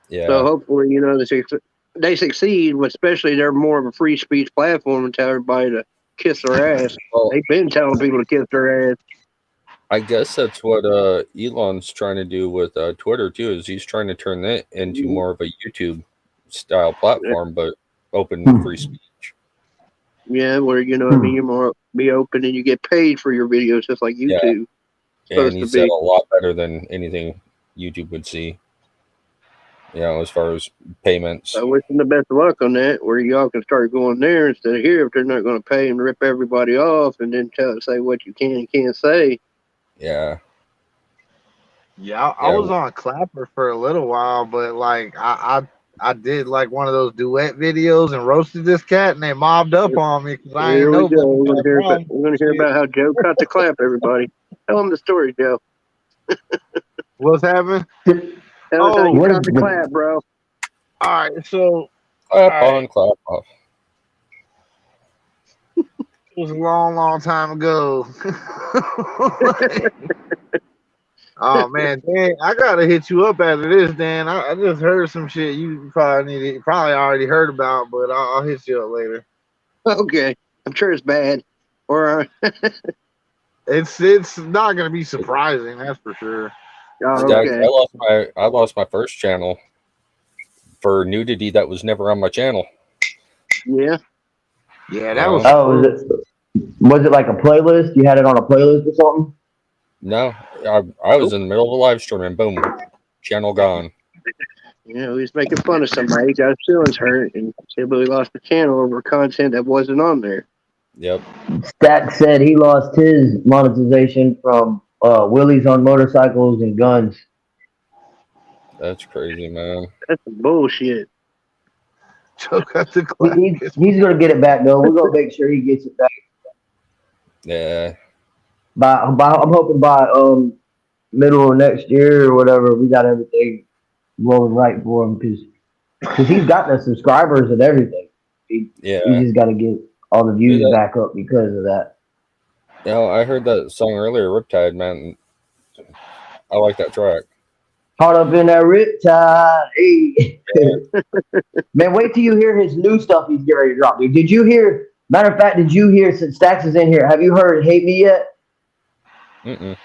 Yeah. So hopefully, you know, they succeed, especially they're more of a free speech platform and tell everybody to kiss their ass. Well, They've been telling people to kiss their ass. I guess that's what Elon's trying to do with Twitter too. Is he's trying to turn that into more of a YouTube style platform, but open to free speech. Yeah, where you know, what I mean, you're more be open and you get paid for your videos, just like YouTube. And he said a lot better than anything YouTube would see. You know, as far as payments. I wish them the best of luck on that, where y'all can start going there instead of here if they're not going to pay and rip everybody off and then say what you can and can't say. Yeah. Yeah, I was on Clapper for a little while, but like I did like one of those duet videos and roasted this cat, and they mobbed up on me because I ain't know. We're going to hear about how Joe caught the clap. Everybody, tell them the story, Joe. What's happening? Tell us how you caught the clap, bro. All right, so clap on, clap off. It was a long time ago. Oh man, Dan, I gotta hit you up after this, Dan. I just heard some shit you probably already heard about, but I'll hit you up later. Okay, I'm sure it's bad, or it's not gonna be surprising, that's for sure. Oh, okay. I lost my first channel for nudity that was never on my channel. Yeah. Yeah, that was. Oh, was it like a playlist? You had it on a playlist or something? No, I was in the middle of a live stream and boom, channel gone. Yeah, he was making fun of somebody. He got his feelings hurt and somebody lost the channel over content that wasn't on there. Yep. Stack said he lost his monetization from Willie's on motorcycles and guns. That's crazy, man. That's some bullshit. He's gonna get it back though. We're gonna make sure he gets it back. Yeah. I'm hoping by middle of next year or whatever, we got everything rolling right for him because he's got the subscribers and everything. He just got to get all the views back up because of that. You know, I heard that song earlier, Riptide, man. I like that track. Caught up in that Riptide. Hey. Man, wait till you hear his new stuff he's getting ready to drop. Did you hear? Matter of fact, did you hear? Since Stax is in here, have you heard "Hate Me" yet? Mm-mm.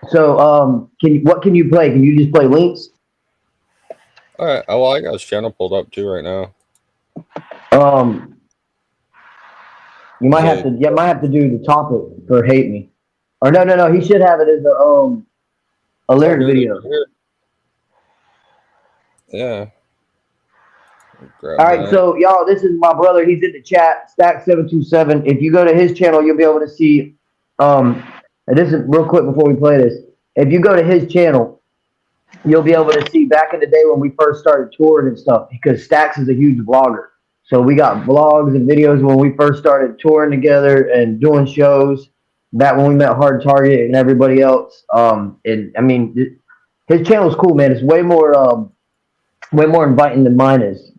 So, what can you play? Can you just play links? All right. Well, I got his channel pulled up too right now. You might have to do the topic for "Hate Me," or no. He should have it as a lyric video. Yeah. All right, so y'all, this is my brother. He's in the chat, Stack727. If you go to his channel, you'll be able to see. And this is real quick before we play this. If you go to his channel, you'll be able to see back in the day when we first started touring and stuff. Because Stax is a huge vlogger, so we got vlogs and videos when we first started touring together and doing shows. That when we met Hard Target and everybody else. And I mean, his channel is cool, man. It's way more inviting than mine is.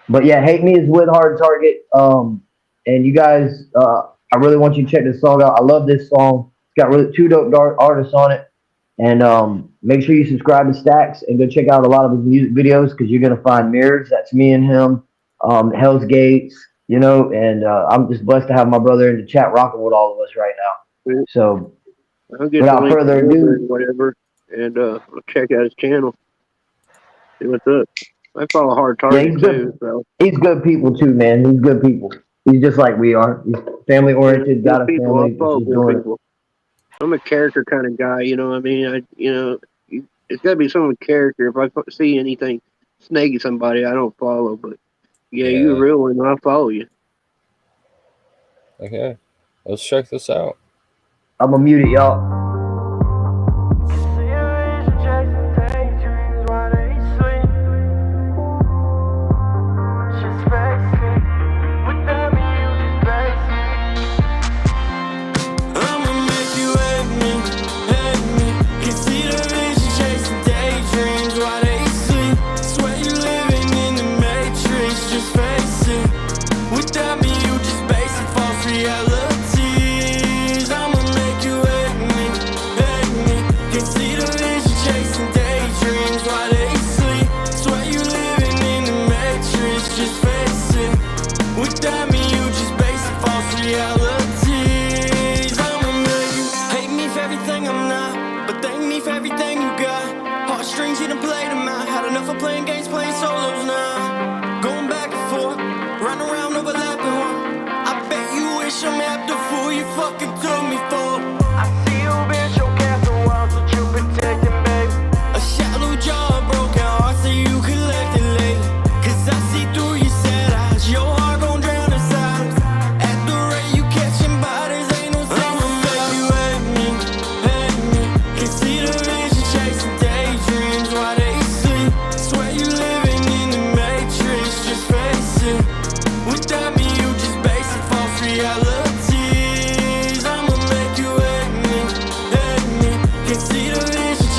But yeah, Hate Me is with Hard Target. And you guys, I really want you to check this song out. I love this song. It's got really two dope artists on it. And make sure you subscribe to Stacks and go check out a lot of his music videos because you're gonna find Mirrors. That's me and him. Hell's Gates, you know. And I'm just blessed to have my brother in the chat rocking with all of us right now. So I'll get without the link further to ado, whatever, and I'll check out his channel. See what's up. I follow Hard Target he's too, good. so He's good people too, man. He's good people. He's just like we are. He's family oriented, got a people. family. I follow He's good doing it. people. I'm a character kind of guy, you know what I mean? It's got to be someone with character. If I see anything snaky somebody, I don't follow. But yeah, you're a real one, I'll follow you. Okay, let's check this out. I'm gonna mute it, y'all.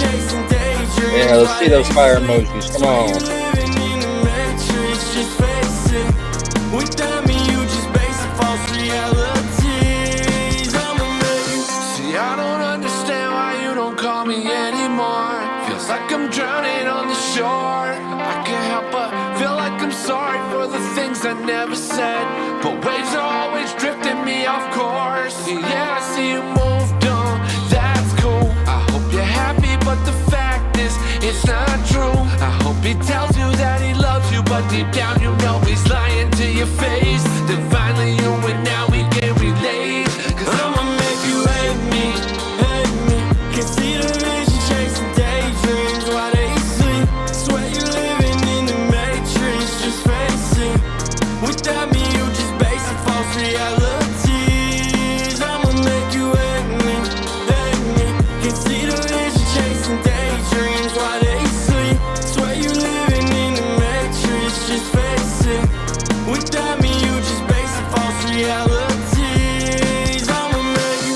Yeah, let's see those fire emojis. Come on. I'm drowning on the shore. I can't help but feel like I'm sorry for the things I never said. But waves are always drifting me off course. Yeah, I see you moved on, that's cool. I hope you're happy, but the fact is, it's not true. I hope he tells you that he loves you, but deep down you know he's lying to your face. Then finally you and now we can relate. Cause I'ma make you hate me, hate me. Can see the vision chasing daydreams while they sleep. Swear you living in the matrix, just face it. Without me you just basic false realities. I'ma make you hate me, hate me. Can see the vision chasing daydreams while they sleep. Swear you living in the matrix, just face it. Without me you just basic false realities. I'ma make you.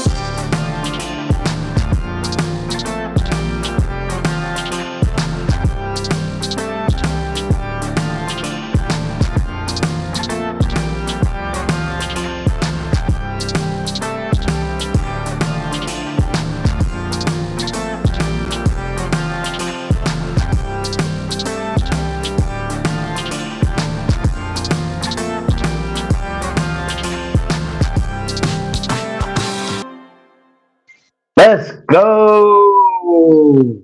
Let's go.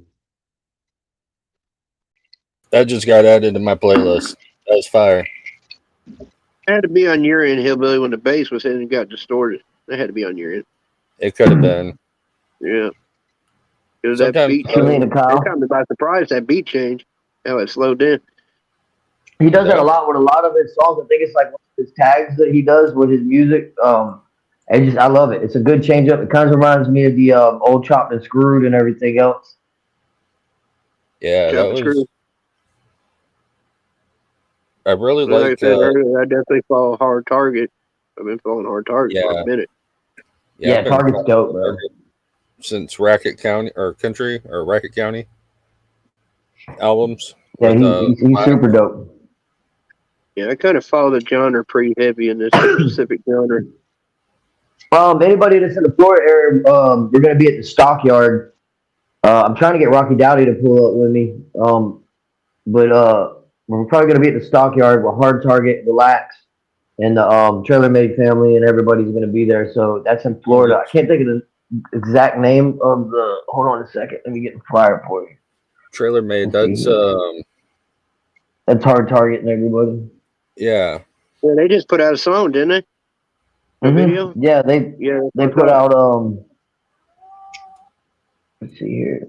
That just got added to my playlist. That was fire. It had to be on your end, Hillbilly, when the bass was hitting and got distorted. That had to be on your end. It could have been. Yeah. Because that Sometimes- beat You mean change, to Kyle? it caught me by surprise, that beat change. How it slowed down. He does that a lot with a lot of his songs. I think it's like one of his tags that he does with his music. I love it. It's a good change up. It kind of reminds me of the old Chopped and Screwed and everything else. Yeah, that was. Screw. I really Like I like. said earlier, I definitely follow Hard Target. I've been following Hard Target for Yeah. a minute. Yeah, I've been Target's following dope, bro. Target since Racket County or Country or Racket County albums. Yeah, with, he's super dope. Yeah, I kind of follow the genre pretty heavy in this specific genre. Anybody that's in the Florida area, we're gonna be at the Stockyard. I'm trying to get Rocky Dowdy to pull up with me. But we're probably gonna be at the Stockyard with Hard Target, Relax, and the Trailer Made family, and everybody's gonna be there. So that's in Florida. I can't think of the exact name of the. Hold on a second. Let me get the flyer for you. Trailer Made. Let's see That's Hard Target and everybody. Yeah. Yeah, they just put out a song, didn't they? A video? Yeah, they put out let's see here.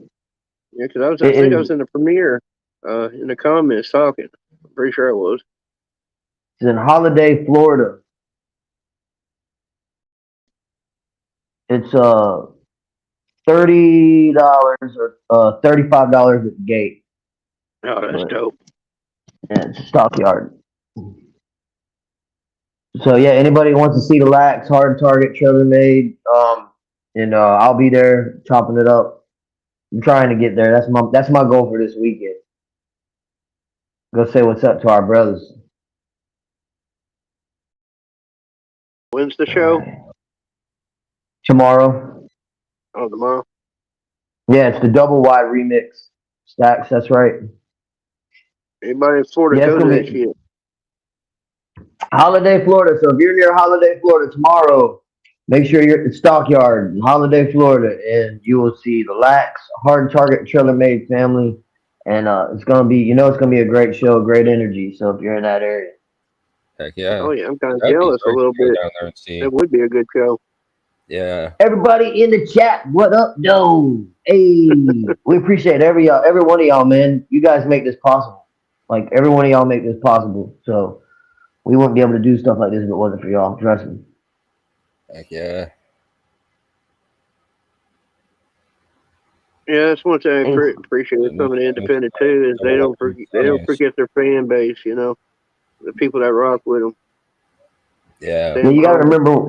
Yeah, because I think I was in the premiere, in the comments talking. I'm pretty sure I was. It's in Holiday, Florida. It's $30 or $35 at the gate. Oh, that's dope. Yeah, it's a Stockyard. So yeah, anybody who wants to see the Lax, Hard Target, Trailer Made, and I'll be there chopping it up. I'm trying to get there. That's my goal for this weekend. Go say what's up to our brothers. When's the show? Tomorrow. Oh, tomorrow. Yeah, it's the double wide remix. Stacks, that's right. Anybody in Florida go to that shit? Holiday, Florida. So if you're near Holiday, Florida tomorrow, make sure you're at the Stockyard in Holiday, Florida, and you will see the Lax, Hard Target, Trailer Made family. And it's gonna be, it's gonna be a great show, great energy. So if you're in that area, heck yeah. Oh yeah, I'm kind of jealous a little bit. Down there and see. That would be a good show. Yeah. Everybody in the chat, what up, though? Hey, we appreciate every one of y'all, man. You guys make this possible. Like every one of y'all make this possible. So we wouldn't be able to do stuff like this if it wasn't for y'all. Trust me. Heck yeah. Yeah, that's one thing I appreciate with some of the independent too is they don't forget their fan base. The people that rock with them. Yeah. You gotta remember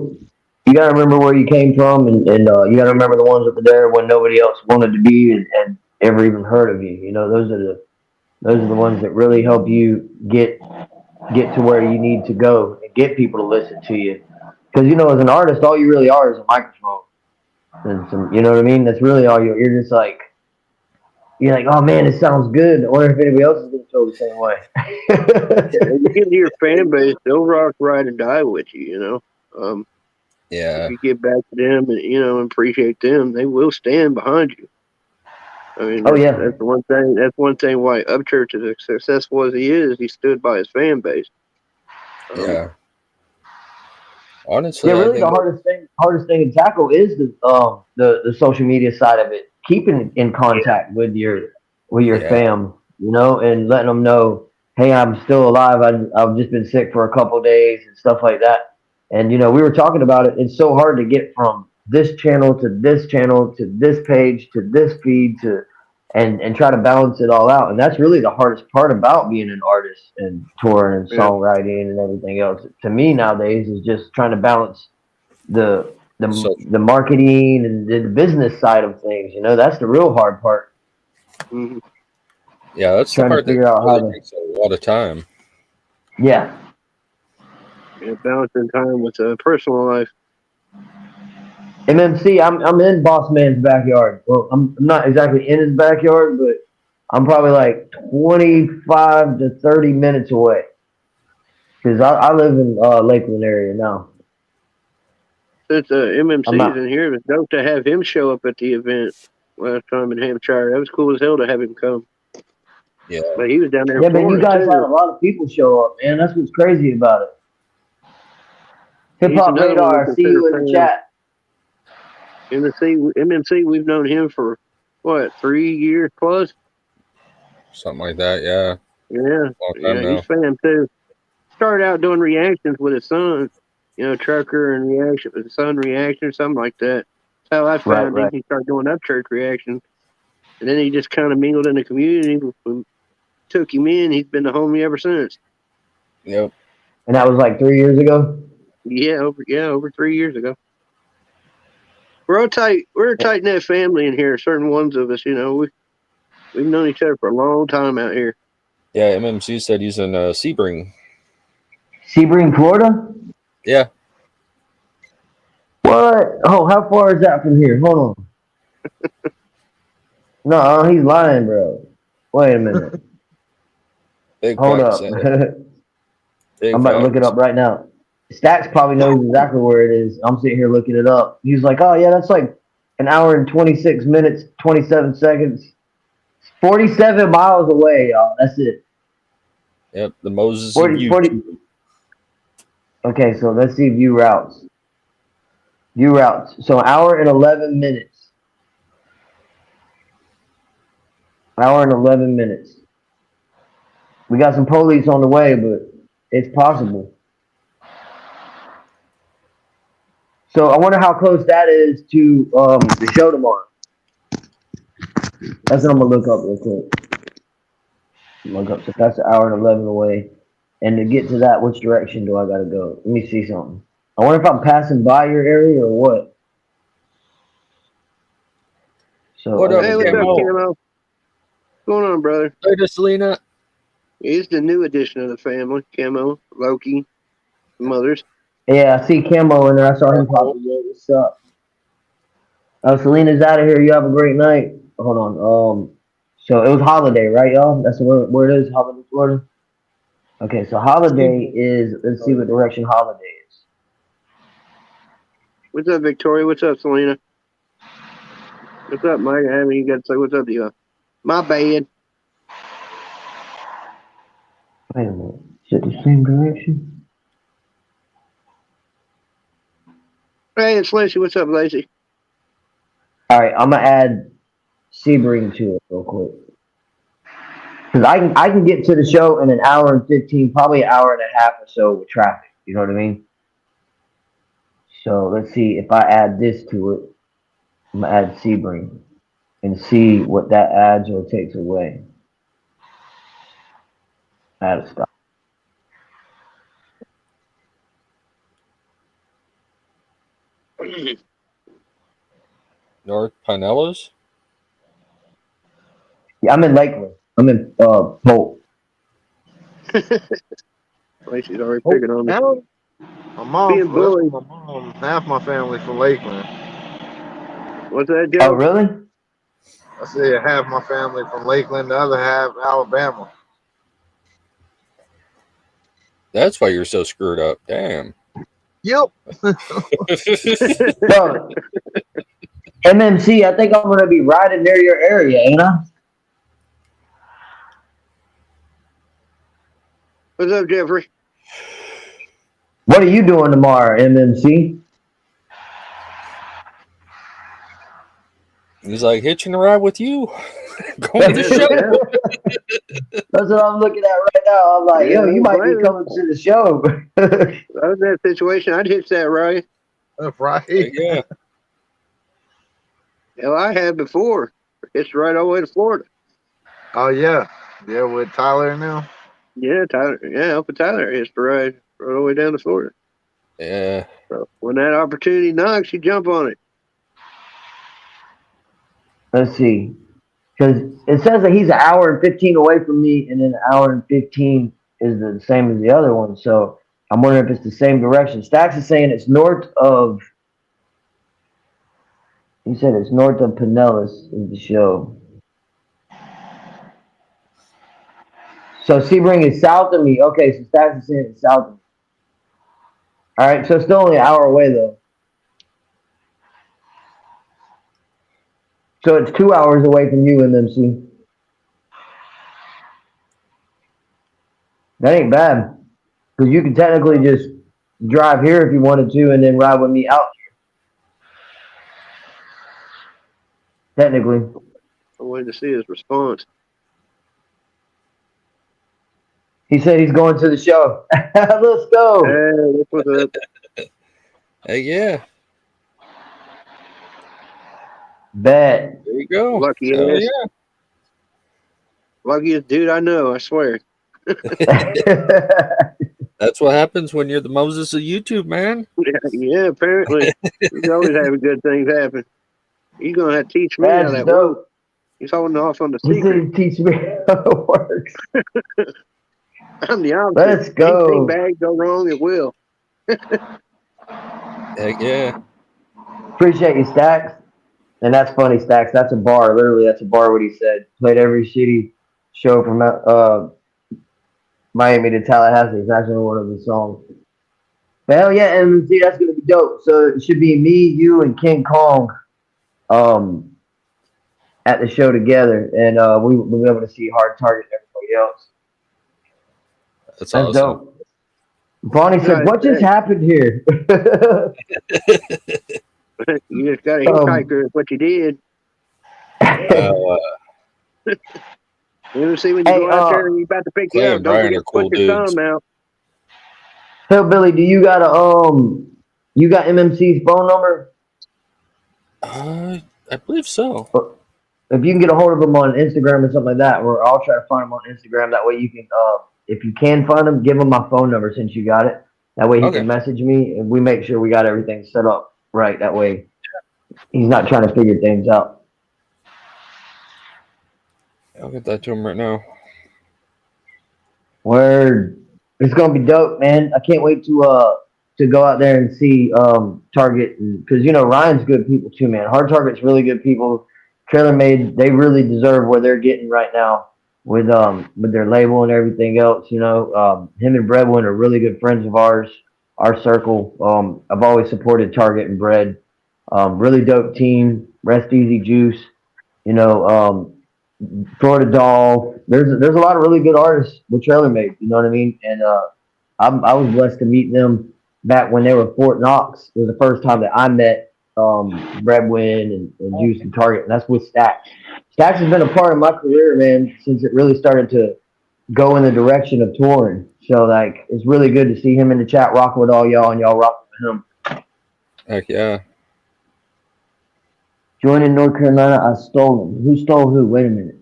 where you came from, and you gotta remember the ones that were there when nobody else wanted to be and ever even heard of you. Those are the ones that really help you get to where you need to go and get people to listen to you. Because as an artist, all you really are is a microphone. And some, you know what I mean? That's really all you're just like, you're like, oh man, it sounds good. I wonder if anybody else is going to feel the same way. If you get to your fan base, they'll rock, ride, and die with you, Yeah. If you get back to them and appreciate them, they will stand behind you. I mean, that's one thing. That's one thing why Upchurch is as successful as he is. He stood by his fan base. Yeah. Honestly, really, the hardest thing to tackle is the social media side of it. Keeping in contact with your fam, and letting them know, hey, I'm still alive. I've just been sick for a couple of days and stuff like that. And we were talking about it. It's so hard to get from this channel to this channel to this page to this feed and try to balance it all out. And that's really the hardest part about being an artist and touring and songwriting and everything else. To me nowadays is just trying to balance the marketing and the business side of things. That's the real hard part. Mm-hmm. Yeah, that's trying the part to figure out how to takes a lot of time. Yeah. Balancing time with personal life. MMC, I'm in Boss Man's backyard. Well, I'm not exactly in his backyard, but I'm probably like 25 to 30 minutes away. Because I live in Lakeland area now. Since MMC's in here, it was dope to have him show up at the event last time in Hampshire. That was cool as hell to have him come. Yeah. But he was down there. Yeah, but you guys had a lot of people show up, man. That's what's crazy about it. Hip Hop Radar, I see you in the chat. MMC, we've known him for, 3 years plus? Something like that, yeah. Yeah, he's fan too. Started out doing reactions with his son, Trucker and reaction with his son reaction or something like that. That's how I found him. He started doing Upchurch reactions. And then he just kind of mingled in the community. We took him in. He's been the homie ever since. Yep. And that was like 3 years ago? Yeah, over 3 years ago. We're a tight knit family in here. Certain ones of us, we've known each other for a long time out here. Yeah, MMC said he's in Sebring. Sebring, Florida? Yeah. What? Oh, how far is that from here? Hold on. No, he's lying, bro. Wait a minute. Big Hold facts. up. Big I'm about to look it facts. up right now. Stacks probably knows exactly where it is. I'm sitting here looking it up. He's like, oh, yeah, that's like an hour and 26 minutes, 27 seconds. 47 miles away, y'all. That's it. Yep, the Moses 40, of 40. YouTube. Okay, so let's see view routes. View routes. So an hour and 11 minutes. Hour and 11 minutes. We got some police on the way, but it's possible. So I wonder how close that is to the show tomorrow. That's what I'm gonna look up real quick. Look up. So that's an hour and 11 away. And to get to that, which direction do I gotta go? Let me see something. I wonder if I'm passing by your area or what. So What up, Hey, what's up, Camo? Camo? What's going on, brother? Hey, Selena. He's the new addition of the family. Camo, Loki, mothers. yeah, I see Camo in there. I saw him pop in there. What's up? Selena's out of here. You have a great night. Hold on. So it was holiday, right, y'all? That's where it is. Holiday, Florida. Okay, so holiday is. Let's see what direction holiday is. What's up, Victoria? What's up, Selena? What's up, Mike? I haven't even got to say what's up to you. My bad. Wait a minute. Is it the same direction? Hey, it's Lacey. What's up, Lacey? All right, I'm gonna add Sebring to it real quick. Cause I can get to the show in an hour and 15, probably an hour and a half or so with traffic. You know what I mean? So let's see if I add this to it. I'm gonna add Sebring and see what that adds or takes away. Add a stop. North Pinellas? Yeah, I'm in Lakeland. I'm in Polk. Lacey's already picking on me. Now, my mom, Being bullied. my mom, half my family from Lakeland. What's that, Oh Joe? really? I said half my family from Lakeland, the other half Alabama. That's why you're so screwed up. Damn. Yep. So, MMC, I think I'm gonna be riding near your area, ain't I? What's up, Jeffrey? What are you doing tomorrow, MMC? He's like, hitching a ride with you. Going to the show. That's what I'm looking at right now. I'm like, yo, Yeah, you might be right. coming to the show. I was in that situation. I'd hitch that right. Right. Yeah. Hell, I had before. It's right all the way to Florida. Oh yeah. Yeah, with Tyler now. Yeah, Tyler. Yeah, Uncle Tyler is right all the way down to Florida. Yeah. So when that opportunity knocks, you jump on it. Let's see. Because it says that he's an hour and 15 away from me, and then an hour and 15 is the same as the other one. So I'm wondering if it's the same direction. Stacks is saying it's north of. He said it's north of Pinellas is the show. So Sebring is south of me. Okay, so Stacks is saying it's south of me. All right, so it's still only an hour away though. So it's 2 hours away from you, MMC. That ain't bad. Because you can technically just drive here if you wanted to and then ride with me out here. Technically. I wanted to see his response. He said he's going to the show. Let's go. Hey, what's up? Hey, yeah. Bet. There you go. Lucky Hell ass. yeah. Luckiest dude I know, I swear. That's what happens when you're the Moses of YouTube, man. Yeah, apparently. He's always having good things happen. He's going to have to teach me how That's that dope. works. He's holding off on the He secret. said teach me how it works. I'm the opposite. Let's go. Anything bad go wrong, it will. Heck yeah. Appreciate you, Stacks. And that's funny, Stacks. That's a bar. Literally, that's a bar. What he said. Played every shitty show from Miami to Tallahassee. It's actually one of the songs. But hell yeah, and see, that's gonna be dope. So it should be me, you, and King Kong, at the show together, and we'll be able to see Hard Target and everybody else. That's That's awesome. dope. Bonnie said, "What just happened here?" You just got a hitchhiker. Is what you did. You ever see when you go out there and you about to pick you Clay up? and Don't Brian forget are to cool put your dudes. thumb out. Hillbilly, do you got you got MMC's phone number? I believe so. If you can get a hold of him on Instagram or something like that, or I'll try to find him on Instagram. That way you can, if you can find him, give him my phone number since you got it. That way he can message me, and we make sure we got everything set up right. That way he's not trying to figure things out. I'll get that to him right now. Word. It's gonna be dope, man. I can't wait to go out there and see Target, because you know Ryan's good people too, man. Hard Target's really good people. Trailer Made, they really deserve where they're getting right now with their label and everything else. You know, him and Breadwin are really good friends of ours, our circle. I've always supported Target and Bread. Really dope team. Rest Easy Juice. You know, Florida Doll. There's a lot of really good artists with Trailer Made. You know what I mean? And I was blessed to meet them back when they were Fort Knox. It was the first time that I met Breadwin and Juice and Target, and that's with Stacks. Stacks has been a part of my career, man, since it really started to go in the direction of touring. So like, it's really good to see him in the chat rocking with all y'all and y'all rocking with him. Heck yeah. Joining North Carolina, I stole him. Who stole who? Wait a minute.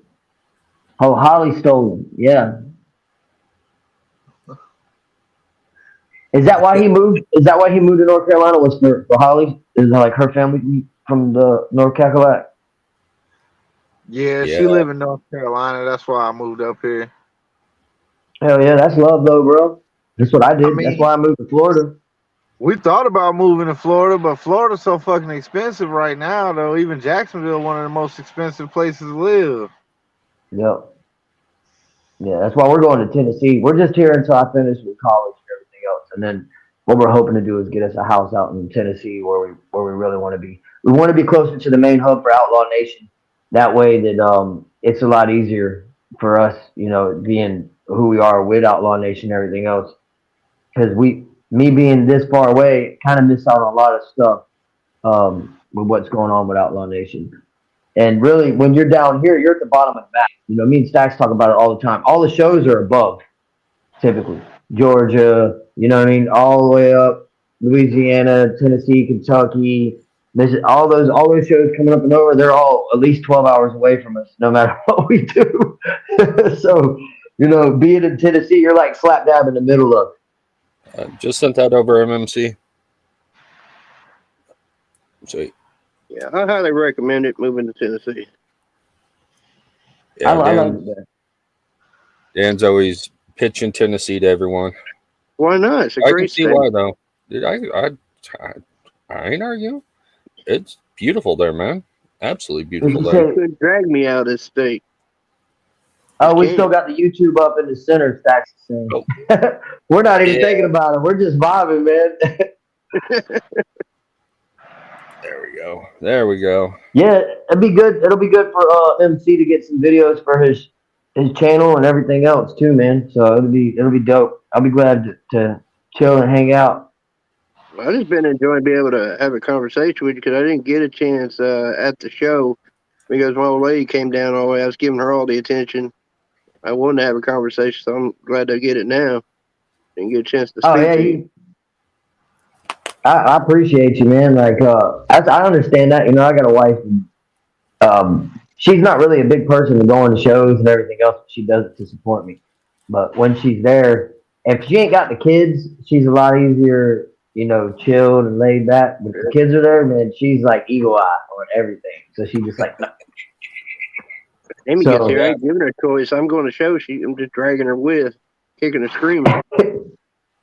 Oh, Holly stole him. Yeah. Is that why he moved? Is that why he moved to North Carolina? Was for Holly? Is like her family from the North Cackalack? Yeah, she live in North Carolina. That's why I moved up here. Hell yeah, that's love though, bro. That's what I did. That's why I moved to Florida. We thought about moving to Florida, but Florida's so fucking expensive right now, though. Even Jacksonville, one of the most expensive places to live. Yep. Yeah, that's why we're going to Tennessee. We're just here until I finish with college and everything else, and then what we're hoping to do is get us a house out in Tennessee where we really want to be. We want to be closer to the main hub for Outlaw Nation. That way, that it's a lot easier for us, you know, being who we are with Outlaw Nation and everything else. Because me being this far away, kind of miss out on a lot of stuff with what's going on with Outlaw Nation. And really, when you're down here, you're at the bottom of the map. You know, me and Stacks talk about it all the time. All the shows are above, typically. Georgia, you know what I mean? All the way up, Louisiana, Tennessee, Kentucky. All those shows coming up and over, they're all at least 12 hours away from us, no matter what we do. So, you know, being in Tennessee, you're like slap dab in the middle of it. Just sent that over MMC. Sweet. Yeah, I highly recommend it, moving to Tennessee. Yeah, I like that. Dan's always pitching Tennessee to everyone. Why not? It's a I great can see state. why, though. Dude, I ain't arguing. It's beautiful there, man. Absolutely beautiful there. You couldn't drag me out of this state. Oh, we still got the YouTube up in the center, Stacks. Oh. We're not even thinking about it. We're just vibing, man. There we go. Yeah, it'll be good. It'll be good for MC to get some videos for his channel and everything else too, man. So it'll be dope. I'll be glad to chill and hang out. Well, I just been enjoying being able to have a conversation with you because I didn't get a chance at the show because my old lady came down all the way. I was giving her all the attention. I wanted to have a conversation, so I'm glad to get it now and get a chance to speak to you. I appreciate you, man. Like, I understand that. You know, I got a wife, and she's not really a big person to go on to shows and everything else. She does it to support me. But when she's there, if she ain't got the kids, she's a lot easier, you know, chilled and laid back. But if the kids are there, man, she's like eagle eye on everything. So she just like. Amy gets here. I ain't giving her toys. I'm going to show. I'm just dragging her with. kicking and screaming.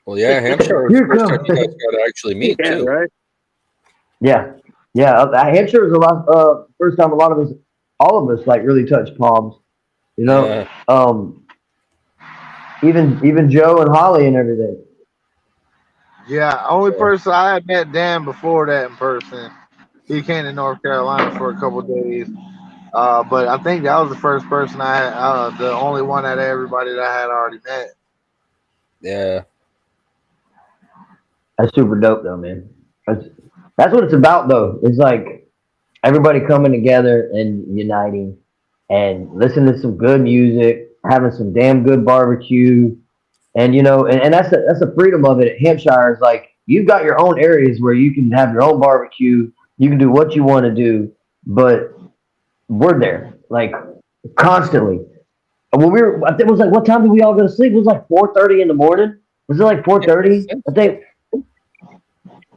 Well, yeah, Hampshire was the Here first time comes. you guys got to actually meet Yeah, too. right. Yeah, Hampshire was a lot. First time a lot of us, all of us, like really touched palms. You know, even Joe and Holly and everything. Yeah, only person I had met Dan before that in person. He came to North Carolina for a couple of days. But I think that was the first person I had, the only one out of everybody that I had already met. Yeah. That's super dope, though, man. That's what it's about, though. It's like everybody coming together and uniting, and listening to some good music, having some damn good barbecue, and and that's the freedom of it. At Hampshire is like you've got your own areas where you can have your own barbecue, you can do what you want to do, but we're there like constantly. When I think it was like, what time did we all go to sleep? It was like 4:30 in the morning. Was it like 4:30? I think.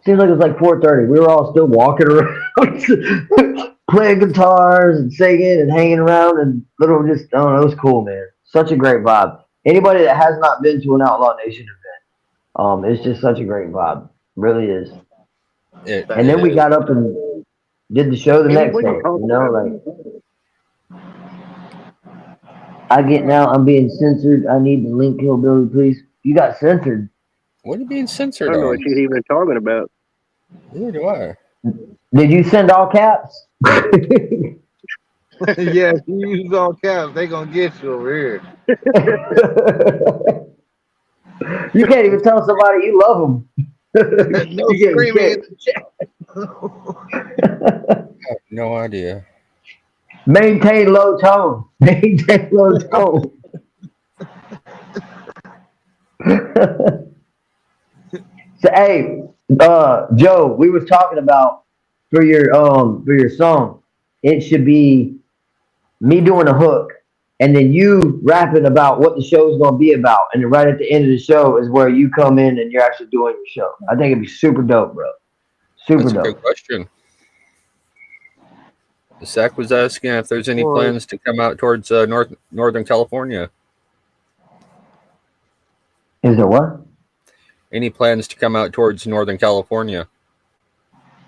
Seems like it was like 4:30. We were all still walking around, playing guitars and singing and hanging around and literally just, I don't know, it was cool, man. Such a great vibe. Anybody that has not been to an Outlaw Nation event, it's just such a great vibe. Really is. And then we got up and did the show the next day. I'm being censored. I need the link, Hillbilly, please. You got censored. What are you being censored I don't know on? what you're even talking about. Neither do I. Did you send all caps? Yeah, if you use all caps, they gonna get you over here. You can't even tell somebody you love them. No screaming in the chat. I have no idea. Maintain low tone. Maintain low tone. So hey, Joe, we was talking about for your song, it should be me doing a hook and then you rapping about what the show's gonna be about, and then right at the end of the show is where you come in and you're actually doing your show. I think it'd be super dope, bro. Super That's a dope. good question. Zach was asking if there's any plans to come out towards Northern California. Is there what? Any plans to come out towards Northern California?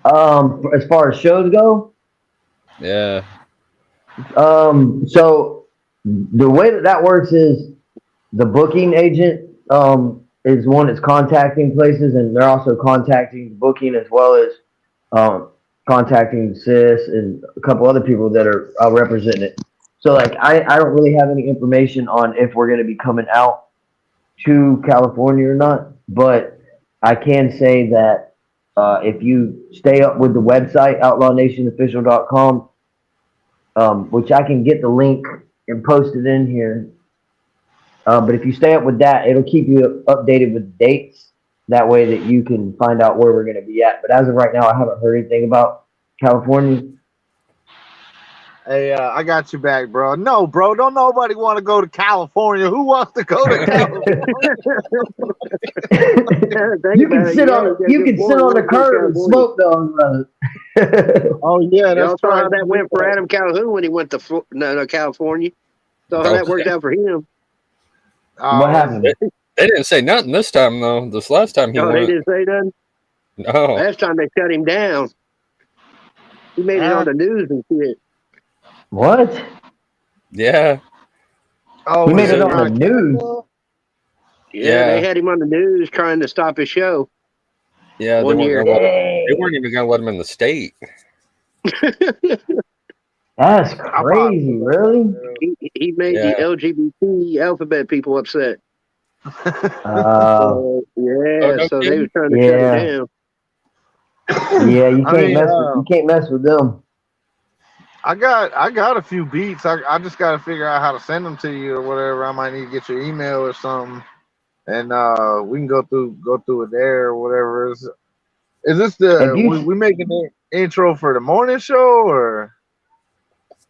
As far as shows go, Yeah. so the way that works is the booking agent is one that's contacting places, and they're also contacting booking as well as contacting Sis and a couple other people that are representing it. So like I don't really have any information on if we're going to be coming out to California or not, but I can say that if you stay up with the website outlawnationofficial.com, which I can get the link and post it in here. But if you stay up with that, it'll keep you updated with dates. That way that you can find out where we're going to be at. But as of right now, I haven't heard anything about California. Hey, I got you back, bro. No, bro, don't nobody want to go to California. Who wants to go to California? You can sit on the curb and smoke those, brother. Oh yeah, Y'all that's saw right. how that went for Adam Calhoun when he went to California. So how that worked out for him. What happened? They didn't say nothing this time though. This last time he went. They didn't say nothing. No. Last time they shut him down. He made it on the news and shit. What? Yeah. Oh, he made it on the news. Yeah, they had him on the news trying to stop his show. Yeah, One year. They weren't even going to let him in the state. That's crazy, really? He made the LGBT alphabet people upset. Oh, so they were trying to shut it down. Yeah, you can't mess with them. I got a few beats. I just got to figure out how to send them to you or whatever. I might need to get your email or something, and we can go through it there or whatever. Is this we making the intro for the morning show or?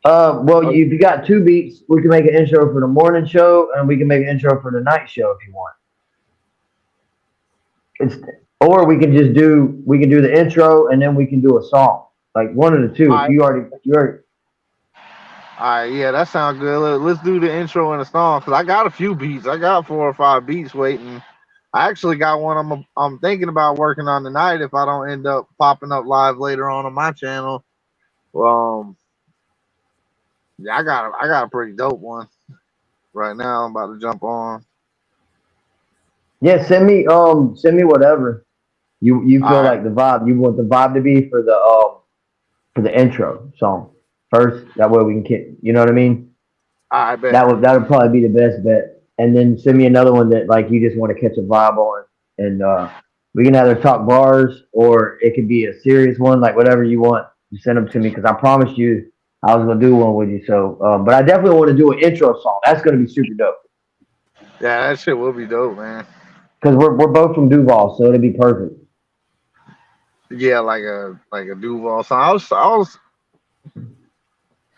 Well, if you got two beats, we can make an intro for the morning show, and we can make an intro for the night show if you want. Or we can do the intro and then we can do a song, like one of the two. All right. You already. right, yeah, that sounds good. Let's do the intro and the song because I got a few beats. I got 4 or 5 beats waiting. I actually got one I'm thinking about working on tonight if I don't end up popping up live later on my channel. Yeah, I got a pretty dope one right now. I'm about to jump on. Yeah, send me whatever you feel All right, like the vibe you want the vibe to be for the intro song first. That way we can get, you know what I mean. I bet. That would probably be the best bet. And then send me another one that like you just want to catch a vibe on, and we can either talk bars or it could be a serious one, like whatever you want. You send them to me because I promised you I was gonna do one with you. So, but I definitely want to do an intro song. That's gonna be super dope Yeah, that shit will be dope, man. because we're both from Duval, so it'll be perfect. Yeah, like a Duval song. I was.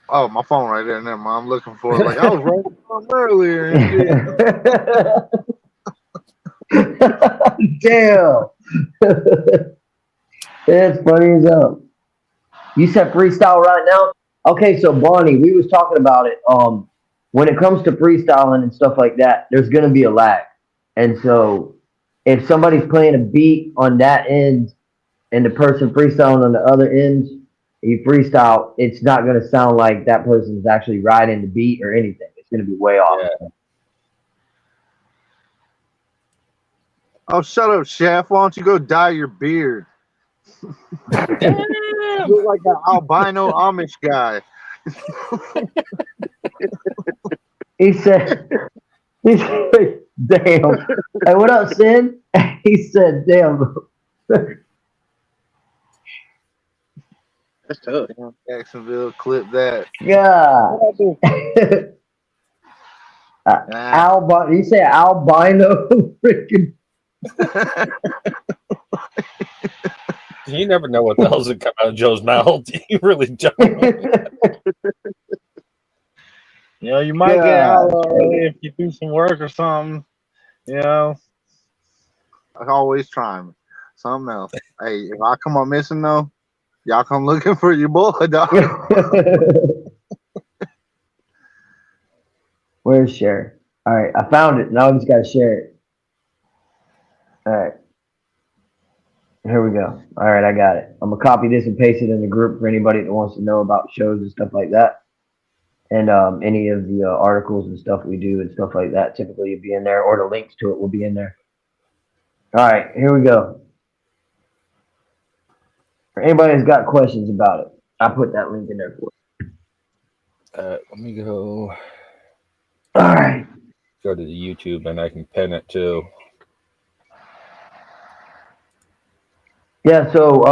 Oh, my phone right there. Never mind. I'm looking for it. Like I was writing something earlier and shit. Damn. It's funny as hell. You said freestyle right now? Okay, so Bonnie, we was talking about it. When it comes to freestyling and stuff like that, there's gonna be a lag. And so if somebody's playing a beat on that end and the person freestyling on the other end, you freestyle, it's not gonna sound like that person's actually riding the beat or anything. It's gonna be way off. Yeah. Oh, shut up, chef. Why don't you go dye your beard? Damn. You look like that albino Amish guy. He said, damn. Hey, what up, Sin? He said, damn. That's tough. Jacksonville, clip that. Yeah. You say albino? Freaking. You never know what the hell's gonna come out of Joe's mouth. You really don't. You know, you might get Outlaw early if you do some work or something. You know, I always trying something else. Hey, if I come up missing though, y'all come looking for your boy, dog. Where's share? All right, I found it. Now I just gotta share it. All right. Here we go. All right, I got it. I'm gonna copy this and paste it in the group for anybody that wants to know about shows and stuff like that, and any of the articles and stuff we do and stuff like that. Typically, it'll be in there, or the links to it will be in there. All right, here we go. For anybody that's got questions about it, I put that link in there for you. Let me go All right. to the YouTube and I can pin it too. Yeah, so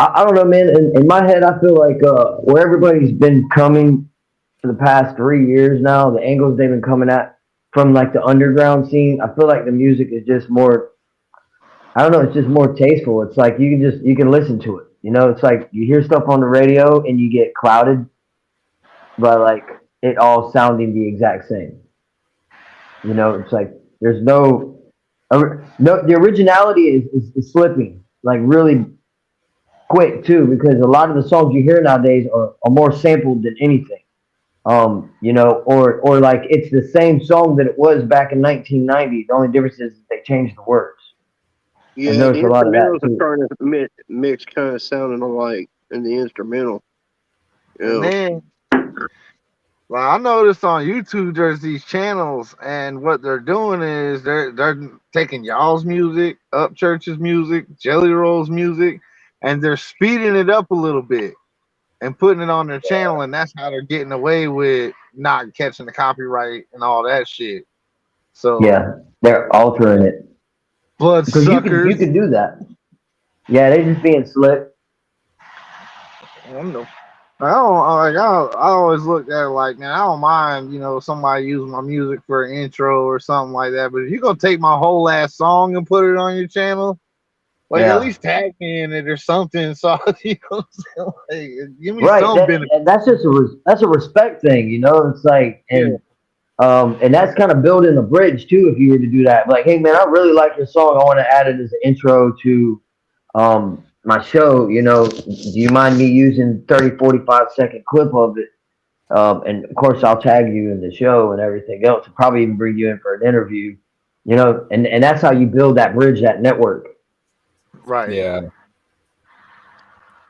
I don't know, man. In my head, I feel like where everybody's been coming for the past 3 years now, the angles they've been coming at from like the underground scene, I feel like the music is just more. I don't know. It's just more tasteful. It's like you can listen to it. You know, it's like you hear stuff on the radio and you get clouded by like it all sounding the exact same. You know, it's like there's no, the originality is slipping like really quick too, because a lot of the songs you hear nowadays are more sampled than anything. You know, or like it's the same song that it was back in 1990. The only difference is they changed the words. Yeah, the instrumentals are trying to mix kind of sounding alike in the instrumental. And then, well, I noticed on YouTube there's these channels, and what they're doing is they're taking y'all's music, Upchurch's music, Jelly Roll's music, and they're speeding it up a little bit and putting it on their channel, and that's how they're getting away with not catching the copyright and all that shit. So yeah, they're altering it. Bloodsuckers. You can do that. Yeah, they just being slick. I always look at it like, man, I don't mind, you know, somebody using my music for an intro or something like that. But if you're gonna take my whole last song and put it on your channel, like at least tag me in it or something. So you know, like, give me some benefit. And that's just a respect thing, you know. It's like and that's kind of building a bridge too. If you were to do that, like, hey man, I really like your song. I want to add it as an intro to my show, do you mind me using 30, 45-second clip of it? And of course, I'll tag you in the show and everything else. I'll probably even bring you in for an interview, and that's how you build that bridge, that network. Right. Yeah.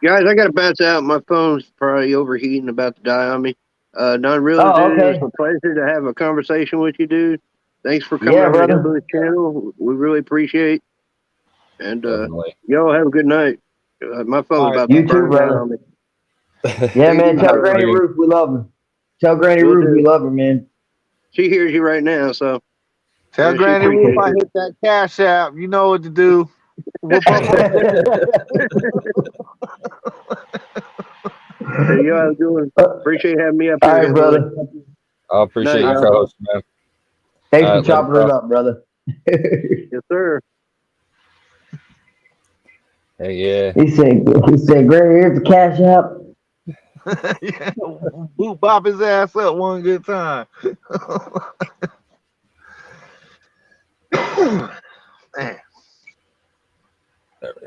Guys, I got to bounce out. My phone's probably overheating, about to die on me. NoneRealA, Oh, dude, okay. it's a pleasure to have a conversation with you, dude. Thanks for coming Yeah, over to brother. Hillbilly Channel. We really appreciate. And Definitely. y'all have a good night. My phone's All right. about to You too, burn down brother. on me. Yeah, man. Tell Alright, Granny buddy. Ruth we love her. Tell Granny Will Ruth do. we love her, man. She hears you right now, so Tell yeah, she Granny Ruth I appreciates hit that cash app. You know what to do. Whoop up her. Hey, y'all have a good one. Appreciate having me up All here, right, Hillbilly. brother. I appreciate Night, your y'all. co-host, man. Thanks All for right, later, chopping it bro. up, brother. Yes, sir. Hey, yeah. He said, Granny, here's the cash app. Yeah. Boop bop his ass up one good time. Man.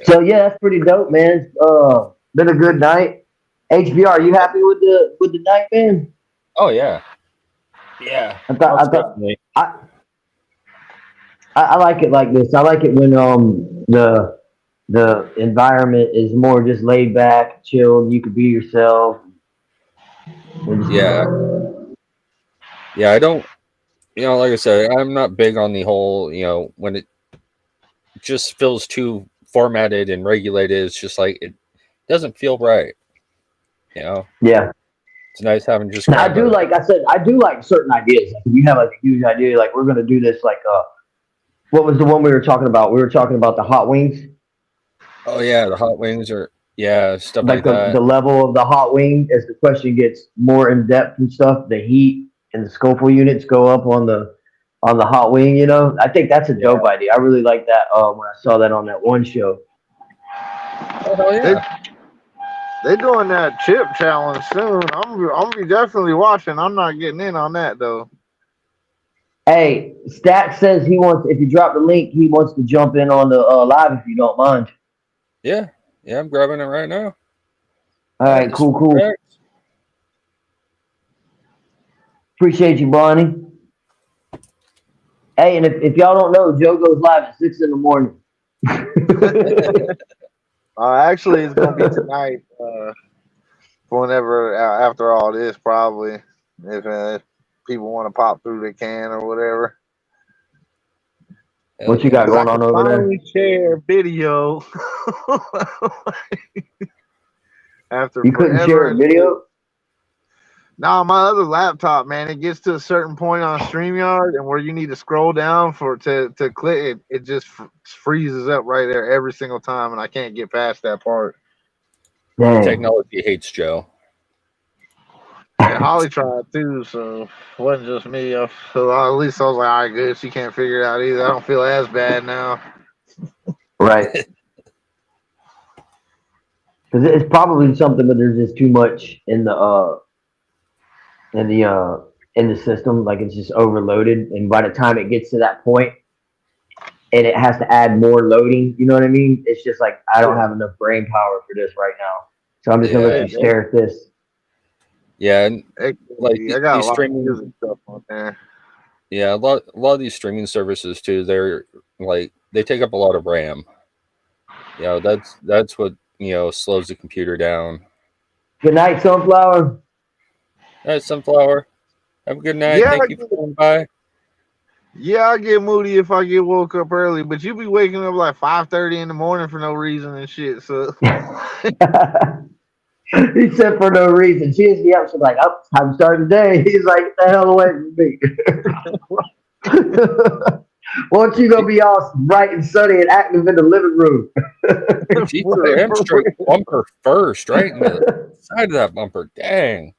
So yeah, that's pretty dope, man. Been a good night. HBR, you happy with the night, man? Oh yeah. Yeah. I thought Most definitely. I like it like this. I like it when the environment is more just laid back, chilled. You could be yourself. Yeah. Yeah. I don't. Like I said, I'm not big on the whole. When it just feels too formatted and regulated, it's just like it doesn't feel right. Yeah. It's nice having just Now I kind do of like I said, I do like certain ideas. Like if you have like a huge idea, like we're gonna do this. Like what was the one we were talking about? We were talking about the hot wings. oh yeah, the hot wings or stuff Like like the that. level of the hot wing as the question gets more in depth and stuff, the heat and the scopal units go up on the hot wing. I think that's a Yeah. dope idea. I really like that. When I saw that on that one show. Oh hell yeah. They doing that chip challenge soon. I'm gonna be definitely watching. I'm not getting in on that though. Hey, Stat says he wants. If you drop the link, he wants to jump in on the live if you don't mind. Yeah. Yeah. I'm grabbing it right now. All right, Just cool. correct. Appreciate you, Bonnie. Hey, and if y'all don't know, Joe goes live at 6 in the morning. Actually, it's gonna be tonight. Whenever after all this, probably if people want to pop through, they can or whatever. Hell What you yeah. got going on over there? Finally share video after You couldn't forever share a and a day. video? Nah, my other laptop, man, it gets to a certain point on StreamYard and where you need to scroll down to click it, it just freezes up right there every single time, and I can't get past that part. Dang. Technology hates Joe. And Holly tried too, so it wasn't just me. So at least I was like, all right, good. She can't figure it out either. I don't feel as bad now. Right. Because it's probably something, but there's just too much in the system. Like it's just overloaded, and by the time it gets to that point, and it has to add more loading. You know what I mean? It's just like I don't have enough brain power for this right now, so I'm just gonna let you stare at this. Yeah, and like I got a these lot streaming of music stuff on there. Yeah, a lot of these streaming services too. They're like they take up a lot of RAM. That's what slows the computer down. Good night, Sunflower. All right, Sunflower. Have a good night. Yeah, Thank you for coming by. Yeah, I get moody if I get woke up early, but you be waking up like 5:30 in the morning for no reason and shit. So He said for no reason. She hits me up. She's like, "Oh, time to start the day." He's like, "Get the hell away from me." Why don't you go be all bright and sunny and active in the living room? She put her hamstring bumper first, right in the side of that bumper. Dang.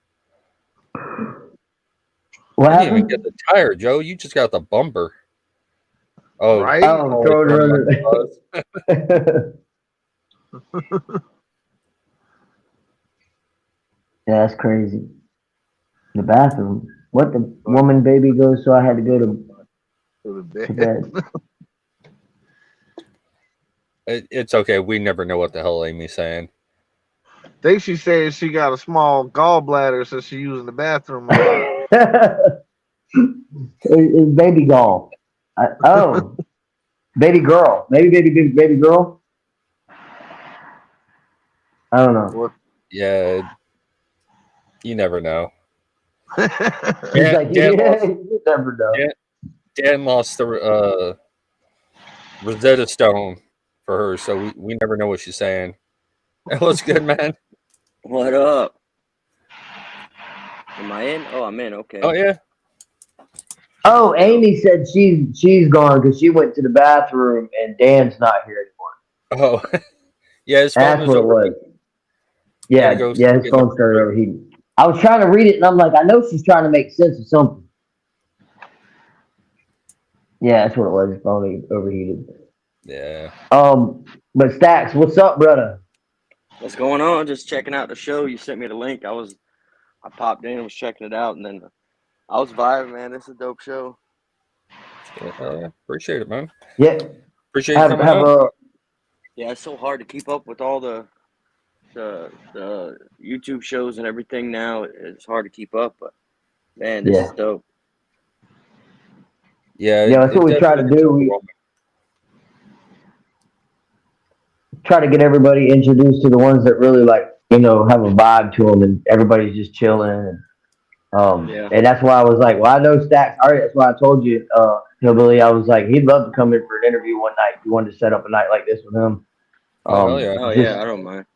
What I didn't even happened? get the tire, Joe. You just got the bumper. Oh, right? Oh, throwing her under the Yeah, that's crazy. The bathroom. What the woman baby goes, so I had to go to To the bed. bed. It's okay. We never know what the hell Amy's saying. Think she said she got a small gallbladder, so she using the bathroom a lot. It's baby doll. Oh, baby girl. Maybe baby girl. I don't know. What? Yeah, you never know. He's Dan, like, Dan yeah, lost. you never know. Dan lost the Rosetta Stone for her, so we never know what she's saying. What's good, man? What up? Am I in? Oh, I'm in. Okay. Oh yeah. Oh, Amy said she's gone because she went to the bathroom and Dan's not here anymore. Oh, yeah. His phone That's is what it over. was. He had to Yeah, go yeah, his get the phone started overheating. I was trying to read it and I'm like, I know she's trying to make sense of something. Yeah, that's what it was. His phone overheated. Yeah. But Stacks, what's up, brother? What's going on? Just checking out the show. You sent me the link. I popped in and was checking it out, and then I was vibing, man. This is a dope show. Yeah, appreciate it, man. Yeah, Appreciate you coming on. Yeah, it's so hard to keep up with all the YouTube shows and everything now. It's hard to keep up, but man, this is dope. Yeah, that's what we try to do. We try to get everybody introduced to the ones that really have a vibe to them, and everybody's just chilling. And that's why I was like, well, I know Stacks. All right, that's why I told you, Hillbilly. I was like, he'd love to come in for an interview one night. If you wanted to set up a night like this with him. I don't mind.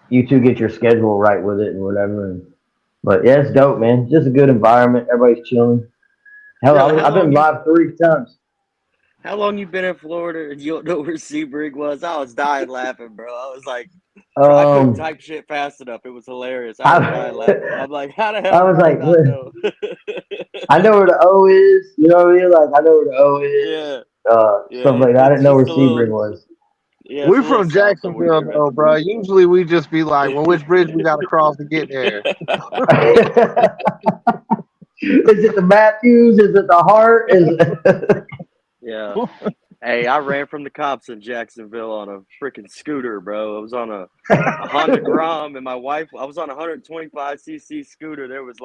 You two get your schedule right with it and whatever. But yeah, it's dope, man. Just a good environment. Everybody's chilling. Hell, I've been live 3 times. How long you been in Florida and you don't know where Sebring was? I was dying laughing, bro. I was like, I couldn't type shit fast enough. It was hilarious. I was dying laughing. I'm like, how the hell? I was like, not know? I know where the O is. You know what I mean? Like, I know where the O is. Yeah. Stuff like that. I didn't know where Sebring was. Yeah, We're from Jacksonville, though, bro. Usually we just be like, well, which bridge we got to cross to get there? Is it the Matthews? Is it the Hart? Yeah. Hey, I ran from the cops in Jacksonville on a freaking scooter, bro. I was on a Honda Grom, and my wife, I was on a 125cc scooter. There was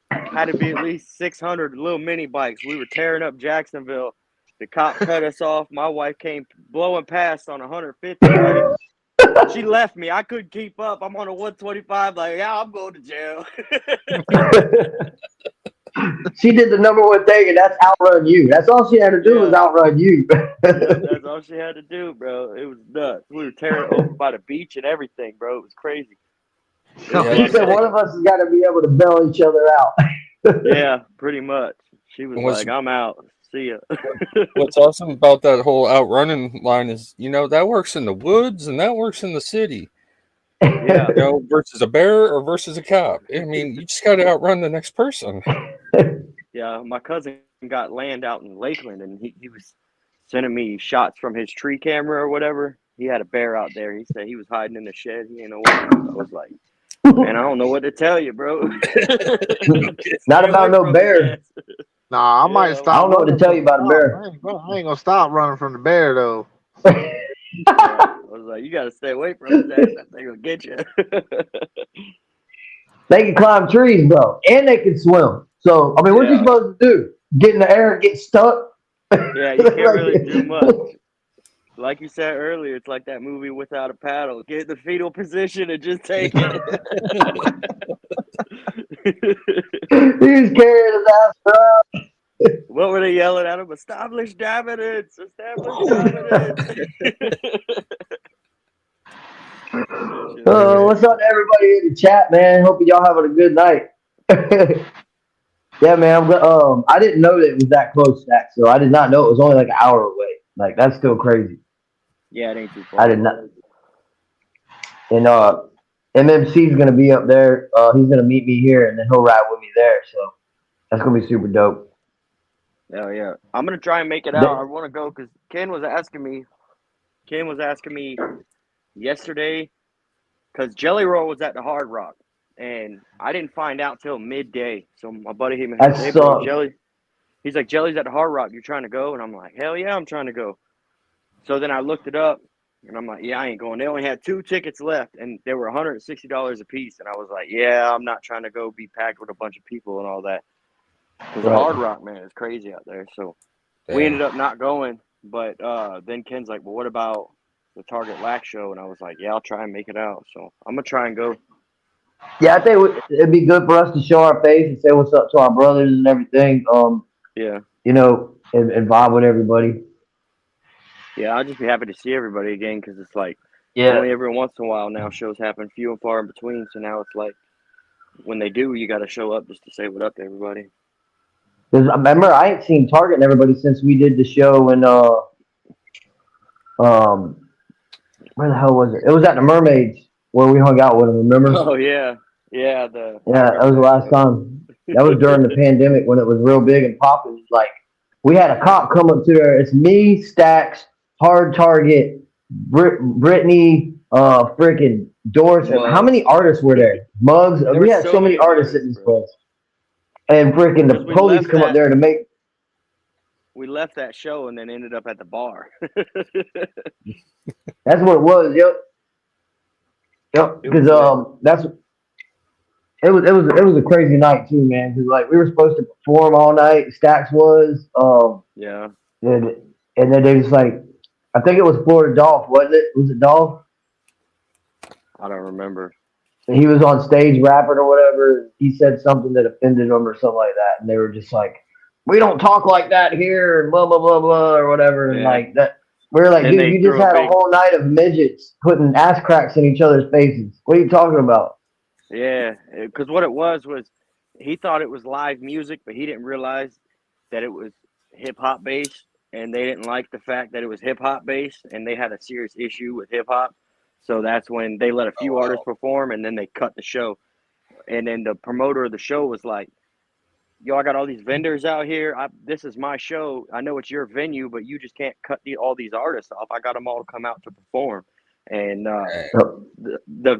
had to be at least 600 little mini bikes. We were tearing up Jacksonville. The cop cut us off. My wife came blowing past on 150, buddy. She left me. I couldn't keep up. I'm on a 125. Like, yeah, I'm going to jail. She did the number one thing, and that's outrun you. That's all she had to do was outrun you. That's all she had to do, bro. It was nuts. We were tearing over by the beach and everything, bro. It was crazy. She said one of us has got to be able to bail each other out. Yeah, pretty much. She was like, I'm out. See ya. What's awesome about that whole outrunning line is, that works in the woods and that works in the city. Yeah. Versus a bear or versus a cop. I mean, you just got to outrun the next person. Yeah, my cousin got land out in Lakeland, and he was sending me shots from his tree camera or whatever. He had a bear out there. He said he was hiding in the shed. He didn't know what to do. I was like, man, I don't know what to tell you, bro. Not about no bear. Nah, I might stop. I don't know what to tell you about a bear. I ain't gonna stop running from the bear though. I was like, you gotta stay away from his ass. That thing will get you. They can climb trees, bro, and they can swim. So, I mean, what you supposed to do? Get in the air and get stuck? Yeah, you can't really do much. Like you said earlier, it's like that movie Without a Paddle. Get in the fetal position and just take it. He's carrying his ass, bro. What were they yelling at him? Establish dominance! Establish dominance! What's up to everybody in the chat, man? Hope y'all having a good night. Yeah, man. I didn't know that it was that close, Stack. So I did not know it was only like an hour away. Like, that's still crazy. Yeah, it ain't too far. I did not. And MMC's gonna be up there. He's gonna meet me here, and then he'll ride with me there. So that's gonna be super dope. Oh yeah, I'm gonna try and make it out. I want to go because Ken was asking me yesterday because Jelly Roll was at the Hard Rock, and I didn't find out till midday. So my buddy hit me, hey bro, Jelly. He's like, Jelly's at the Hard Rock. You trying to go? And I'm like, hell yeah, I'm trying to go. So then I looked it up, and I'm like, yeah, I ain't going. They only had 2 tickets left, and they were $160 a piece. And I was like, yeah, I'm not trying to go be packed with a bunch of people and all that, because the Right. Hard Rock, man, is crazy out there. So we ended up not going. But then Ken's like, well, what about the Target Lax show? And I was like, yeah, I'll try and make it out. So I'm gonna try and go. Yeah, I think it'd be good for us to show our face and say what's up to our brothers and everything. Yeah. You know, and vibe with everybody. Yeah, I'll just be happy to see everybody again, because it's like Yeah. only every once in a while now shows happen, few and far in between. So now it's like when they do, you got to show up just to say what up to everybody. Because I remember I ain't seen Target and everybody since we did the show in where the hell was it? It was at the Mermaids where we hung out with them. Remember? Oh yeah, yeah. Yeah, that was the last time. That was during the pandemic when it was real big and popping. Like we had a cop come up to there. It's me, Stacks, Hard Target, Brittany, freaking Doris. Muggs. How many artists were there? Muggs. There we were had so many artists at this place. And freaking the We police left come up that- there to make. We left that show and then ended up at the bar. That's what it was. Yep. Because that's. It was a crazy night too, man. Because like we were supposed to perform all night. Stacks was. Yeah. And then they was like, I think it was Florida Dolph, wasn't it? Was it Dolph? I don't remember. And he was on stage rapping or whatever. He said something that offended them or something like that, and they were just like, "We don't talk like that here," and blah blah blah blah or whatever. And Yeah. like that, we were like, And "Dude, you just had a whole night of midgets putting ass cracks in each other's faces. What are you talking about?" Yeah, because what it was he thought it was live music, but he didn't realize that it was hip hop based, and they didn't like the fact that it was hip hop based, and they had a serious issue with hip hop. So that's when they let a few artists perform, and then they cut the show. And then the promoter of the show was like, "Yo, I got all these vendors out here. This is my show. I know it's your venue, but you just can't cut all these artists off. I got them all to come out to perform." And the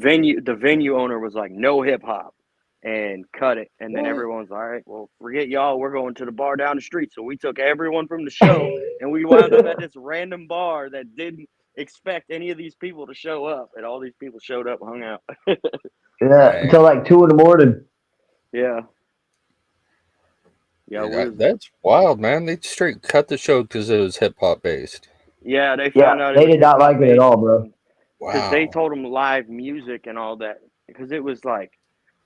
venue owner was like, "No hip hop," and cut it. And then everyone's all right, well, forget y'all. We're going to the bar down the street. So we took everyone from the show, and we wound up at this random bar that didn't expect any of these people to show up, and all these people showed up and hung out. Yeah, until like 2 in the morning. Yeah. Yeah, that's wild, man. They straight cut the show because it was hip hop based. Yeah, they found out. They did not like it at all, bro. Because they told them live music and all that. Because it was like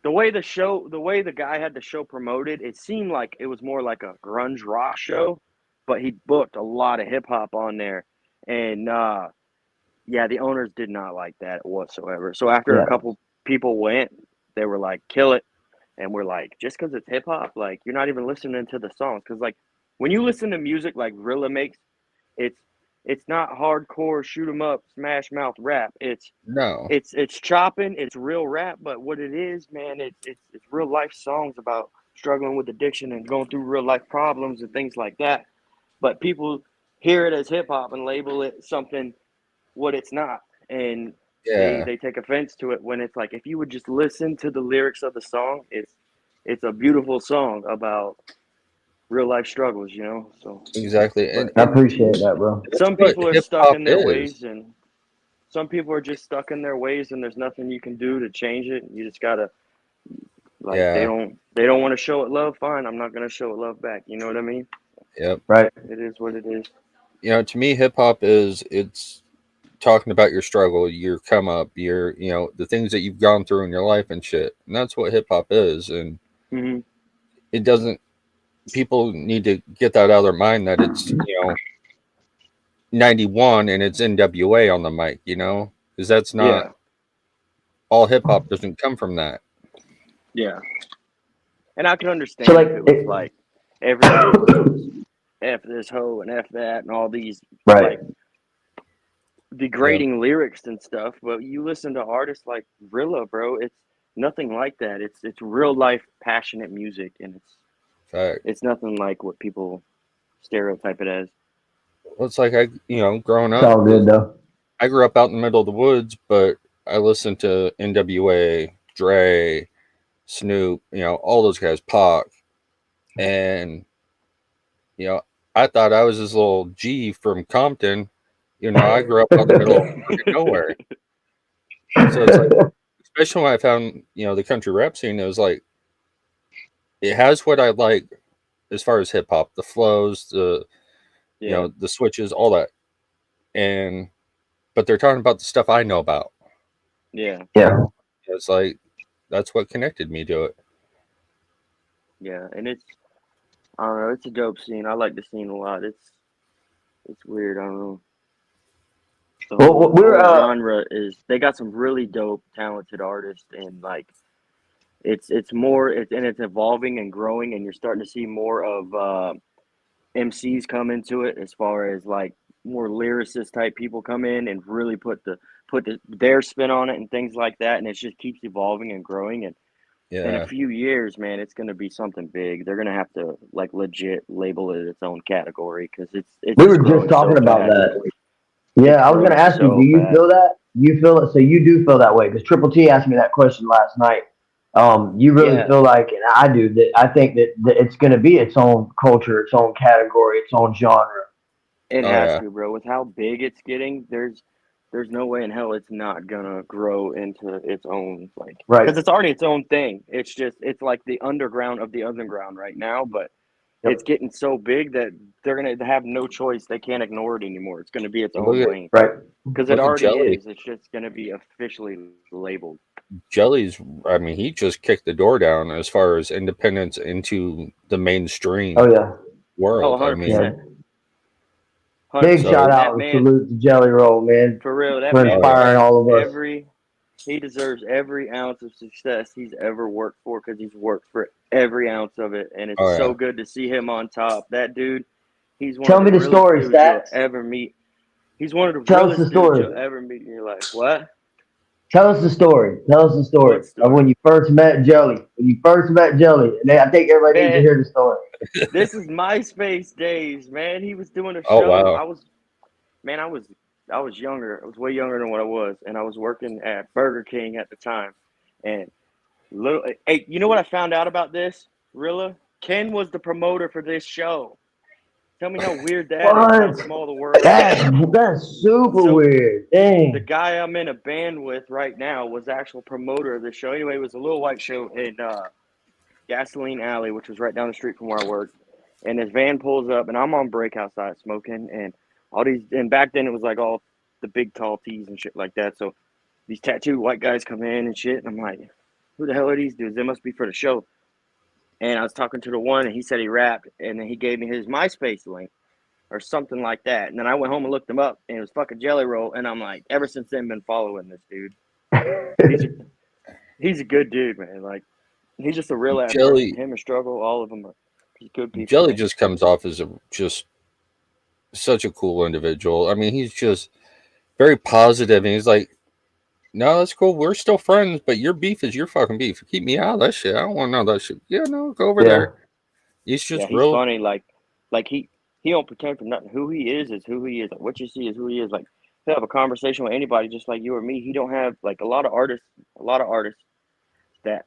the way the guy had the show promoted, it seemed like it was more like a grunge rock show, but he booked a lot of hip hop on there, and yeah, the owners did not like that whatsoever. So after a couple people went, they were like, "Kill it," and we're like, "Just because it's hip hop, like you're not even listening to the songs." Because like when you listen to music like Rilla makes, it's not hardcore shoot 'em up smash mouth rap. It's chopping, it's real rap, but what it is, man, it's real life songs about struggling with addiction and going through real life problems and things like that. But people hear it as hip hop and label it something what it's not, and they take offense to it when it's like, if you would just listen to the lyrics of the song, it's a beautiful song about real life struggles, you know. So exactly, and I appreciate that, bro. Some people are stuck in their ways, and some people are just stuck in their ways, and there's nothing you can do to change it. You just gotta, like, they don't want to show it love. Fine, I'm not gonna show it love back. You know what I mean? Yep. Right. It is what it is. You know, to me, hip hop it's talking about your struggle, your come up, your the things that you've gone through in your life and shit, and that's what hip hop is. And it doesn't. People need to get that out of their mind that it's 91 and it's NWA on the mic, because that's not all hip hop doesn't come from that. Yeah, and I can understand if it was like everybody was F this hoe and F that and all these like degrading lyrics and stuff, but you listen to artists like Rilla, bro, it's nothing like that. It's real life passionate music, and it's nothing like what people stereotype it as. Well, it's like growing up. It's all good though. I grew up out in the middle of the woods, but I listened to NWA, Dre, Snoop, all those guys, Pac, and I thought I was this little G from Compton, You know, I grew up out in the middle of fucking nowhere. So it's like, especially when I found, you know, the country rap scene, it was like, it has what I like as far as hip hop, the flows, the, you Yeah. know, the switches, all that. But they're talking about the stuff I know about. Yeah. Yeah. It's like, that's what connected me to it. Yeah. And it's, I don't know, it's a dope scene. I like the scene a lot. It's weird. I don't know. The Well, whole we're genre is, they got some really dope, talented artists, and like it's more, and it's evolving and growing, and you're starting to see more of MCs come into it, as far as like more lyricist type people come in and really put their spin on it and things like that, and it just keeps evolving and growing. And in a Yeah. few years, man, it's going to be something big. They're going to have to like legit label it its own category, because it's we were just just growing talking so about fast. that. It's Yeah, I was going growing to ask you, do so you fast. feel that? You feel it? So you do feel that way? Because Triple T asked me that question last night. You really Yeah, feel like, and I do, that I think that it's going to be its own culture, its own category, its own genre. it Oh, has yeah. to, bro. With how big it's getting, there's no way in hell it's not gonna grow into its own, like, Right. because it's already its own thing. It's just, it's like the underground of the underground right now, but Yep. it's getting so big that they're gonna have no choice. They can't ignore it anymore. It's gonna be its Look own at lane, Right. because it look at already Jelly. is. It's just gonna be officially labeled. Jelly's, I mean, he just kicked the door down as far as independence into the mainstream Oh yeah. world. Oh, I 100%. mean, 100%. Big shout And out that and man, salute to Jelly Roll, man, for real, that for man inspiring deserves all of us. he deserves every ounce of success he's ever worked for, because he's worked for every ounce of it, and it's oh, so yeah. good to see him on top. That dude, he's one Tell of me the the realest story, dudes you'll Stats. ever meet. He's one of the Tell us the realest dudes story. you'll ever meet in your life. What? Tell us the story. Tell us the story What of when story? you first met Jelly. When you first met Jelly, and I think everybody needs to Man, hear the story. this is MySpace days, man. He was doing a Oh, show. wow. I was younger. I was way younger than what I was, and I was working at Burger King at the time. And hey, you know what I found out about this? Rilla? Ken was the promoter for this show. Tell me how weird that is, how What? small the world is. That's super So weird. the Dang. guy I'm in a band with right now was the actual promoter of the show. Anyway, it was a little white show in Gasoline Alley, which was right down the street from where I worked. And his van pulls up, and I'm on break outside smoking, and and back then it was like all the big tall tees and shit like that. So these tattooed white guys come in and shit, and I'm like, who the hell are these dudes? They must be for the show. And I was talking to the one, and he said he rapped, and then he gave me his MySpace link or something like that. And then I went home and looked him up, and it was fucking Jelly Roll. And I'm like, ever since then, been following this dude. He's a good dude, man. Like, he's just a real ass person. Jelly, Him and Struggle, all of them are just good people, Jelly man. just comes off as just such a cool individual. I mean, he's just very positive, and he's like, no, that's cool. We're still friends, but your beef is your fucking beef. Keep me out of that shit. I don't want to know that shit. Yeah, no, go over Yeah. there. He's Yeah, just he's real. funny. Like he don't pretend for nothing. Who he is who he is. Like, what you see is who he is. Like, he'll have a conversation with anybody, just like you or me. He don't have like a lot of artists that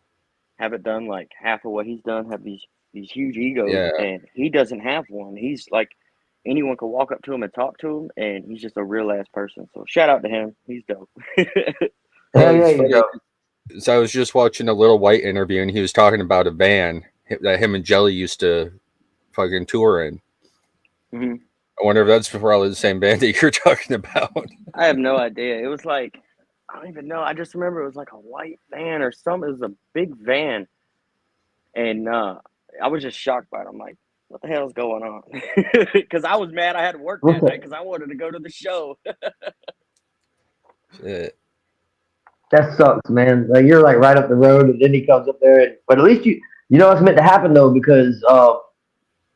haven't done like half of what he's done, have these huge egos, Yeah. and he doesn't have one. He's like, anyone could walk up to him and talk to him, and he's just a real ass person. So shout out to him. He's dope. Hell yeah, It's you funny. go. So I was just watching a Little White interview, and he was talking about a van that him and Jelly used to fucking tour in. Mhm. I wonder if that's probably the same band that you're talking about. I have no idea. It was like, I don't even know. I just remember it was like a white van or something. It was a big van. And I was just shocked by it. I'm like, what the hell's going on? Because I was mad I had to work that night because I wanted to go to the show. Shit. That sucks, man. Like you're like right up the road, and then he comes up there. But at least you know what's meant to happen though, because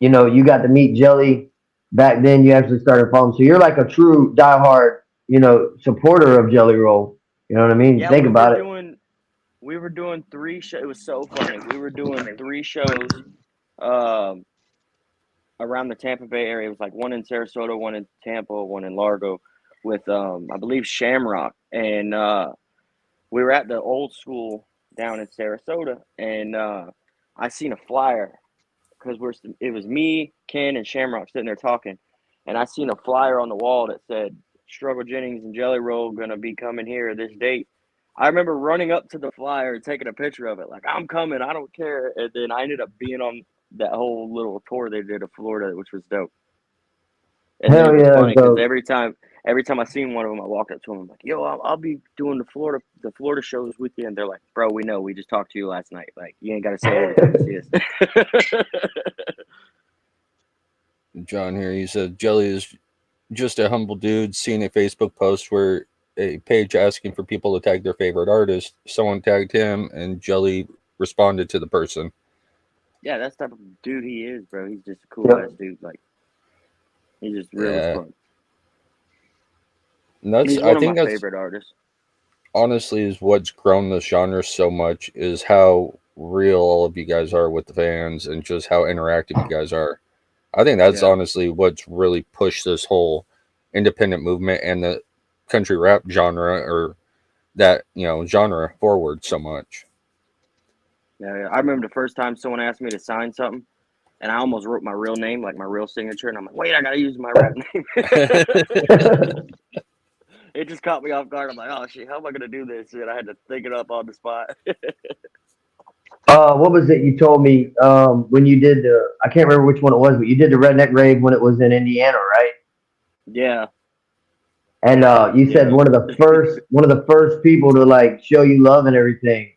you got to meet Jelly back then. You actually started following, so you're like a true diehard, supporter of Jelly Roll. You know what I mean? Yeah, Think about it. we were doing 3 shows. It was so funny. We were doing 3 shows um, around the Tampa Bay area. It was like one in Sarasota, one in Tampa, one in Largo with, I believe, Shamrock. And we were at the old school down in Sarasota, and I seen a flyer because it was me, Ken, and Shamrock sitting there talking, and I seen a flyer on the wall that said Struggle Jennings and Jelly Roll gonna be coming here this date. I remember running up to the flyer and taking a picture of it, like I'm coming, I don't care. And then I ended up being on that whole little tour they did of Florida, which was dope. And then Hell it was yeah, funny because dope. every time I seen one of them, I walked up to them, I'm like, "Yo, I'll be doing the Florida shows with you." And they're like, "Bro, we know. We just talked to you last night. Like, you ain't got to say it every time you see us." John here, he said Jelly is just a humble dude. Seeing a Facebook post where a page asking for people to tag their favorite artist, someone tagged him, and Jelly responded to the person. Yeah, that's the type of dude he is, bro. He's just a cool ass dude. Like, he's just real as fuck. And that's, He's one of my favorite artists. Honestly, is what's grown this genre so much is how real all of you guys are with the fans and just how interactive you guys are. I think that's honestly what's really pushed this whole independent movement and the country rap genre, or that, genre forward so much. Yeah, I remember the first time someone asked me to sign something, and I almost wrote my real name, like my real signature, and I'm like, wait, I gotta use my rap name. It just caught me off guard. I'm like, oh shit, how am I gonna do this? And I had to think it up on the spot. What was it you told me when you did I can't remember which one it was, but you did the Redneck Rave when it was in Indiana, right? Yeah. And you said one of the first people to like show you love and everything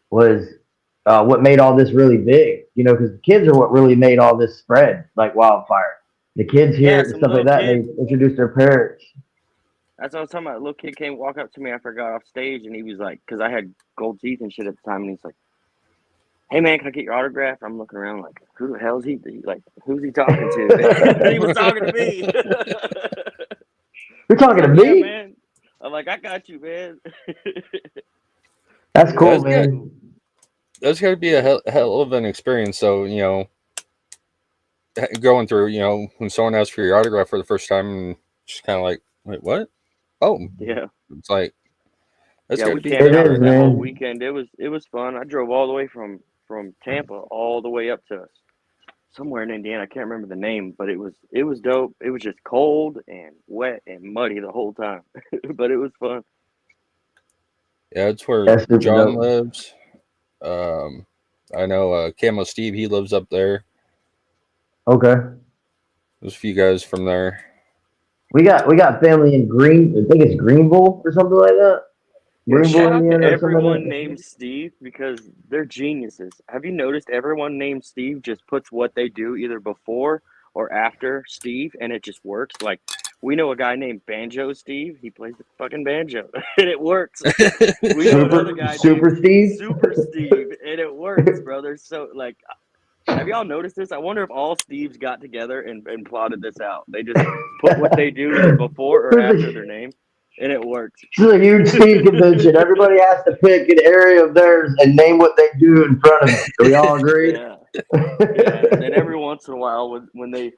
was what made all this really big. Because the kids are what really made all this spread like wildfire. The kids here and stuff like that, they introduced their parents. That's what I was talking about. A little kid came walk up to me after I got off stage, and he was like, because I had gold teeth and shit at the time, and he's like, "Hey man, can I get your autograph?" I'm looking around like, who the hell is he? Like, who's he talking to? He was talking to me. You're talking to me, man. I'm like, I got you, man. That's cool, man. That's got to be a hell of an experience. So, going through, when someone asks for your autograph for the first time, and just kind of like, wait, what? Oh, yeah. It's like, we camped out that whole weekend. It was fun. I drove all the way from Tampa all the way up to somewhere in Indiana. I can't remember the name, but it was dope. It was just cold and wet and muddy the whole time, but it was fun. Yeah, it's where John lives. I know Camo Steve, he lives up there. Okay. There's a few guys from there. We got family in I think it's Greenville or something like that. Shout out to everyone named Steve because they're geniuses. Have you noticed everyone named Steve just puts what they do either before or after Steve, and it just works? Like, we know a guy named Banjo Steve. He plays the fucking banjo, and it works. We know another guy Super Steve, and it works, bro. They're so like. Have y'all noticed this? I wonder if all Steves got together and plotted this out. They just put what they do either before or after their name, and it works. This is a huge Steve convention. Everybody has to pick an area of theirs and name what they do in front of them. Do we all agree? Yeah. And then every once in a while, when they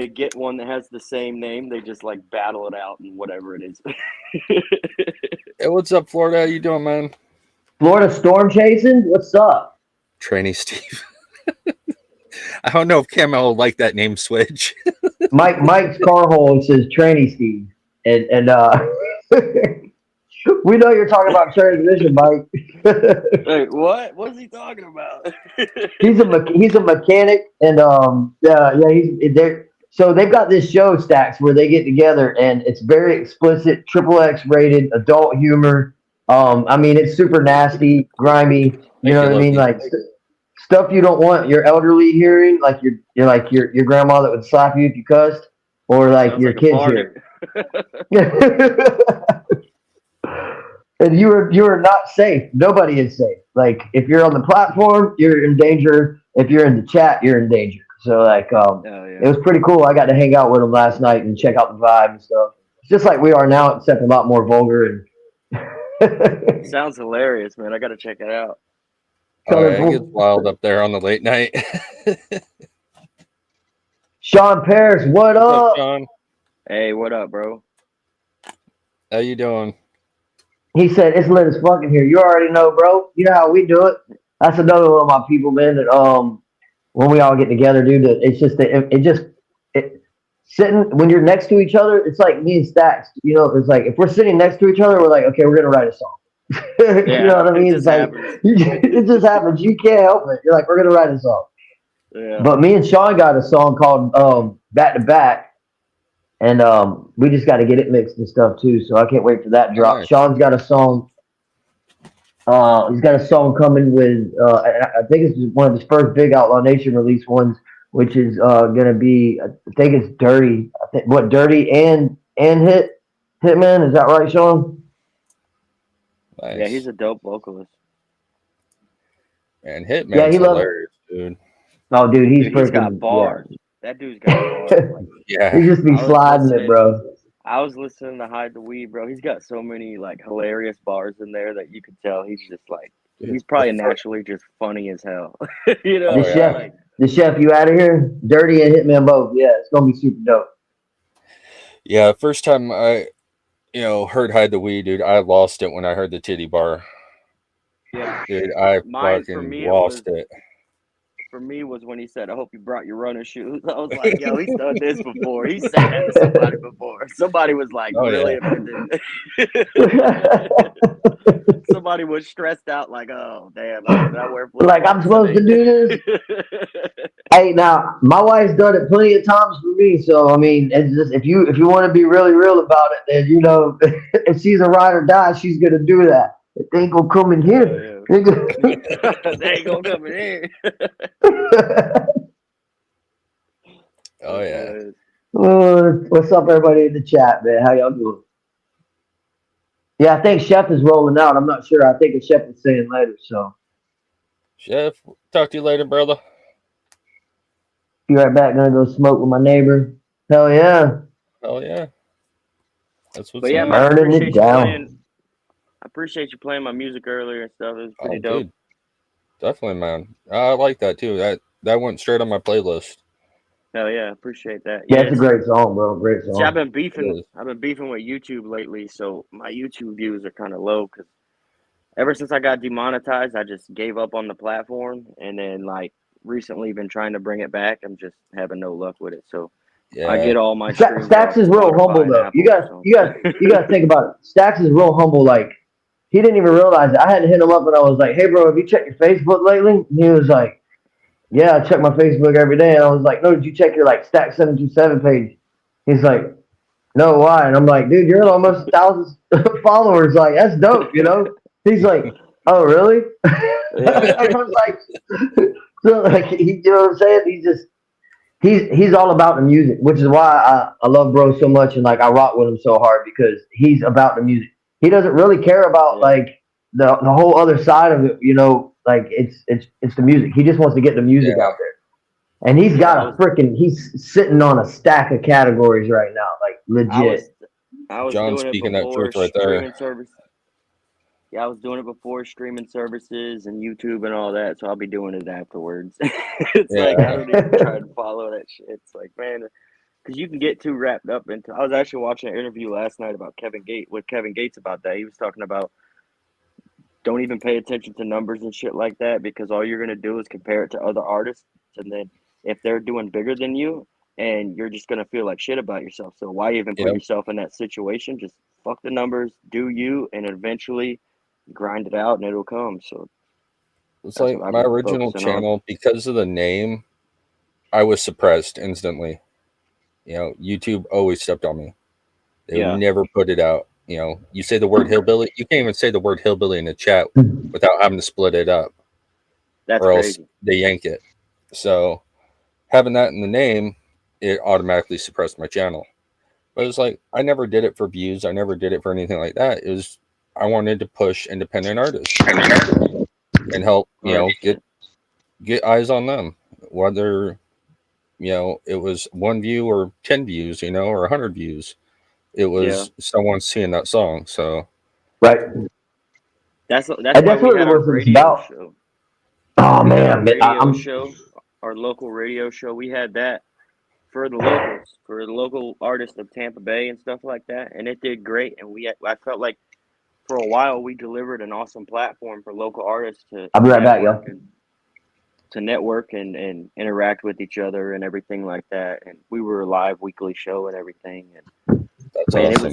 get one that has the same name, they just like battle it out and whatever it is. Hey, what's up, Florida? How you doing, man? Florida storm chasing? What's up? Trainee Steve. I don't know if Camo will like that name switch. Mike's car hole says Trainee Steve, and we know you're talking about transmission, Mike. Wait, what? What's he talking about? He's a mechanic, and he's there. So they've got this show Stacks where they get together, and it's very explicit, XXX rated, adult humor. I mean, it's super nasty, grimy. You know what I mean? Like stuff you don't want your elderly hearing, like your grandma that would slap you if you cussed, or like your kids hearing. And you are not safe. Nobody is safe. Like if you're on the platform, you're in danger. If you're in the chat, you're in danger. So like, it was pretty cool. I got to hang out with them last night and check out the vibe and stuff. It's just like we are now, except a lot more vulgar and. Sounds hilarious, man. I got to check it out. It gets wild up there on the late night. Sean Paris, what up? Sean? Hey, what up, bro? How you doing? He said, it's lit as fucking here. You already know, bro. You know how we do it. That's another one of my people, man, that when we all get together, dude, it's just sitting when you're next to each other, it's like me and Stacks. You know, it's like if we're sitting next to each other, we're like, okay, we're gonna write a song. You know what I mean? It It's just like happens. it just happens. You can't help it. You're like, we're gonna write a song. Yeah. But me and Sean got a song called Back to Back, and we just got to get it mixed and stuff too. So I can't wait for that drop. Nice. Sean's got a song. He's got a song coming with. I think it's one of his first big Outlaw Nation release ones, which is gonna be. I think it's Dirty. I think what Dirty and Hitman. Is that right, Sean? Nice. Yeah, he's a dope vocalist. And Hitman's Yeah, he loves- hilarious, dude. Oh, dude, he's Dude, freaking he's got bars. That dude's got bars. Like, Yeah. He just be I was sliding it, listening- bro. I was listening to Hide the Weed, bro. He's got so many like hilarious bars in there that you could tell he's just like he's probably naturally just funny as hell. You know, Oh, The yeah. chef, like the chef, you out of here? Dirty and Hitman both. Yeah, it's gonna be super dope. Yeah, first time I, heard Hide the Weed, dude, I lost it when I heard the titty bar. yeah. Dude, I Mine, for fucking me, lost it. For me was when he said, "I hope you brought your running shoes." I was like, "Yo, he's done this before. He said that to somebody before." Somebody was like Oh, really yeah. offended. Somebody was stressed out, like, "Oh, damn, I wear Like, I'm supposed to do this? Hey, now my wife's done it plenty of times for me. So I mean, it's just if you want to be really real about it, then if she's a ride or die, she's gonna do that. If they ain't gonna come in here. They ain't gonna come in here. Oh, yeah. What's up, everybody in the chat, man? How y'all doing? Yeah, I think Chef is rolling out. I'm not sure. I think Chef is saying later. So Chef, talk to you later, brother. be right back. Gonna go smoke with my neighbor. Hell yeah. Hell yeah. That's what's But yeah, up. man, I Burning it appreciate you down. playing. I appreciate you playing my music earlier and stuff. It was pretty dope. Dude. Definitely, man. I like that too. That went straight on my playlist. Hell yeah, appreciate that. Yeah, it's a great song, bro. Great See, I've song. been beefing. is. I've been beefing with YouTube lately, so my YouTube views are kind of low because ever since I got demonetized, I just gave up on the platform, and then like recently been trying to bring it back. I'm just having no luck with it. So Yeah. I get all my Stacks streams is off real Spotify humble and though. Apple, You got so. you got to think about it. Stacks is real humble. Like he didn't even realize it. I had to hit him up and I was like, "Hey, bro, have you checked your Facebook lately?" And he was like, "Yeah, I check my Facebook every day." And I was like, "No, did you check your like Stack 727 page?" He's like, "No, why?" And I'm like, "Dude, you're at almost 1,000 followers. Like that's dope, you know?" He's like, "Oh, really?" Yeah. I was like, so like you know what I'm saying? He's all about the music, which is why I love bro so much and like I rock with him so hard because he's about the music. He doesn't really care about like the whole other side of it, you know, like it's the music. He just wants to get the music out there. And he's got he's sitting on a stack of categories right now, like legit. I was John doing it speaking that before truth right there. streaming service. Yeah, I was doing it before streaming services and YouTube and all that, so I'll be doing it afterwards. It's like I don't even try to follow that shit. It's like, man, because you can get too wrapped up into. I was actually watching an interview last night about Kevin Gates about that. He was talking about don't even pay attention to numbers and shit like that because all you're gonna do is compare it to other artists, and then if they're doing bigger than you, and you're just gonna feel like shit about yourself. So why even put yourself in that situation? Just fuck the numbers, do you, and eventually grind it out, and it'll come. So it's like my original channel because of the name. I was suppressed instantly. YouTube always stepped on me. They would never put it out. You say the word hillbilly, you can't even say the word hillbilly in the chat without having to split it up. That's or crazy. else they yank it. So having that in the name, it automatically suppressed my channel. But it's like I never did it for views. I never did it for anything like that. It was I wanted to push independent artists and help, get eyes on them. Whether it was 1 view or 10 views, or 100 views. It was someone seeing that song. So right. That's why we had our radio show. Oh man, Our local radio show. We had that for the locals, for the local artists of Tampa Bay and stuff like that, and it did great. And I felt like for a while we delivered an awesome platform for local artists to. I'll be right back, yo. to network and interact with each other and everything like that. And we were a live weekly show and everything. And That's man, awesome.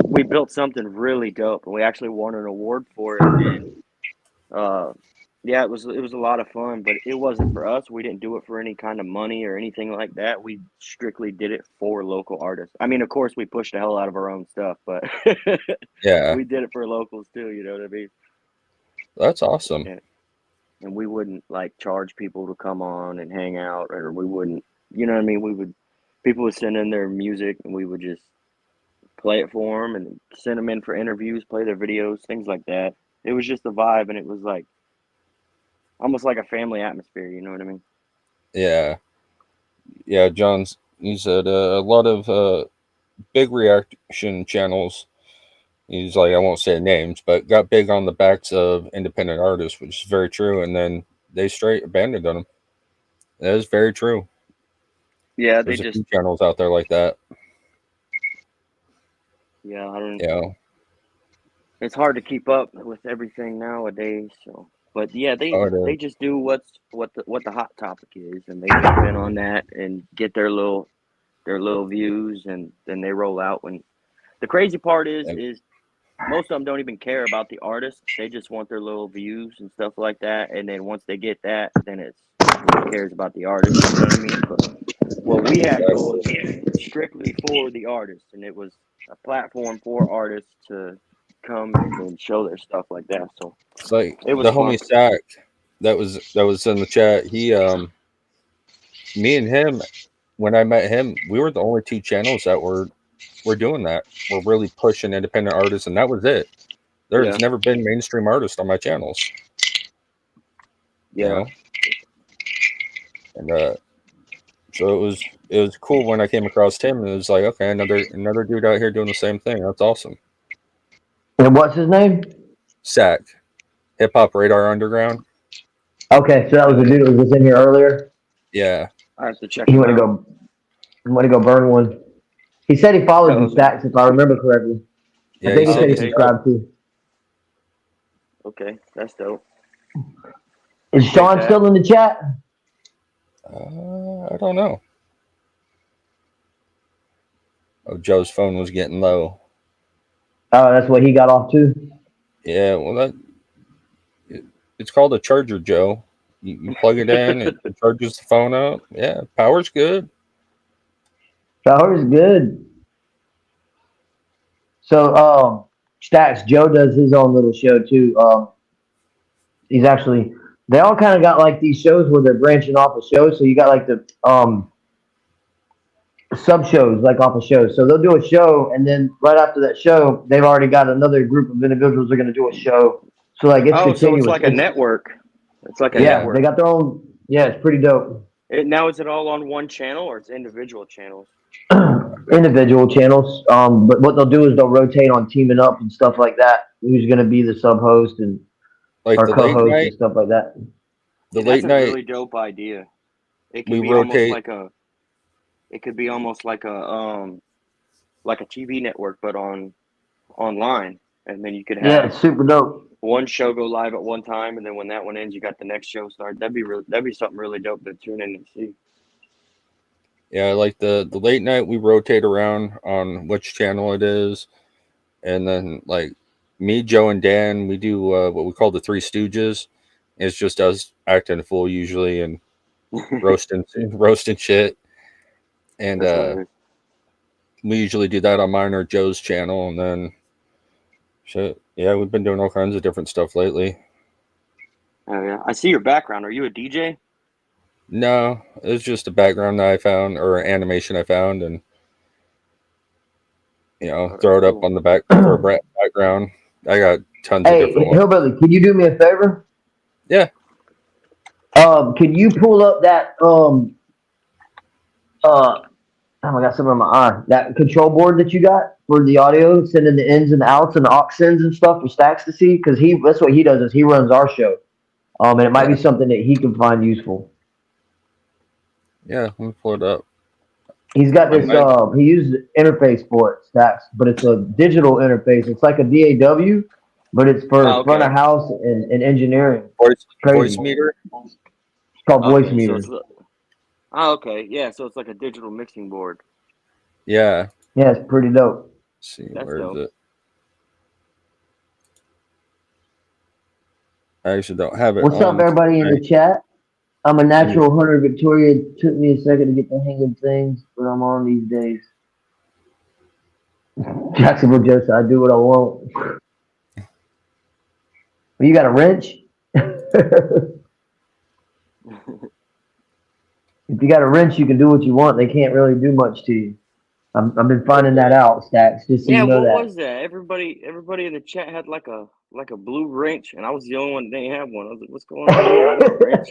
we built something really dope, and we actually won an award for it. And yeah, it was a lot of fun, but it wasn't for us. We didn't do it for any kind of money or anything like that. We strictly did it for local artists. I mean, of course, we pushed the hell out of our own stuff, but Yeah, we did it for locals too. You know what I mean? that's awesome. Yeah. And we wouldn't like charge people to come on and hang out, or we wouldn't, you know what I mean? People would send in their music, and we would just play it for them and send them in for interviews, play their videos, things like that. It was just a vibe, and it was like almost like a family atmosphere. You know what I mean? Yeah, yeah. He said a lot of big reaction channels. He's like, I won't say names, but got big on the backs of independent artists, which is very true. And then they straight abandoned them. That is very true. Yeah, There's a few channels out there like that. Yeah, I don't. Yeah. It's hard to keep up with everything nowadays. So, but yeah, they just do what the hot topic is, and they jump in on that and get their little views, and then they roll out. When the crazy part is most of them don't even care about the artist. They just want their little views and stuff like that. And then once they get that, then it's who cares about the artist. You know what I mean? But what we had was strictly for the artist, and it was a platform for artists to come and show their stuff like that. So it's like it was the fun. homie Sack that was in the chat. He me and him, when I met him, we were the only two channels that were doing that. We're really pushing independent artists, and that was it. There's never been mainstream artists on my channels. Yeah. You know? And so it was cool when I came across him, and it was like, okay, another dude out here doing the same thing. That's awesome. And what's his name? Sack, Hip Hop Radar Underground. Okay, so that was the dude that was just in here earlier. Yeah, I have to check. He want to go burn one. He said he followed you, Stacks, if I remember correctly. Yeah, I think he said he subscribed to. Okay, that's dope. Is Sean still in the chat? I don't know. Oh, Joe's phone was getting low. Oh, that's what he got off to? Yeah, well, it's called a charger, Joe. You plug it in, it charges the phone up. Yeah, power's good. Power's good. So, Stacks, Joe does his own little show too. He's actually, they all kind of got like these shows where they're branching off of shows. So you got like the sub shows, like off of shows. So they'll do a show, and then right after that show, they've already got another group of individuals that are going to do a show. So like it's continuous. So it's like a network. It's like a network. They got their own. Yeah, it's pretty dope. Now is it all on one channel, or it's individual channels? Individual channels. But what they'll do is they'll rotate on teaming up and stuff like that. Who's going to be the sub host and like or the co-host late night, and stuff like that. The late night. That's a really dope idea. It could be rotate. It could be almost like a TV network, but online, and then you could have it's super dope. one show go live at one time, and then when that one ends, you got the next show start. That'd be something really dope to tune in and see. Yeah, like the late night, we rotate around on which channel it is, and then like me, Joe, and Dan, we do what we call the Three Stooges. It's just us acting a fool usually and roasting shit. And we usually do that on mine or Joe's channel, and then shit. Yeah, we've been doing all kinds of different stuff lately. Oh yeah, I see your background. Are you a DJ? No, it's just a background that I found or an animation I found, and throw it up on the back for a background. I got tons of different ones. Hillbilly, can you do me a favor? Yeah. Can you pull up that I got something in my eye. That control board that you got for the audio, sending the ins and outs and the aux sends and stuff for Stacks to see, because that's what he does is he runs our show. And it might be something that he can find useful. Yeah, let me pull it up. He's got this. He uses interface for it, Stacks, but it's a digital interface. It's like a DAW, but it's for front of house and engineering. Voice meter. called Voice Okay, so Meter. it's oh, okay, yeah. So it's like a digital mixing board. Yeah. Yeah, it's pretty dope. Let's see, That's where is dope. it? I actually don't have it. What's up, on everybody in the chat? I'm a natural hunter, Victoria. It took me a second to get the hang of things, but I'm on these days. Jacksonville Joseph, I do what I want. Well, you got a wrench? If you got a wrench, you can do what you want. They can't really do much to you. I've been finding that out, Stacks. Just so Yeah, you know what that. was that? Everybody in the chat had like a blue wrench, and I was the only one that didn't have one. I was like, "What's going on here? I want a wrench."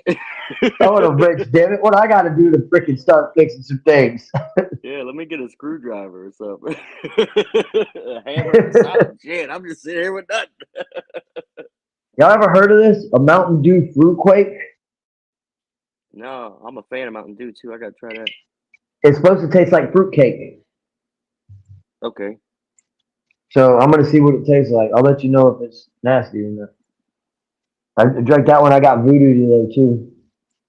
I want a wrench, damn it! What I got to do to freaking start fixing some things? Yeah, let me get a screwdriver or something. A hammer or something. Shit, I'm just sitting here with nothing. Y'all ever heard of this? A Mountain Dew fruit quake? No, I'm a fan of Mountain Dew too. I gotta try that. It's supposed to taste like fruitcake. Okay. So I'm gonna see what it tastes like. I'll let you know if it's nasty or not. I drank that one. I got voodoo today too,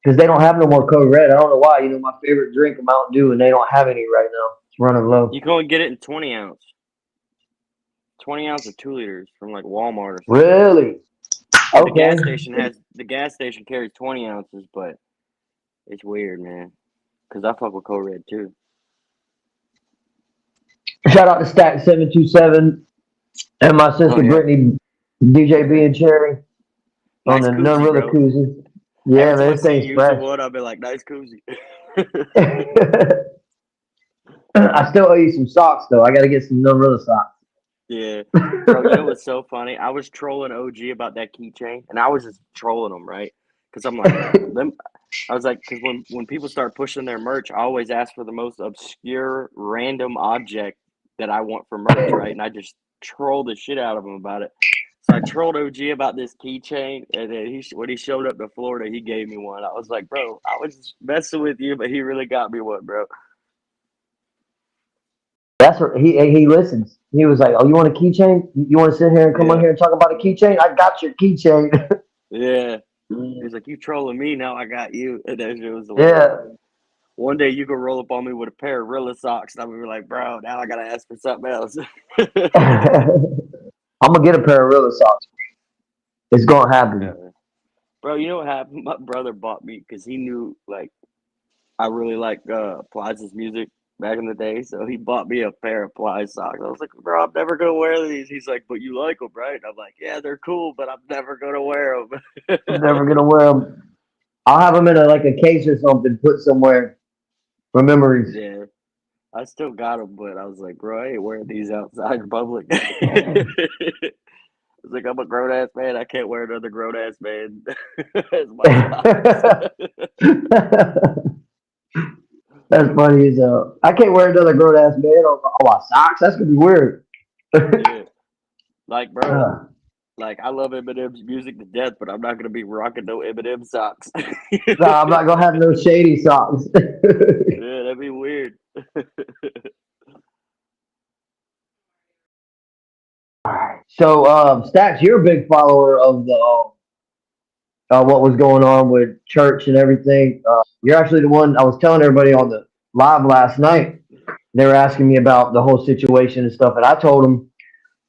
because they don't have no more Code Red. I don't know why. You know, my favorite drink, Mountain Dew, and they don't have any right now. It's running low. You can only get it in 20 ounce. 20 ounce or 2 liters from like Walmart or something. Really? And Okay. the gas station carries 20 ounces, but it's weird, man. Cause I fuck with Code Red too. Shout out to Stack 727 and my sister Oh, yeah. Brittany, DJ B and Cherry on Nice the koozie, NoneRealA bro. koozie. Yeah, Every time man, I this see you thing's use fresh. the one, I'll be like, nice koozie. I still owe you some socks though. I gotta get some NoneRealA socks. Yeah. Bro, you know what's so funny? I was trolling OG about that keychain, and I was just trolling them, right? Because I'm like, I was like, because when people start pushing their merch, I always ask for the most obscure, random object that I want for merch, right? And I just troll the shit out of him about it. So I trolled OG about this keychain, and then when he showed up to Florida, he gave me one. I was like, bro, I was just messing with you, but he really got me one, bro. That's what he listens. He was like, "Oh, you want a keychain? You want to sit here and come on here and talk about a keychain? I got your keychain." Yeah. He was like, you trolling me, now I got you. And that shit was the Yeah. One day you could roll up on me with a pair of Rilla socks, and I'm gonna be like, bro, now I gotta ask for something else. I'm gonna get a pair of Rilla socks. It's gonna happen. Bro, you know what happened? My brother bought me because he knew like I really like Plies' music back in the day, so he bought me a pair of Plies socks. I was like, bro, I'm never gonna wear these. He's like, but you like them, right? I'm like, yeah, they're cool, but I'm never gonna wear them. I'm never gonna wear them. I'll have them in a case or something, put somewhere for memories. Yeah, I still got them, but I was like, bro, I ain't wearing these outside in public. It's like, I'm a grown ass man. I can't wear another grown ass man as my socks. That's funny as hell. I can't wear another grown ass man on my socks. That's gonna be weird. Yeah. Like, bro, like I love Eminem's music to death, but I'm not gonna be rocking no Eminem socks. Nah, I'm not gonna have no shady socks. Yeah, that'd be weird. So, Stacks, you're a big follower of the what was going on with church and everything. You're actually the one I was telling everybody on the live last night. They were asking me about the whole situation and stuff, and I told them,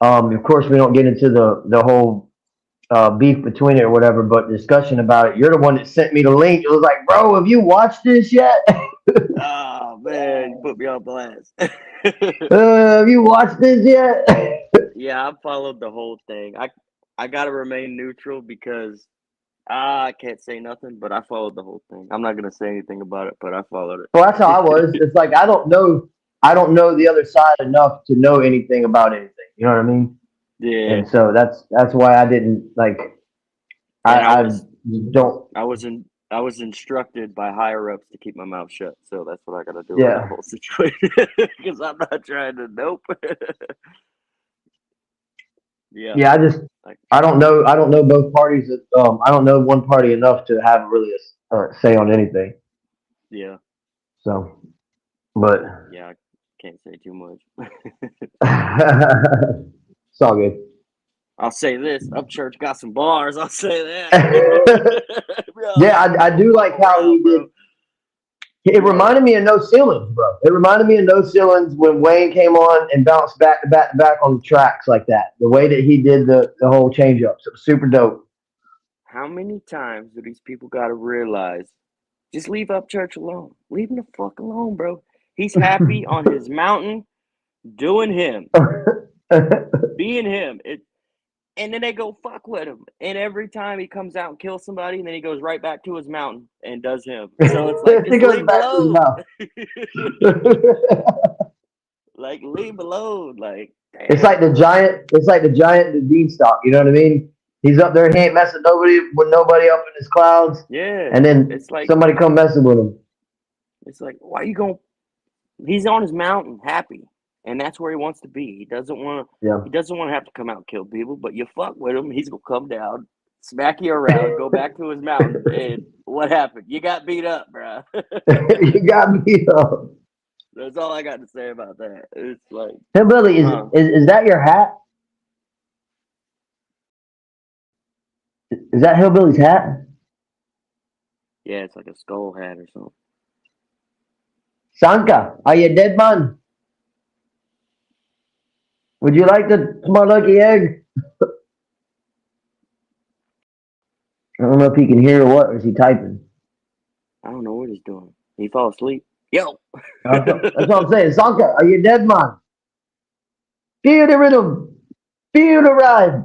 of course, we don't get into the whole beef between it or whatever, but discussion about it. You're the one that sent me the link. It was like, bro, have you watched this yet? Oh man, you put me on blast. Have you watched this yet? Yeah, I followed the whole thing. I gotta remain neutral because I can't say nothing, but I followed the whole thing. I'm not gonna say anything about it, but I followed it. Well, that's how I was. It's like I don't know the other side enough to know anything about anything. You know what I mean? Yeah. And so that's why I didn't like. I was instructed by higher ups to keep my mouth shut, so that's what I gotta do Yeah. in that whole situation because I'm not trying to nope. Yeah. Yeah, I don't know both parties. I don't know one party enough to have really a say on anything. Yeah. So, but Yeah, I can't say too much. it's all good. I'll say this: Upchurch got some bars. I'll say that. Yeah, I do like how he did. It reminded me of No Ceilings, bro. It reminded me of No Ceilings when Wayne came on and bounced back to back to back on the tracks like that. The way that he did the whole change ups. It was super dope. How many times do these people got to realize, just leave Upchurch alone. Leave him the fuck alone, bro. He's happy on his mountain, doing him, being him. And then they go fuck with him. And every time he comes out and kills somebody, and then he goes right back to his mountain and does him. So it's like, just leave him alone. Like, leave him alone. Like, damn. It's like the giant, the beanstalk, you know what I mean? He's up there, he ain't messing with nobody up in his clouds. Yeah. And then it's like somebody come messing with him. It's like, why you going? He's on his mountain, happy. And that's where he wants to be. He doesn't want to. He doesn't want to have to come out and kill people. But you fuck with him, he's gonna come down, smack you around, go back to his mountain. And what happened? You got beat up, bro. You got beat up. That's all I got to say about that. It's like, Hillbilly, is that your hat? Is that Hillbilly's hat? Yeah, it's like a skull hat or something. Sanka, are you dead, man? Would you like the small lucky egg? I don't know if he can hear or what, or is he typing? I don't know what he's doing. He fall asleep. Yo. That's what I'm saying. Sanka, are you dead, man? Feel the rhythm. Feel the ride.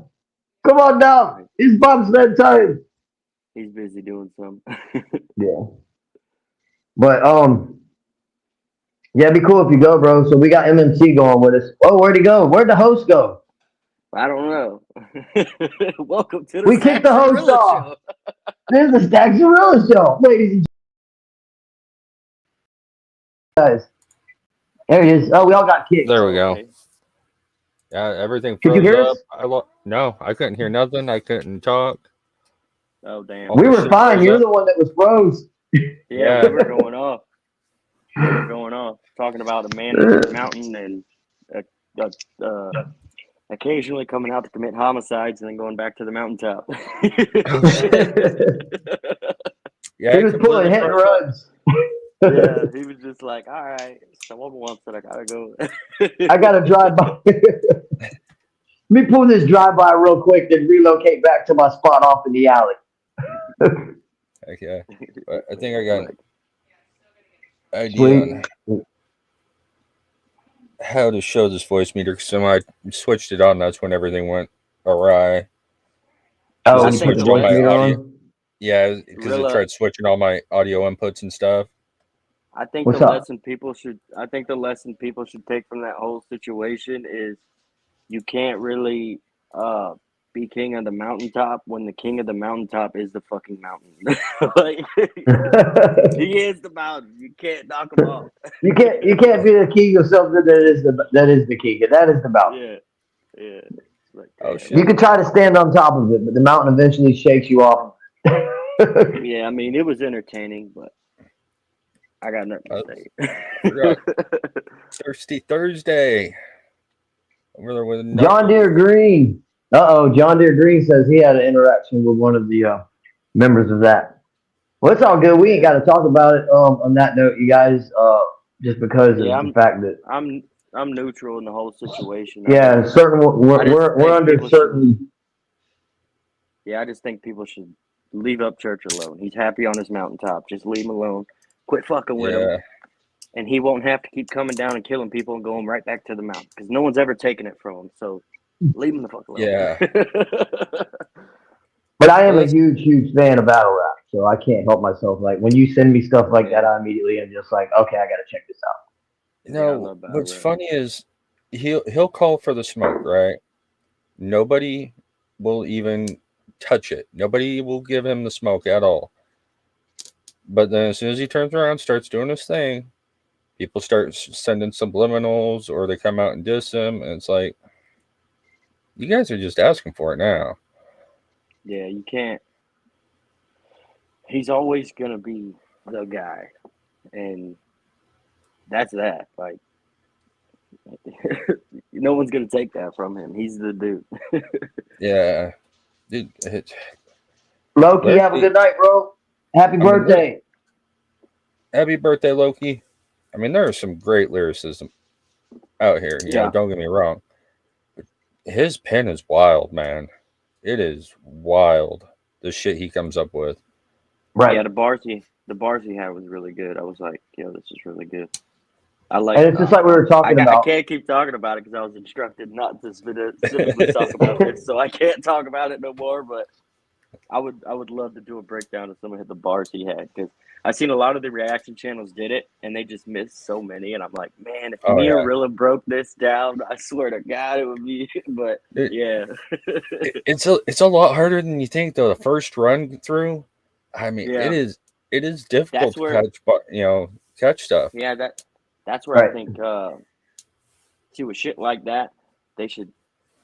Come on now. It's bobsled time. He's busy doing something. Yeah. But yeah, it'd be cool if you go, bro. So we got MMC going with us. Oh, where'd he go? Where'd the host go? I don't know. Welcome to the We kicked the host off. Show. This is the Stacks Gorilla Show, ladies and guys. There he is. Oh, we all got kicked. There we go. Yeah, everything Could you froze hear up. us? No, I couldn't hear nothing. I couldn't talk. Oh, damn. We were fine. You're the one that was froze. Yeah, we were going off. We were going off. Talking about a man in the mountain and occasionally coming out to commit homicides and then going back to the mountaintop. Yeah, he was pulling hit and runs. Yeah, he was just like, all right, someone wants it, I gotta go. I gotta drive by. Let me pull this drive by real quick, then relocate back to my spot off in the alley. Okay, but I think I got an idea on how to show this voice meter. So when I switched it on, that's when everything went awry. Oh, I you switched put the all voice my meter audio. on? Yeah, because I tried switching all my audio inputs and stuff. I think What's the up? lesson people should take from that whole situation is you can't really be king of the mountaintop when the king of the mountaintop is the fucking mountain. Like, he is the mountain. You can't knock him off. You can't be the king of something that is the king, and that is the mountain. Yeah. Like, oh shit! You can try to stand on top of it, but the mountain eventually shakes you off. Yeah, I mean, it was entertaining, but I got nothing to say. Thirsty Thursday. Over there with John Deere Green. John Deere Green says he had an interaction with one of the members of that. Well, it's all good. We ain't got to talk about it on that note, you guys, just because of the fact that I'm neutral in the whole situation. Yeah, we're under certain. Yeah, I just think people should leave Upchurch alone. He's happy on his mountaintop. Just leave him alone. Quit fucking with him. And he won't have to keep coming down and killing people and going right back to the mountain because no one's ever taken it from him. So leave him the fuck alone. Yeah. But I am a huge fan of battle rap, so I can't help myself. Like when you send me stuff like that, I immediately am just like, okay, I got to check this out. You know, what's funny is he'll call for the smoke, right? Nobody will even touch it. Nobody will give him the smoke at all. But then as soon as he turns around, starts doing his thing, people start sending subliminals or they come out and diss him. And it's like, you guys are just asking for it now. Yeah, you can't. He's always going to be the guy. And that's that. Like, no one's going to take that from him. He's the dude. Yeah. Dude, Loki, have a good night, bro. Happy birthday. Happy birthday, Loki. I mean, there is some great lyricism out here. You know, don't get me wrong. But his pen is wild, man. It is wild. The shit he comes up with. Right. Yeah, the bars he had was really good. I was like, yo, this is really good. I like. And it's just like we were talking I about. can't keep talking about it because I was instructed not to specifically talk about this, so I can't talk about it no more. But I would love to do a breakdown of some of the bars he had because I've seen a lot of the reaction channels did it and they just missed so many. And I'm like, man, if NoneRealA broke this down, I swear to God, it would be. But it's a lot harder than you think though. The first run through, I mean, it is difficult to catch stuff. Yeah, that's where I think see with shit like that, they should,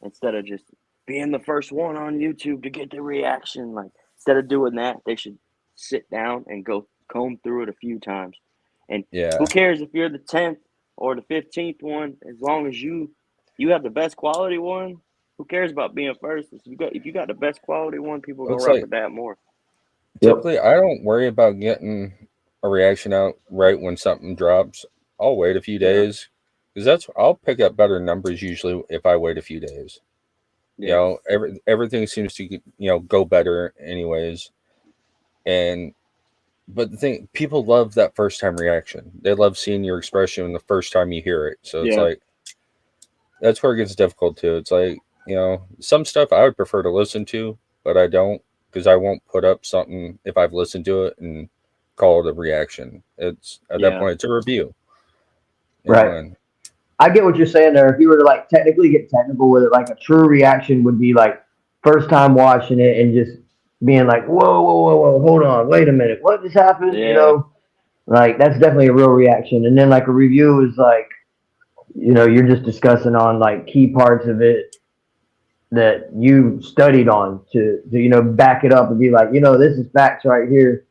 instead of just being the first one on YouTube to get the reaction, like instead of doing that, they should sit down and go comb through it a few times. And who cares if you're the 10th or the 15th one, as long as you have the best quality one. Who cares about being first? If you got the best quality one, people go rock with that more. Typically, I don't worry about getting a reaction out right when something drops. I'll wait a few days because I'll pick up better numbers usually if I wait a few days. You know, everything seems to go better anyways. But the thing, people love that first time reaction. They love seeing your expression the first time you hear it. So it's like that's where it gets difficult too. It's like, some stuff I would prefer to listen to, but I don't because I won't put up something if I've listened to it and call it a reaction. It's at that point it's a review. Right. I get what you're saying there. If you were to like technically get technical with it, like a true reaction would be like first time watching it and just being like, whoa, hold on, wait a minute, what just happened? Like that's definitely a real reaction. And then like a review is like, you're just discussing on like key parts of it that you studied on to back it up and be like, this is facts right here.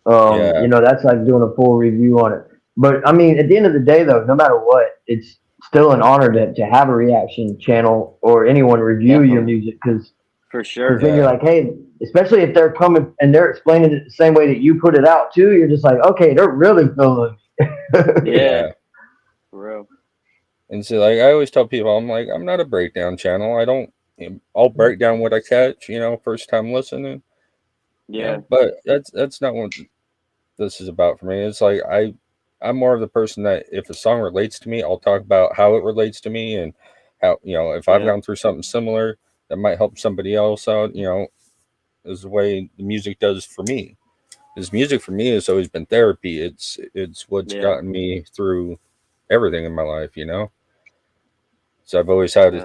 That's like doing a full review on it. But I mean, at the end of the day, though, no matter what, it's still an honor to have a reaction channel or anyone review your music because for sure. Then you're like, hey, especially if they're coming and they're explaining it the same way that you put it out too. You're just like, okay, they're really feeling. For real. And so, like, I always tell people, I'm like, I'm not a breakdown channel. I'll break down what I catch, first time listening. Yeah. But that's not what this is about for me. It's like I'm more of the person that if a song relates to me, I'll talk about how it relates to me and how, if I've gone through something similar that might help somebody else out, is the way the music does for me. Because music for me has always been therapy. It's what's gotten me through everything in my life, So I've always had,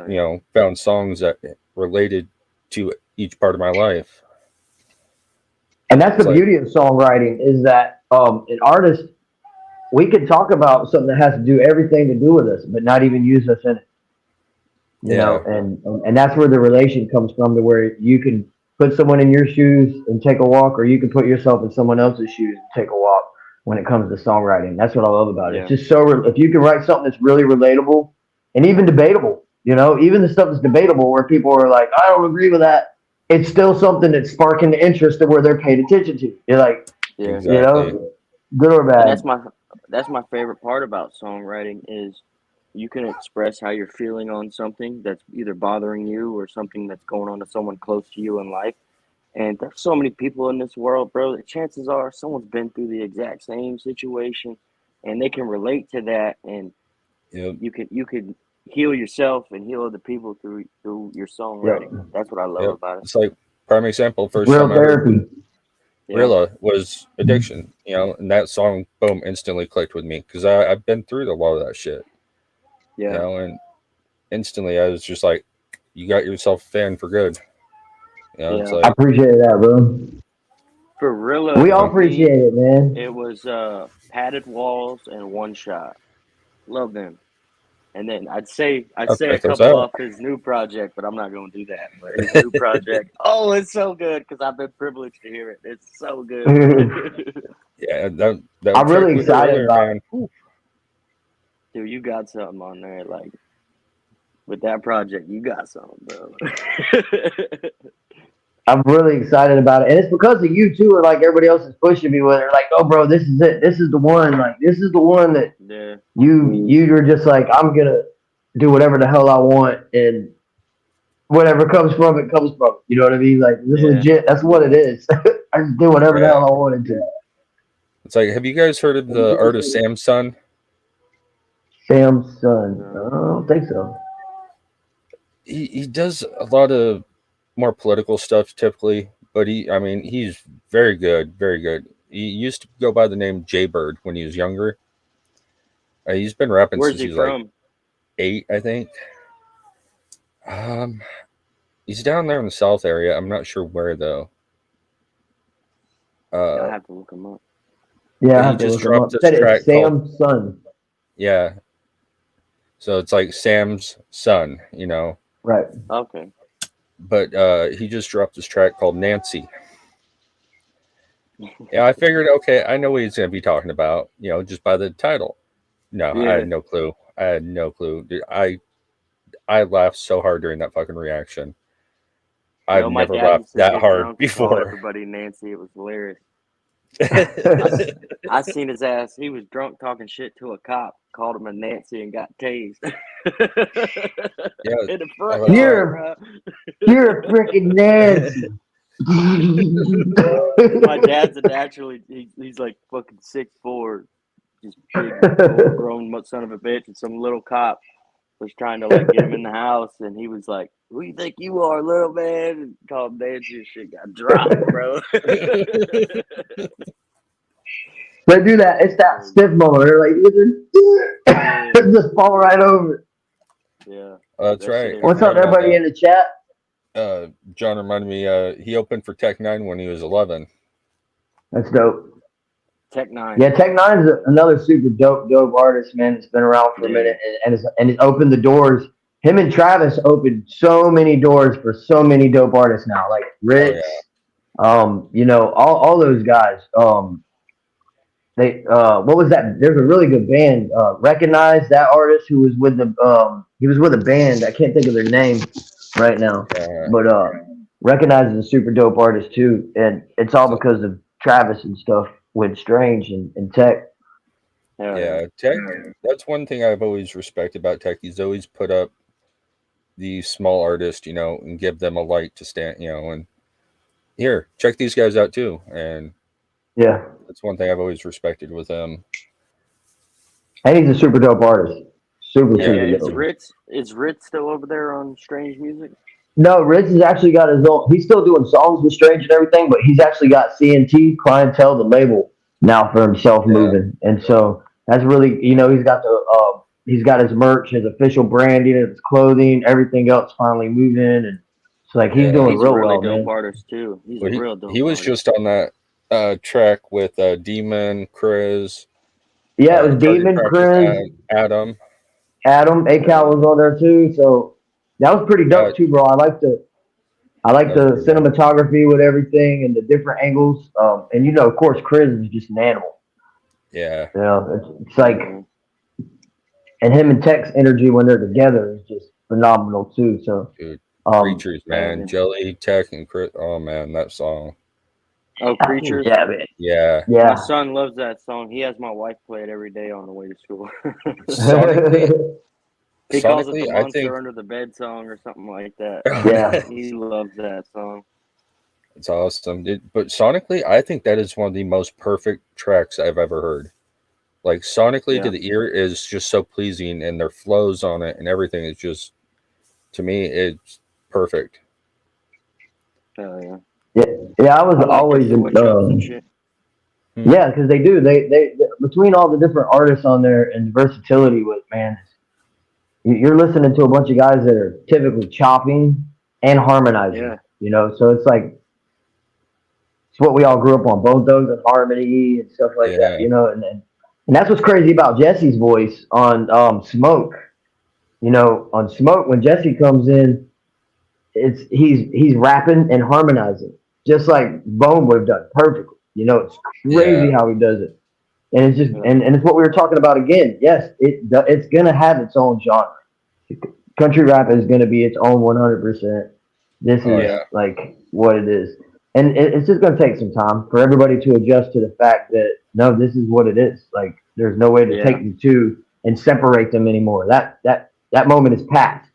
found songs that related to each part of my life. And that's the beauty of songwriting is that an artist, we can talk about something that has to do everything to do with us, but not even use us in it. You know, and that's where the relation comes from, to where you can put someone in your shoes and take a walk, or you can put yourself in someone else's shoes and take a walk when it comes to songwriting. That's what I love about it. It's just if you can write something that's really relatable and even debatable, even the stuff that's debatable where people are like, I don't agree with that. It's still something that's sparking the interest of where they're paying attention to. You're like, good or bad. And that's my favorite part about songwriting is you can express how you're feeling on something that's either bothering you or something that's going on to someone close to you in life. And there's so many people in this world, bro, that chances are someone's been through the exact same situation and they can relate to that. And you can heal yourself and heal other people through your songwriting. That's what I love about it. It's like prime example. First real time therapy. NoneRealA was addiction, and that song, boom, instantly clicked with me because I've been through a lot of that shit. And instantly I was just like, you got yourself a fan for good. It's like, I appreciate that, bro. For real, we all appreciate it, man. It was Padded Walls and One Shot. Love them. And then I'd say a couple off his new project, but I'm not going to do that. But his new project, it's so good because I've been privileged to hear it. It's so good. that I'm really excited about it. Dude, you got something on there. Like, with that project, you got something, bro. I'm really excited about it, and it's because of you too, or like everybody else is pushing me with it. Like, oh, bro, this is it. This is the one. Like, this is the one that Yeah. you're just like, I'm gonna do whatever the hell I want, and whatever comes from it comes from it. You know what I mean? Like, this is Yeah. legit. That's what it is. I just do whatever the Yeah. hell I wanted to. It's like, have you guys heard of the artist Samson? Sam's son. I don't think so. He does a lot of more political stuff typically, but he's very good, very good. He used to go by the name Jaybird when he was younger. He's been rapping Where's since he he's from? like 8, I think. He's down there in the South area. I'm not sure where though. I have to look him up. Yeah, I he have to just look him up. dropped this Said it's track called Sam's son. Yeah. So it's like Sam's son, Right. Okay. But he just dropped this track called Nancy. Yeah, I figured, okay, I know what he's going to be talking about, just by the title. No, I Yeah. had no clue. Dude, I laughed so hard during that fucking reaction. I've My never dad laughed used to that get hard drunk and call before. everybody Nancy. It was hilarious. I seen his ass. He was drunk talking shit to a cop, called him a Nancy, and got tased. Yeah, In the front that's yard, right. bro. You're a freaking Nancy. My dad's a naturally, he's like fucking 6'4", just big, full-grown son of a bitch, and some little cop was trying to like get him in the house, and he was like, "Who you think you are, little man?" And called him Nancy, and shit got dropped, bro. They do that. It's that stiff moment. They're like, just fall right over. Yeah. That's right. What's up, everybody in the chat? John reminded me, he opened for Tech 9 when he was 11. That's dope. Tech 9. Yeah, Tech 9 is another super dope artist, man. It's been around for a minute, and it's opened the doors. Him and Travis opened so many doors for so many dope artists now, like Rich, all those guys. They what was that? There's a really good band. Recognize that artist who was with the he was with a band. I can't think of their name right now, but Recognize is a super dope artist too, and it's all because of Travis and stuff with Strange and Tech. Yeah, Tech. That's one thing I've always respected about Tech. He's always put up these small artists, and give them a light to stand, and here, check these guys out too. And yeah, that's one thing I've always respected with him. And he's a super dope artist. Super dope. Is Ritz still over there on Strange Music? No, Ritz has actually got his own. He's still doing songs with Strange and everything, but he's actually got CNT Clientele, the label, now for himself moving. And so that's really, he's got he's got his merch, his official branding, his clothing, everything else finally moving, and it's like he's doing real really well, dope man. Artist too. He's a real dope. He was just on that track with Demon, Chris. Yeah, it was Demon, Chris, Adam, A-Cal was on there too. So that was pretty dope too, bro. I like the cinematography with everything and the different angles. And of course, Chris is just an animal. Yeah. It's like, and him and Tech's energy when they're together is just phenomenal too. So, dude, Creatures, man, Jelly, Tech, and Chris. Oh man, that song. Oh, Creatures. Yeah, man. Yeah. My son loves that song. He has my wife play it every day on the way to school. He calls it the Monster Under the Bed song or something like that. Yeah. He loves that song. It's awesome. But sonically, I think that is one of the most perfect tracks I've ever heard. Like, sonically to the ear is just so pleasing, and their flows on it and everything is just, to me, it's perfect. Hell yeah. Yeah, I was always yeah, because they do. They between all the different artists on there and versatility with, man, you're listening to a bunch of guys that are typically chopping and harmonizing. So it's like it's what we all grew up on, Bone Thugs and harmony and stuff like that. And that's what's crazy about Jesse's voice on Smoke. On Smoke, when Jesse comes in, he's rapping and harmonizing just like Bone would have done perfectly. It's crazy how he does it. And it's just and it's what we were talking about again. Yes, it's gonna have its own genre. Country rap is gonna be its own 100%. This is like what it is. And it's just going to take some time for everybody to adjust to the fact that, no, this is what it is. Like, there's no way to take the two and separate them anymore. That moment is past.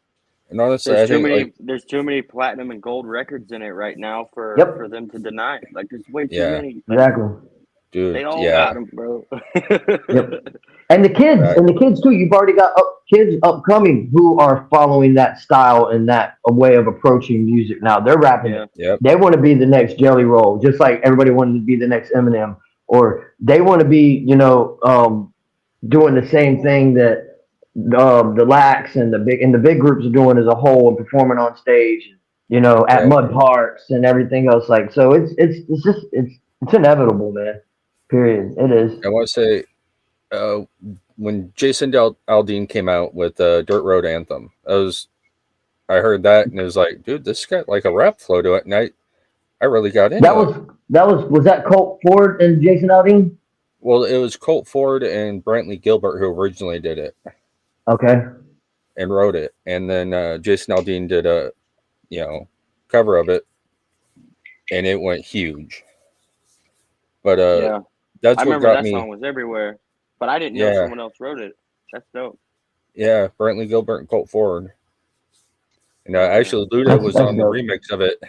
And honestly, I think there's too many platinum and gold records in it right now for them to deny it. Like, there's way too many. Like, exactly. Dude, they all got them, bro. Yep. And the kids too. You've already got kids upcoming who are following that style and that way of approaching music. Now they're rapping it. Yep. They want to be the next Jelly Roll, just like everybody wanted to be the next Eminem, or they want to be, doing the same thing that the Lax and the big groups are doing as a whole and performing on stage, at Mud Parks and everything else. Like, so it's inevitable, man. Period. It is. I want to say, when Jason Aldean came out with Dirt Road Anthem, I heard that and it was like, dude, this got like a rap flow to it, and I really got into it. Was that Colt Ford and Jason Aldean? Well, it was Colt Ford and Brantley Gilbert who originally did it. Okay. And wrote it, and then Jason Aldean did a, cover of it, and it went huge. But that's I what remember got that me. Song was everywhere, but I didn't know someone else wrote it. That's dope. Yeah, Brantley Gilbert and Colt Ford. And actually, Luda was on the remix of it.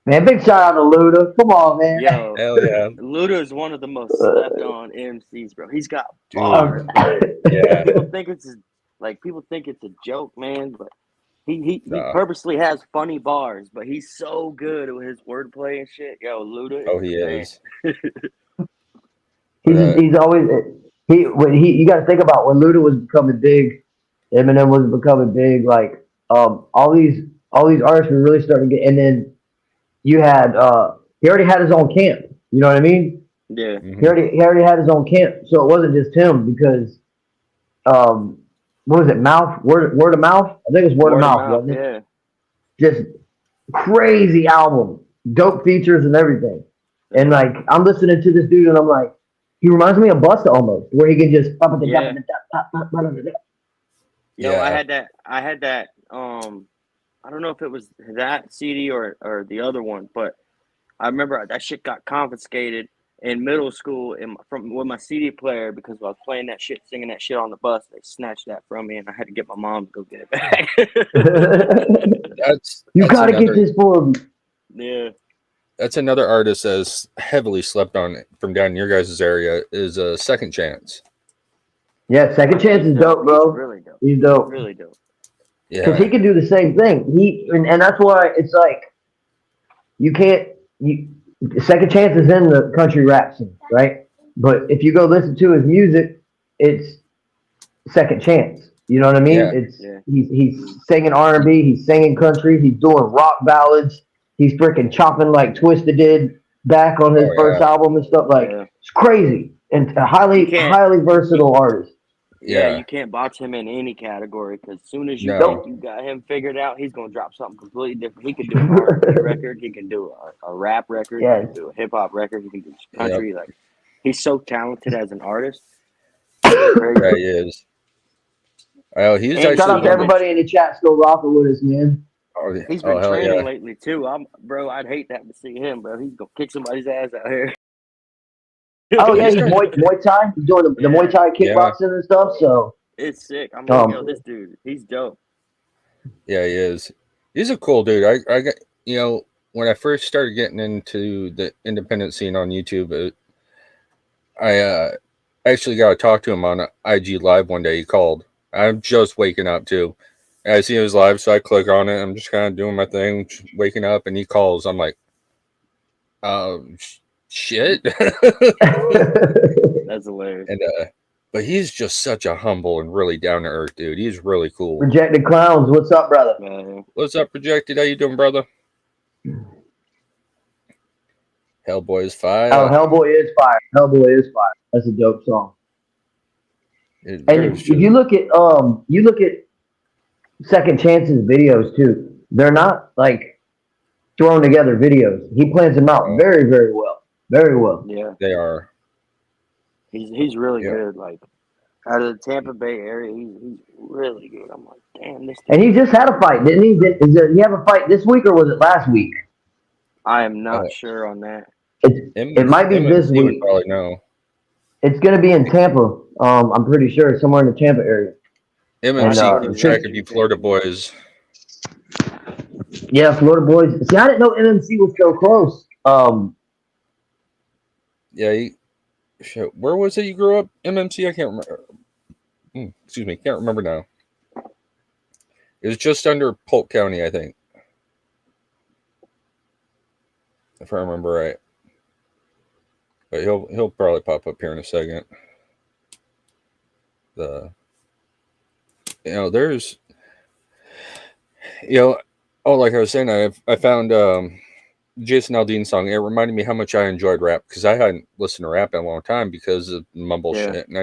Man, big shout out to Luda. Come on, man. Yo, hell yeah. Luda is one of the most slept on MCs, bro. He's got bars. Yeah. People think it's a joke, man, but he purposely has funny bars, but he's so good with his wordplay and shit. Yo, Luda. Oh, he is. He's always you got to think about when Luda was becoming big, Eminem was becoming big. Like all these artists were really starting to get, and then you had he already had his own camp. You know what I mean? Yeah. Mm-hmm. He already had his own camp, so it wasn't just him because what was it? Word of mouth. I think it was word of mouth. Wasn't it? Yeah. Just crazy album, dope features and everything. And like I'm listening to this dude, and I'm like, he reminds me of Busta almost, where he can just Yo, I had that. I don't know if it was that CD or the other one, but I remember that shit got confiscated in middle school with my CD player because I was playing that shit, singing that shit on the bus. They snatched that from me, and I had to get my mom to go get it back. You gotta get this for me. Yeah. That's another artist that's heavily slept on from down in your guys' area is Second Chance. Yeah, Second Chance is dope, bro. He's really dope. He's dope. Really dope. Yeah. Because he can do the same thing. And that's why it's like Second Chance is in the country rap scene, right? But if you go listen to his music, it's Second Chance. You know what I mean? Yeah. He's singing R&B, he's singing country, he's doing rock ballads, he's freaking chopping like Twista did back on his first album and stuff. Like it's crazy and a highly versatile artist. Yeah, you can't box him in any category because as soon as you think you got him figured out, he's gonna drop something completely different. He can do an R&B record, he can do a rap record, he can do a hip hop record, he can do country. Like he's so talented as an artist. Yeah, he is. Oh, he's actually shout out to everybody in the chat still rocking with us, man. Oh, yeah. He's been training lately too. I'd hate to have to see him, bro. He's gonna kick somebody's ass out here. Oh yeah, he's Muay Thai. He's doing the Muay Thai kickboxing and stuff. So it's sick. I'm like, yo, this dude, he's dope. Yeah, he is. He's a cool dude. I got when I first started getting into the independent scene on YouTube, I actually got to talk to him on IG Live one day. He called. I'm just waking up too. And I see his live, so I click on it. I'm just kind of doing my thing, waking up, and he calls. I'm like, shit. That's hilarious. And but he's just such a humble and really down to earth dude. He's really cool. Rejected Clowns, what's up, brother? What's up, Projected? How you doing, brother? Hellboy is fire. Oh, Hellboy is fire. Hellboy is fire. That's a dope song. And if you look at Second Chance's videos too, they're not like thrown together videos. He plans them out very, very well. Very well. Yeah. They are. He's really good. Like Out of the Tampa Bay area, he's really good. I'm like, damn, this. And he just had a fight, didn't he? Did he have a fight this week or was it last week? I am not sure on that. It might be this MMC would week. probably know. It's going to be in Tampa. I'm pretty sure somewhere in the Tampa area. MMC And, keeps track of you Florida boys. Yeah, Florida boys. See, I didn't know MMC was so close. Yeah, shit, where was it you grew up? MMC? I can't remember. Excuse me, can't remember now. It was just under Polk County, I think. If I remember right. But he'll probably pop up here in a second. There's like I was saying, I found Jason Aldean's song. It reminded me how much I enjoyed rap because I hadn't listened to rap in a long time because of mumble shit, and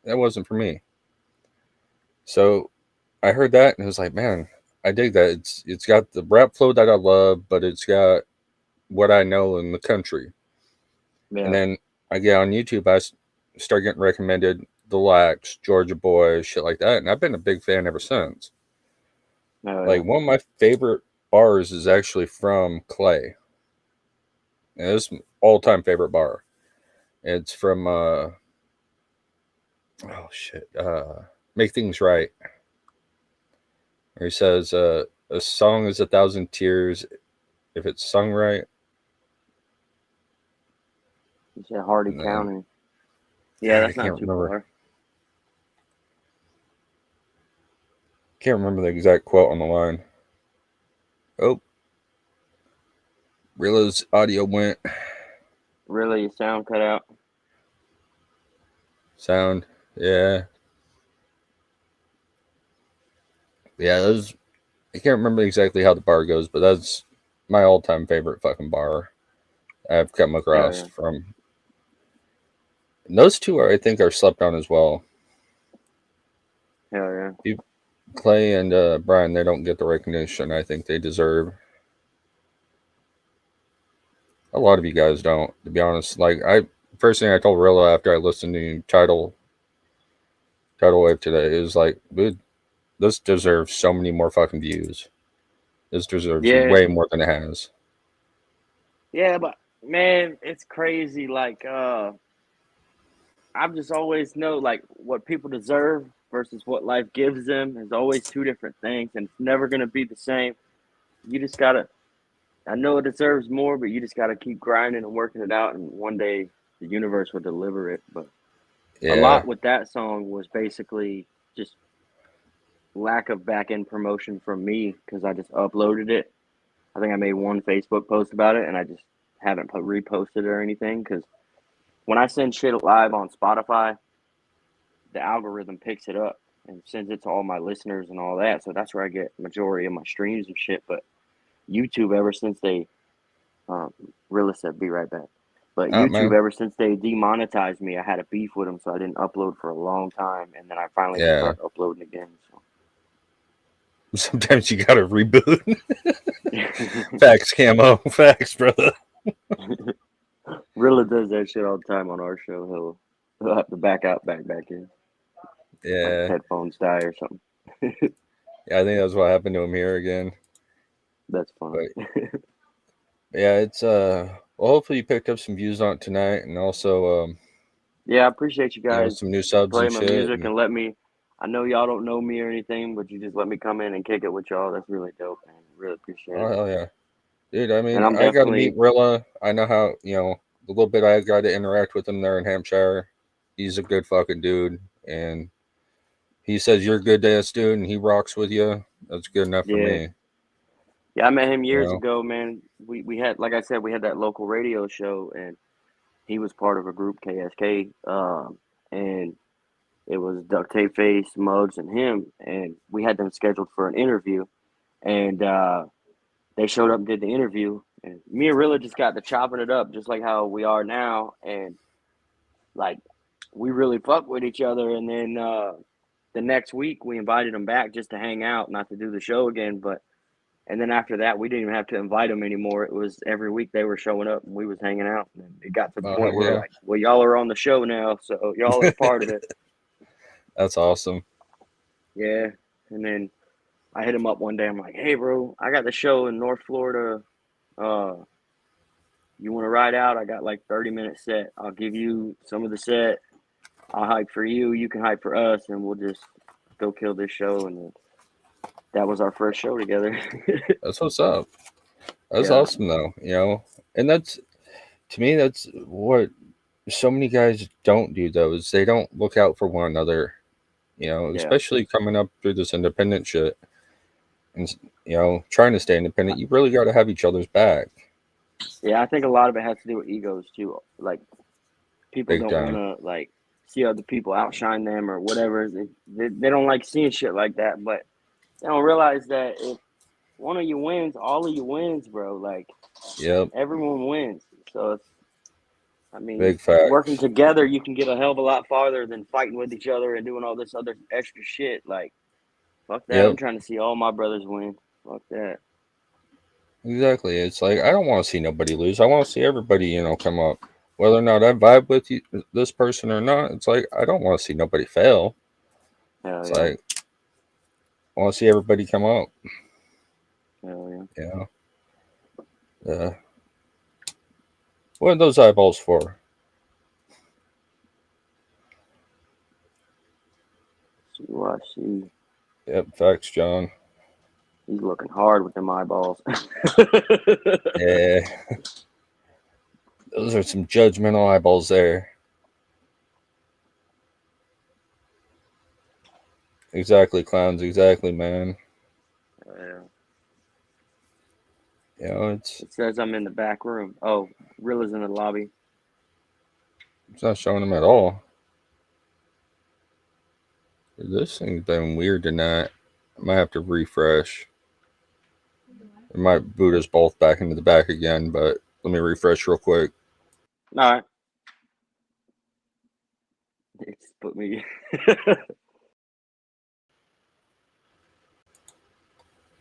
that wasn't for me. So I heard that and it was like, man, I dig that. It's got the rap flow that I love, but it's got what I know in the country. Yeah. And then I get on YouTube, I start getting recommended The Lax, Georgia Boy, shit like that, and I've been a big fan ever since. Like one of my favorite bars is actually from Clay. And it's my all-time favorite bar. It's from Make Things Right. Where he says, a song is 1,000 tears if it's sung right. You said Hardy County. Yeah, that's not too far. Can't remember the exact quote on the line. Oh. Rilla's audio went. Really, your sound cut out? Sound, yeah. Yeah, I can't remember exactly how the bar goes, but that's my all-time favorite fucking bar I've come across from. And those two I think are slept on as well. Hell yeah. Clay and Brian, they don't get the recognition I think they deserve. A lot of you guys don't, to be honest. Like first thing I told Rilla after I listened to Tidal Wave today is like, dude, this deserves so many more fucking views. This deserves way more than it has. Yeah, but man, it's crazy. Like, I've just always know like what people deserve versus what life gives them is always two different things, and it's never gonna be the same. You just gotta. I know it deserves more, but you just gotta keep grinding and working it out, and one day the universe will deliver it. But a lot with that song was basically just lack of back-end promotion from me because I just uploaded it. I think I made one Facebook post about it, and I just haven't reposted it or anything because when I send shit live on Spotify, the algorithm picks it up and sends it to all my listeners and all that. So that's where I get majority of my streams and shit. But YouTube, ever since they, Rilla said, be right back. But YouTube, ever since they demonetized me, I had a beef with them, so I didn't upload for a long time, and then I finally started uploading again. So. Sometimes you gotta reboot. Facts, Camo. Facts, brother. Rilla does that shit all the time on our show. He'll have to back in. Yeah. Like headphones die or something. Yeah, I think that's what happened to him here again. That's funny. Yeah, it's well, hopefully you picked up some views on it tonight, and also yeah, I appreciate you guys. Some new subs play and my shit. Music and let me. I know y'all don't know me or anything, but you just let me come in and kick it with y'all. That's really dope, man. Really appreciate it. Oh hell yeah, dude. I mean, I got to meet Rilla. I know how the little bit I got to interact with him there in Hampshire. He's a good fucking dude, and he says you're a good ass dude, and he rocks with you. That's good enough for me. Yeah, I met him years ago, man. We had, like I said, we had that local radio show, and he was part of a group, KSK, and it was Duct Tape Face, Muggs, and him, and we had them scheduled for an interview, and they showed up and did the interview, and me and Rilla just got to chopping it up, just like how we are now, and like we really fuck with each other, and then the next week we invited them back just to hang out, not to do the show again, but. And then after that, we didn't even have to invite them anymore. It was every week they were showing up and we was hanging out. And it got to the point where like, well, y'all are on the show now, so y'all are part of it. That's awesome. Yeah. And then I hit him up one day. I'm like, hey, bro, I got the show in North Florida. You want to ride out? I got like 30-minute set. I'll give you some of the set. I'll hype for you. You can hype for us, and we'll just go kill this show. And that was our first show together. That's what's up. That's Yeah. awesome, though. And that's, to me, that's what so many guys don't do, though, is they don't look out for one another. Especially coming up through this independent shit, and trying to stay independent. You really got to have each other's back. Yeah, I think a lot of it has to do with egos too. Like people Big don't time. want to like see other people outshine them or whatever. They don't like seeing shit like that, but they don't realize that if one of you wins, all of you wins, bro. Like, Yep. everyone wins. So it's, I mean, Big fact. working together, you can get a hell of a lot farther than fighting with each other and doing all this other extra shit. Like, fuck that. Yep. I'm trying to see all my brothers win. Fuck that. Exactly. It's like, I don't want to see nobody lose. I want to see everybody, come up. Whether or not I vibe with this person or not, it's like, I don't want to see nobody fail. Hell It's yeah. like, I want to see everybody come up. Hell yeah. What are those eyeballs for? See what I see. Yep, facts, John. He's looking hard with them eyeballs. Yeah. Those are some judgmental eyeballs there. Exactly, clowns. Exactly, man. Yeah. It says I'm in the back room. Oh, Rilla's in the lobby. It's not showing them at all. This thing's been weird tonight. I might have to refresh. It might boot us both back into the back again, but let me refresh real quick. All right. It's put me.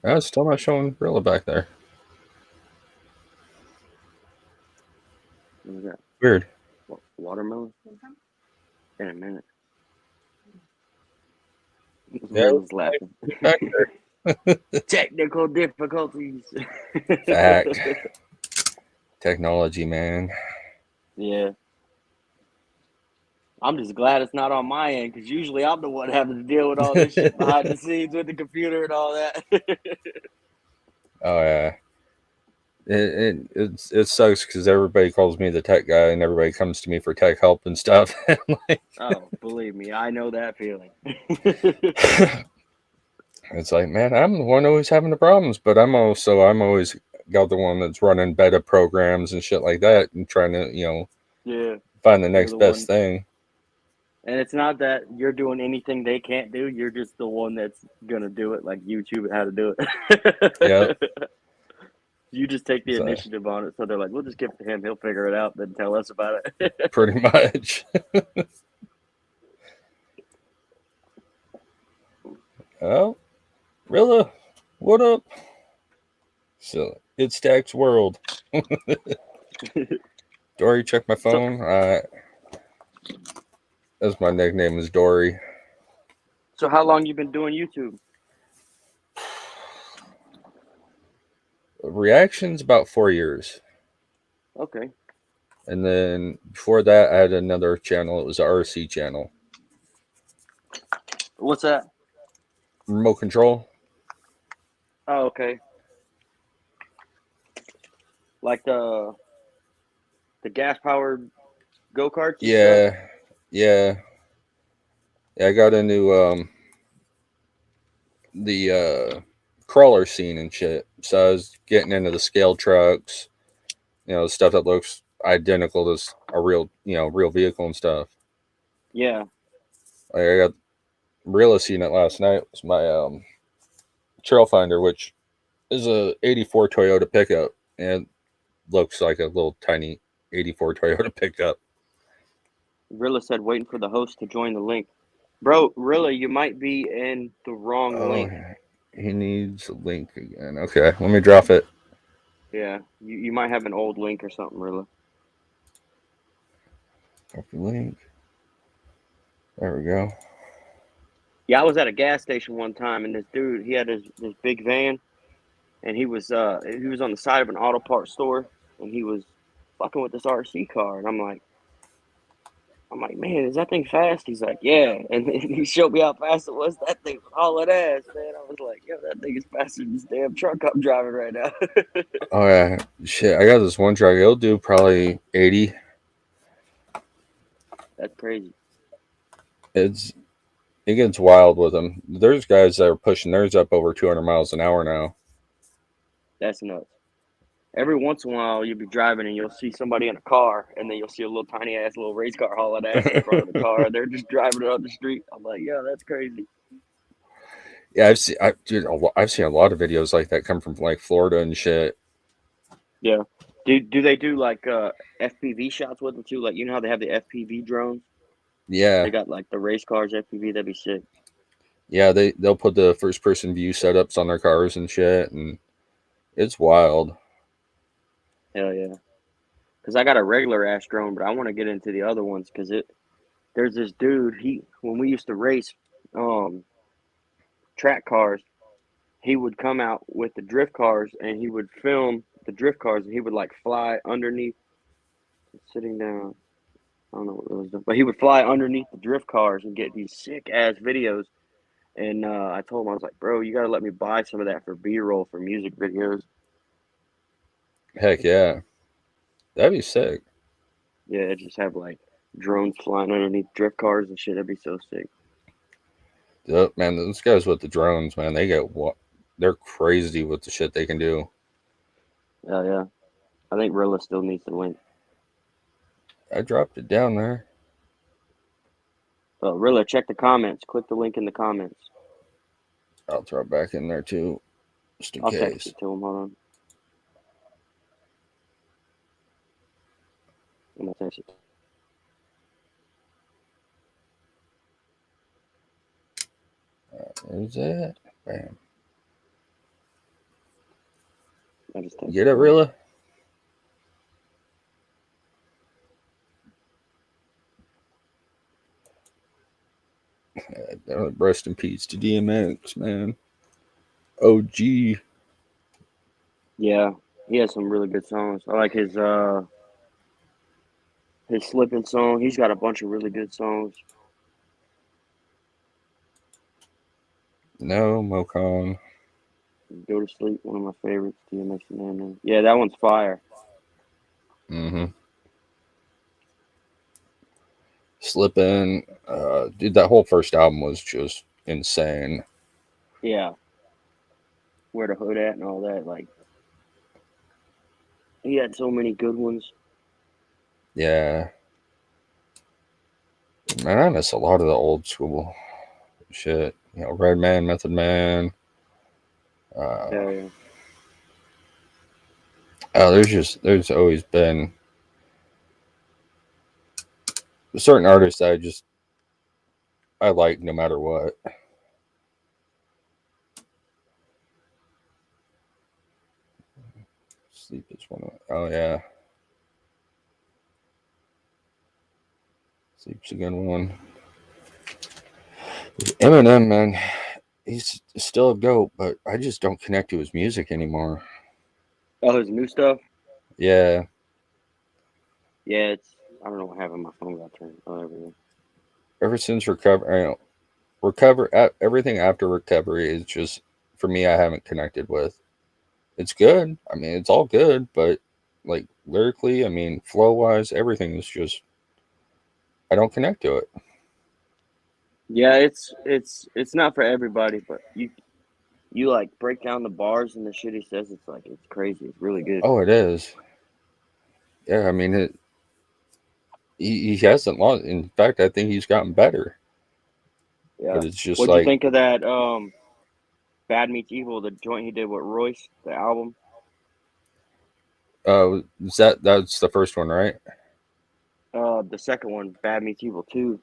It's still not showing Rilla back there. What is that? Weird. Watermelon? In a minute. Yeah, Rilla's laughing. back there. Technical difficulties. Fact. Technology, man. Yeah. I'm just glad it's not on my end, because usually I'm the one having to deal with all this shit behind the scenes with the computer and all that. Oh yeah. It sucks because everybody calls me the tech guy and everybody comes to me for tech help and stuff. Oh, believe me, I know that feeling. It's like, man, I'm the one always having the problems, but I'm always got the one that's running beta programs and shit like that and trying to, Yeah, find the next best thing. And it's not that you're doing anything they can't do. You're just the one that's going to do it, like YouTube how to do it. Yep. You just take the initiative on it. So they're like, we'll just give it to him. He'll figure it out, then tell us about it. Pretty much. Oh, Rilla, what up? So, it's Stack's World. Dory, check my phone. That's my nickname is Dory. So how long you been doing YouTube? Reactions about 4 years. Okay. And then before that, I had another channel. It was a RC channel. What's that? Remote control. Oh, okay. Like the gas powered go-karts? Yeah. Yeah. Yeah, I got into the crawler scene and shit. So I was getting into the scale trucks, stuff that looks identical to a real vehicle and stuff. Yeah. Like I got Real seen it last night. It was my trail finder, which is a 84 Toyota pickup, and it looks like a little tiny 84 Toyota pickup. Rilla said waiting for the host to join the link. Bro, Rilla, you might be in the wrong link. He needs a link again. Okay, let me drop it. Yeah, you might have an old link or something, Rilla. Copy link. There we go. Yeah, I was at a gas station one time, and this dude, he had this big van, and he was on the side of an auto parts store, and he was fucking with this RC car, and I'm like, man, is that thing fast? He's like, yeah, and he showed me how fast it was. That thing was hauling ass, man. I was like, yo, that thing is faster than this damn truck I'm driving right now. Oh yeah, shit. I got this one truck. It'll do probably 80. That's crazy. It gets wild with them. There's guys that are pushing theirs up over 200 miles an hour now. That's nuts. Every once in a while, you'll be driving and you'll see somebody in a car, and then you'll see a little tiny ass little race car hauling ass in front of the car. And they're just driving it up the street. I'm like, yeah, that's crazy. Yeah, I've seen a lot of videos like that come from like Florida and shit. Yeah. Do they do like FPV shots with them too? Like, you know how they have the FPV drones? Yeah, They got like the race cars FPV. That'd be sick. yeah. They'll put the first person view setups on their cars and shit, and it's wild. Hell yeah. Because I got a regular ass drone, but I want to get into the other ones because there's this dude. When we used to race track cars, he would come out with the drift cars and he would film the drift cars, and he would like fly underneath, sitting down. I don't know what it was, but he would fly underneath the drift cars and get these sick ass videos. And I told him, I was like, bro, you got to let me buy some of that for B-roll for music videos. Heck yeah, that'd be sick. Yeah, just have like drones flying underneath drift cars and shit. That'd be so sick. Yep, man, those guys with the drones, man, they're crazy with the shit they can do. Yeah, yeah. I think Rilla still needs the link. I dropped it down there. So Rilla, check the comments. Click the link in the comments. I'll throw it back in there too, just in I'll text case. it to him. Hold on. I'm gonna text it. Where's that? Bam. I just texted Get it, him. Rilla? Rest in peace to DMX, man. OG. Yeah, he has some really good songs. I like his Slippin' song. He's got a bunch of really good songs. No, Mocon. Go to Sleep, one of my favorites. DMX and Eminem. Yeah, that one's fire. Mm-hmm. Slippin'. Dude, that whole first album was just insane. Yeah. Where the Hood At and all that. Like, he had so many good ones. Yeah. Man, I miss a lot of the old school shit. You know, Redman, Method Man. Yeah. Oh, there's always been certain artists I like no matter what. Sleep is one of. Oh yeah. Sleep's a good one. Eminem, man, he's still a goat, but I just don't connect to his music anymore. Oh, his new stuff? Yeah. Yeah, I don't know what happened. My phone got turned. Oh, everything. Ever since everything after Recovery is just, for me, I haven't connected with. It's good. I mean, it's all good, but like lyrically, I mean, flow wise, everything is just, I don't connect to it. Yeah, it's not for everybody, but you like break down the bars and the shit he says. It's like it's crazy. It's really good. Oh, it is. Yeah, I mean, he hasn't lost. In fact, I think he's gotten better. Yeah. But it's just What'd like, you think of that Bad Meets Evil, the joint he did with Royce, the album? that's the first one, right? The second one, Bad Meets Evil 2.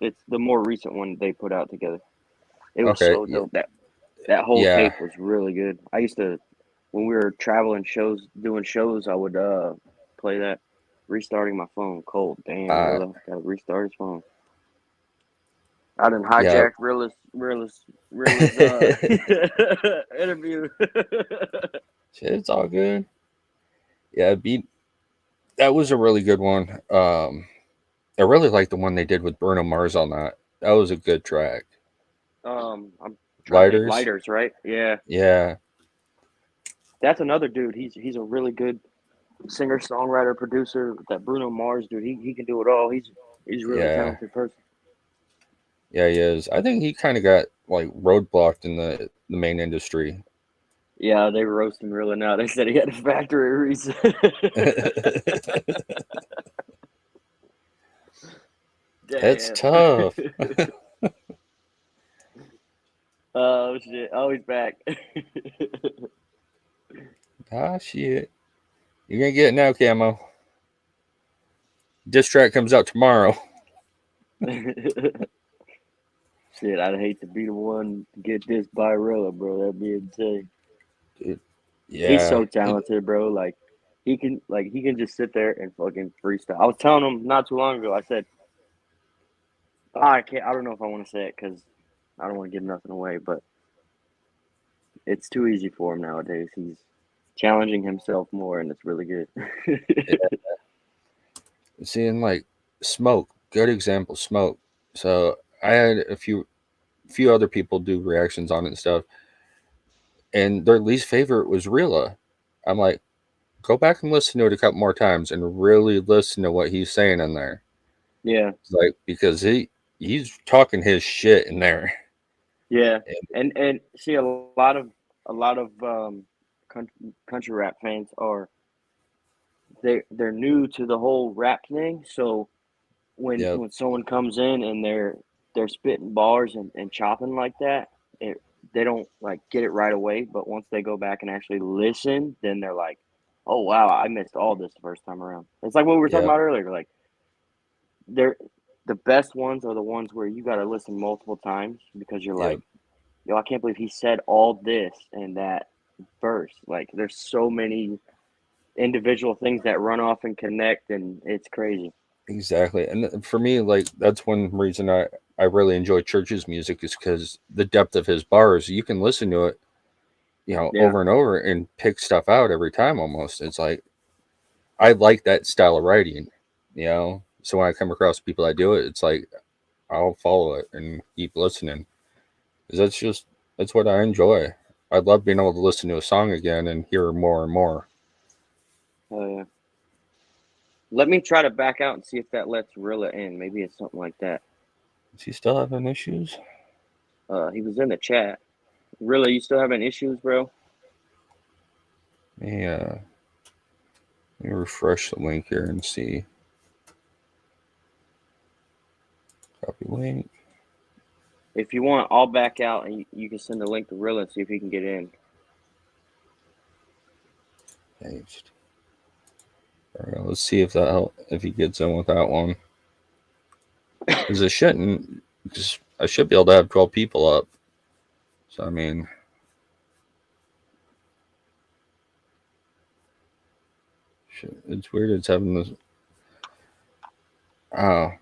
It's the more recent one they put out together. It was Okay. so dope. That whole Yeah. tape was really good. I used to, when we were traveling doing shows, I would play that. Restarting my phone cold. Damn, really? Gotta restart his phone. I done Yeah, hijacked Reala's interview. shit, it's all good. Yeah, that was a really good one. I really like the one they did with Bruno Mars on that. That was a good track. I'm trying to think. Lighters. Lighters, right? Yeah, Yeah, that's another dude. He's a really good singer, songwriter, producer. That Bruno Mars dude, he can do it all. He's a really yeah, talented person. yeah. He is. I think he kind of got like roadblocked in the main industry. Yeah, they roast him really now. They said he had a factory reason. That's Damn. tough. Oh shit! Oh, he's back. Ah, shit. You're gonna get it now, Camo. Diss track comes out tomorrow. Shit, I'd hate to be the one to get this by Rilla, bro. That'd be insane. Dude, He's yeah. so talented, bro. Like he can just sit there and fucking freestyle. I was telling him not too long ago. I said, I can't. I don't know if I want to say it because I don't want to give nothing away, but it's too easy for him nowadays. He's challenging himself more, and it's really good. Seeing like Smoke, good example, Smoke. So I had a few other people do reactions on it and stuff, and their least favorite was Reala. I'm like, go back and listen to it a couple more times and really listen to what he's saying in there. Yeah, It's like because he's talking his shit in there. yeah, And, and see a lot of country rap fans are they're new to the whole rap thing, so yeah, when someone comes in and they're spitting bars and chopping like that, they don't like get it right away. But once they go back and actually listen, then they're like, "Oh wow, I missed all this the first time around." It's like what we were talking yeah, about earlier. Like they're the best ones are the ones where you got to listen multiple times because you're yeah, like, "Yo, I can't believe he said all this and that verse." Like there's so many individual things that run off and connect, and it's crazy. exactly. And for me, like that's one reason I really enjoy Church's music is because the depth of his bars. You can listen to it, Yeah, over and over and pick stuff out every time. Almost, it's like I like that style of writing. So when I come across people that do it, it's like I'll follow it and keep listening. 'Cause that's what I enjoy. I love being able to listen to a song again and hear more and more. oh yeah. Let me try to back out and see if that lets Rilla in. Maybe it's something like that. Is he still having issues? He was in the chat. Rilla, you still having issues, bro? Yeah. Let me refresh the link here and see. Copy link. If you want, I'll back out and you can send the link to Rilla and see if he can get in. Paste. All right, let's see if if he gets in with that one. Because it shouldn't. Just I should be able to have 12 people up. So I mean, it's weird. It's having this. Oh,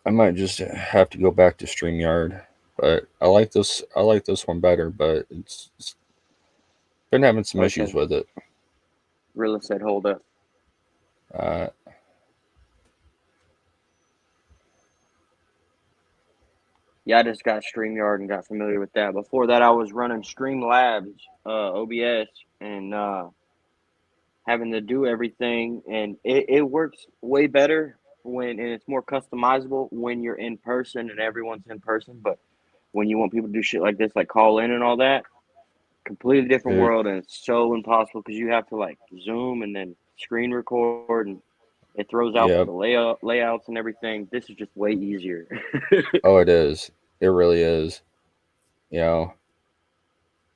I might just have to go back to StreamYard. But I like this. I like this one better. But it's been having some issues Okay. with it. Rilla said, hold up. Uh, Yeah, I just got StreamYard and got familiar with that. Before that, I was running Streamlabs, OBS, and having to do everything. And it works way better and it's more customizable when you're in person and everyone's in person. But when you want people to do shit like this, like call in and all that, completely different dude, world, and it's so impossible because you have to like Zoom and then screen record, and it throws out yeah. the layouts and everything. This is just way easier. Oh, it is. It really is. You know.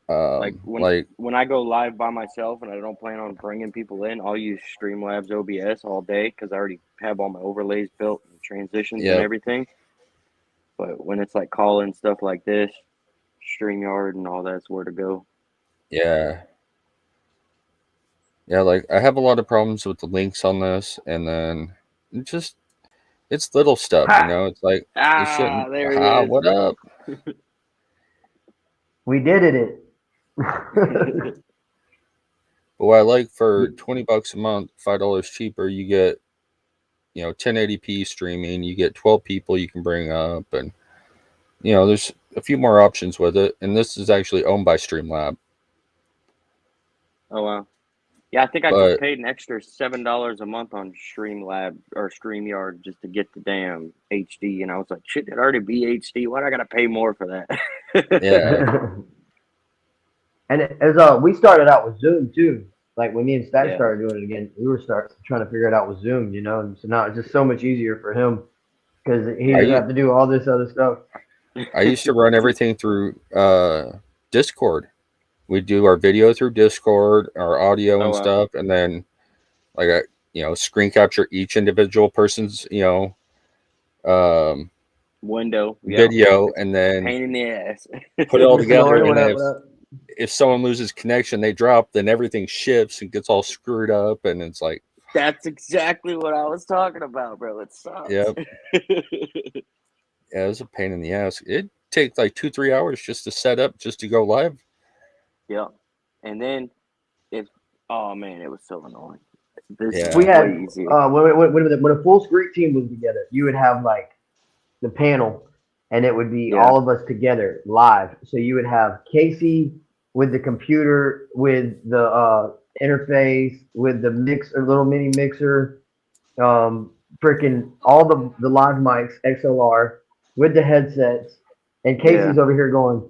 Like Like when I go live by myself and I don't plan on bringing people in, I'll use Streamlabs OBS all day because I already have all my overlays built and transitions and yeah, everything. But when it's like call-in stuff like this, StreamYard and all that's where to go. yeah, yeah. Like I have a lot of problems with the links on this, and then it just It's little stuff, you know. It's like it shouldn't. There he is. What up? We did it. But what I like for $20 a month, $5 cheaper, you get 1080p streaming. You get 12 people you can bring up, and there's a few more options with it. And this is actually owned by Streamlab. Oh wow. Yeah, I think I just paid an extra $7 a month on Streamlab or StreamYard just to get the damn HD, and I was like, shit, it already be HD. Why do I gotta pay more for that? Yeah. And as we started out with Zoom too. Like when me and Stack started doing it again, we were trying to figure it out with Zoom, and so now it's just so much easier for him because he doesn't have to do all this other stuff. I used to run everything through Discord. We do our video through Discord, our audio and stuff, and then like screen capture each individual person's window video, and then pain in the ass. Put it all together. And if someone loses connection, they drop, then everything shifts and gets all screwed up, and it's like that's exactly what I was talking about, bro. It sucks. Yep. Yeah, it was a pain in the ass. It'd take like 2-3 hours just to set up, just to go live. Yeah, and then oh man, it was so annoying. We had when a full screen team was together, you would have like the panel, and it would be all of us together live. So you would have Casey with the computer, with the interface, with the little mini mixer, freaking all the live mics, XLR, with the headsets, and Casey's over here going,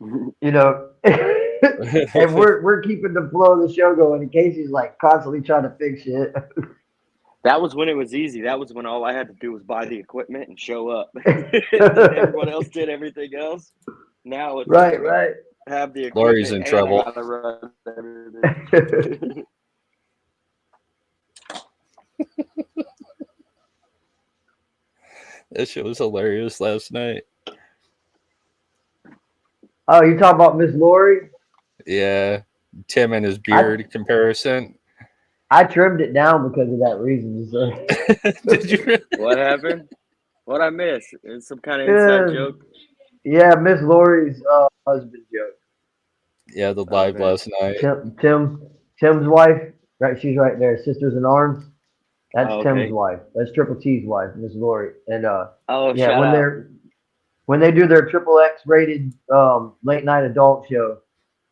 and we're keeping the flow of the show going, and Casey's like constantly trying to fix shit. That was when it was easy. That was when all I had to do was buy the equipment and show up. Everyone else did everything else. Now it's right. Have the equipment. Lori's in trouble. That shit was hilarious last night. Oh, you talking about Miss Lori? Yeah, Tim and his beard comparison. I trimmed it down because of that reason. So. Did you? What happened? What I miss? It's some kind of inside joke. Yeah, Miss Lori's husband joke. Yeah, the live last night. Tim's wife, right? She's right there. Sisters in Arms. That's Tim's wife. That's Triple T's wife, Miss Lori. And when they do their XXX rated late night adult show,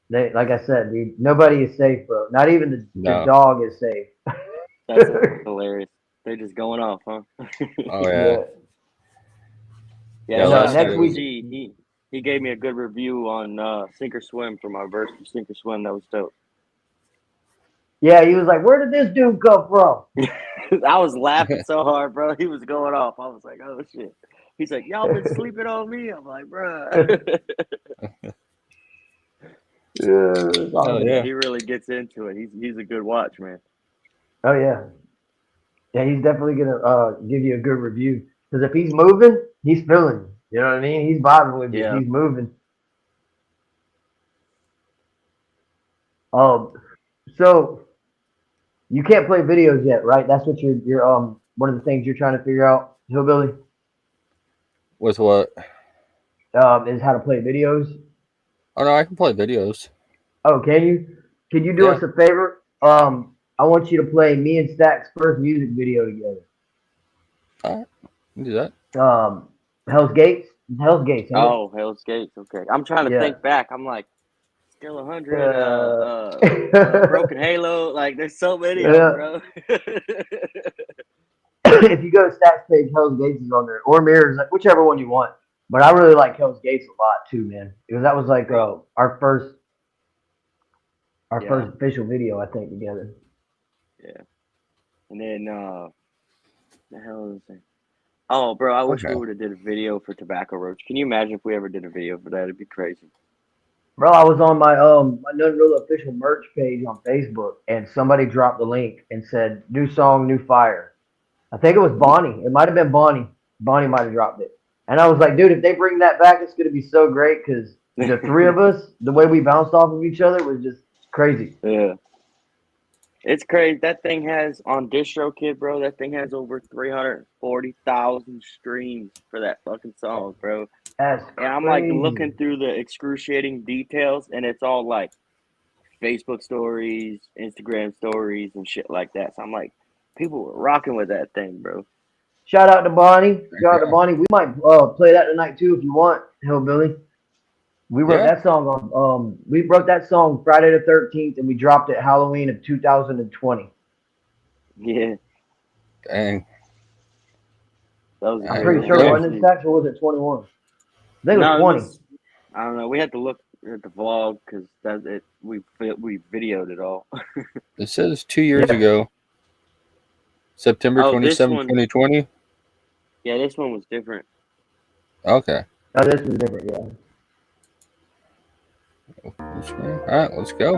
they, like I said, dude, nobody is safe, bro. Not even the dog is safe. That's hilarious. They're just going off, huh? Oh yeah. Yeah. Next week he gave me a good review on Sink or Swim for my verse for Sink or Swim. That was dope. Yeah, he was like, "Where did this dude come from?" I was laughing so hard, bro. He was going off. I was like, "Oh shit." He's like, "Y'all been sleeping on me?" I'm like, "Bro." Yeah. He really gets into it. He's a good watch, man. Oh yeah. Yeah, he's definitely gonna give you a good review. Because if he's moving, he's feeling you. You know what I mean? He's vibing with you. He's moving. So you can't play videos yet, right? That's what you're one of the things you're trying to figure out, Hillbilly? With what? Is how to play videos. Oh no, I can play videos. Oh, can you? Can you do us a favor? I want you to play me and Stack's first music video together. All right, can do that. Hell's Gates. Hell's Gates. Oh, Hell's Gates. Okay, I'm trying to think back. I'm like, Still 100. Broken Halo. Like, there's so many of them, bro. If you go to Stack's page, Hell's Gates is on there, or Mirrors, whichever one you want. But I really like Hell's Gates a lot too, man, because that was like our first official video, I think, together. Yeah. And then the hell is it? Oh, bro, I wish we would have did a video for Tobacco Roach. Can you imagine if we ever did a video for that? It'd be crazy. Bro, I was on my my NoneRealA official merch page on Facebook, and somebody dropped the link and said, "New song, new fire." I think it was Bonnie. It might have been Bonnie. Bonnie might have dropped it. And I was like, dude, if they bring that back, it's going to be so great, because the three of us, the way we bounced off of each other was just crazy. Yeah. It's crazy. That thing has on DistroKid, bro. That thing has over 340,000 streams for that fucking song, bro. That's And I'm like crazy. looking through the excruciating details, and it's all like Facebook stories, Instagram stories, and shit like that. So I'm like, people were rocking with that thing, bro. Shout out to Bonnie. Shout out to Bonnie. We might play that tonight too if you want, Hillbilly. We wrote that song on we wrote that song Friday the 13th and we dropped it Halloween of 2020. Yeah. Dang. That was I'm pretty sure wasn't it Stacks, or was it 21? I think it was 20. I don't know. We had to look at the vlog because that's it. We videoed it all. It says 2 years ago, September 27, 2020. Yeah, this one was different. Okay. Oh, this was different, yeah. All right, let's go.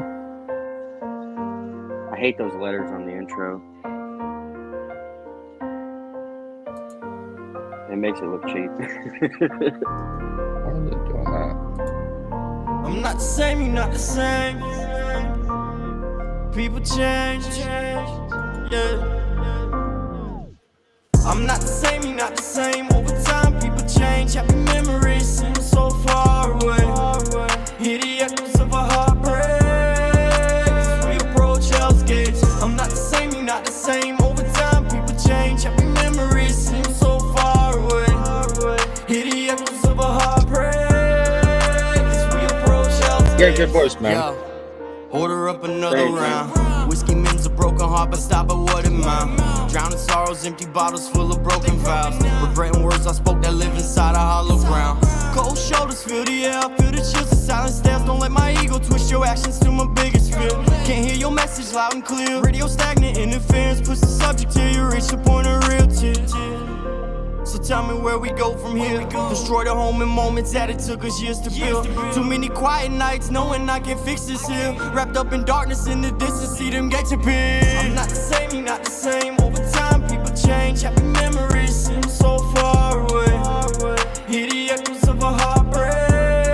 I hate those letters on the intro. It makes it look cheap. Why is it doing that? I'm not the same, you're not the same. People change, yeah. I'm not the same, you're not the same. Over time, people change. Happy memories seem so far away. Hear the echoes of a heartbreak as we approach Hell's Gates. I'm not the same, you're not the same. Over time, people change. Happy memories seem so far away. Hear the echoes of a heartbreak as we approach Hell's Gates. Yeah, good voice, man. Yeah. Order up another round. Whiskey mends a broken heart, but stop at what amount? Drowning sorrows, empty bottles full of broken vows. Regretting words I spoke that live inside a hollow ground. Cold shoulders, feel the air, feel the chills, the silent stares. Don't let my ego twist your actions to my biggest fear. Can't hear your message loud and clear. Radio stagnant interference, push the subject till you reach the point of real tears. So tell me where we go from here. Destroy the home in moments that it took us years to build. Too many quiet nights knowing I can fix this here. Wrapped up in darkness in the distance, see them gates appear. I'm not the same, you're not the same. Over time people change. Happy memories seem so far away. Hear the echoes of a heartbreak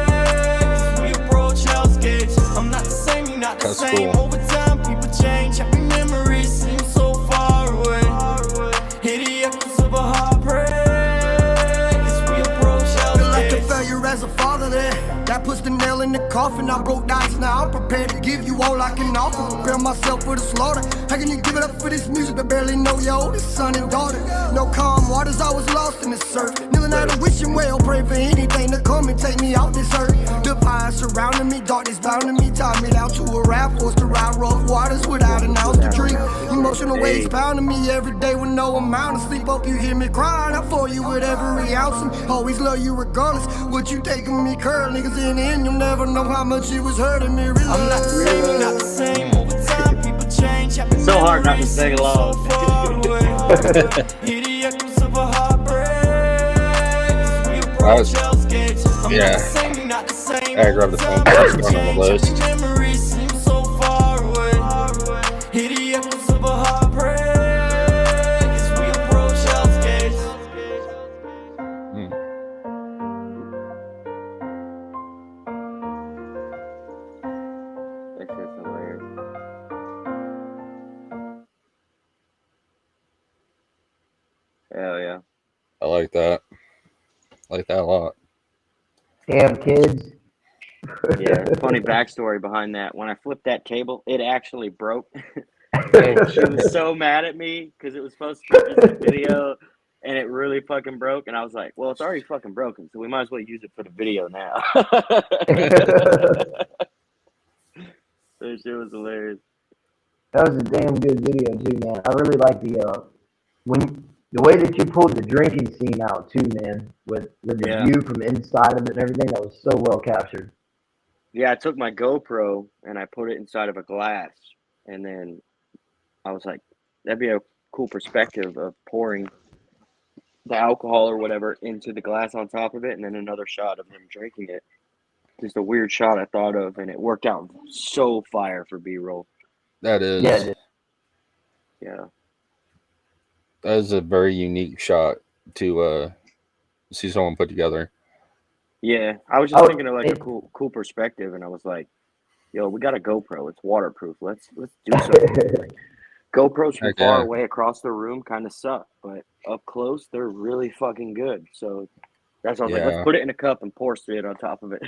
as we approach Hell's Gates. I'm not the same, you're not the same. Cool. Over time people change. Happy memories seem so far away. Hear the echoes of a heartbreak. As a father there, that puts the nail in the coffin. I broke dice, now I'm prepared to give you all I can offer. Prepare myself for the slaughter. How can you give it up for this music but barely know your oldest son and daughter? No calm waters, I was lost in the surf. Kneeling out and wishing well, pray for anything to come and take me out this earth. Divine surrounding me, darkness bounding me, tie me down to a raft, forced to ride rough waters without an ounce to drink. Emotional waves pounding me every day with no amount of sleep. Hope you hear me crying out for you with every ounce. And always love you regardless. What you taking me curling, cause in the end you'll never know how much it was hurting me. Really. I'm not the same, you're not the same. Over time people change. Happy so hard not to sing along. Hear the echoes of a heartbreak as we approach Hell's Gates. I'm not the same, you're not the same. I grabbed the phone, that's going on the list. Happy memories seem so far away. Hear the echoes of a heartbreak as we approach Hell's Gates. That shit's hilarious. Hell yeah. I like that. I like that a lot. Damn kids. Yeah, funny backstory behind that. When I flipped that table, it actually broke. And she was so mad at me because it was supposed to be just a video and it really fucking broke. And I was like, well, it's already fucking broken, so we might as well use it for the video now. That shit was hilarious. That was a damn good video too, man. I really like the way that you pulled the drinking scene out too, man. With the view from inside of it and everything, that was so well captured. Yeah, I took my GoPro and I put it inside of a glass, and then I was like, that'd be a cool perspective of pouring the alcohol or whatever into the glass on top of it, and then another shot of them drinking it. Just a weird shot I thought of, and it worked out so fire for B-roll. That is. Yeah. That is a very unique shot to see someone put together. Yeah, I was just thinking of like a cool perspective, and I was like, yo, we got a GoPro. It's waterproof. Let's do something. GoPros from Heck far yeah. away across the room kind of suck, but up close they're really fucking good. So that's why I was like, Yeah. let's put it in a cup and pour straight on top of it.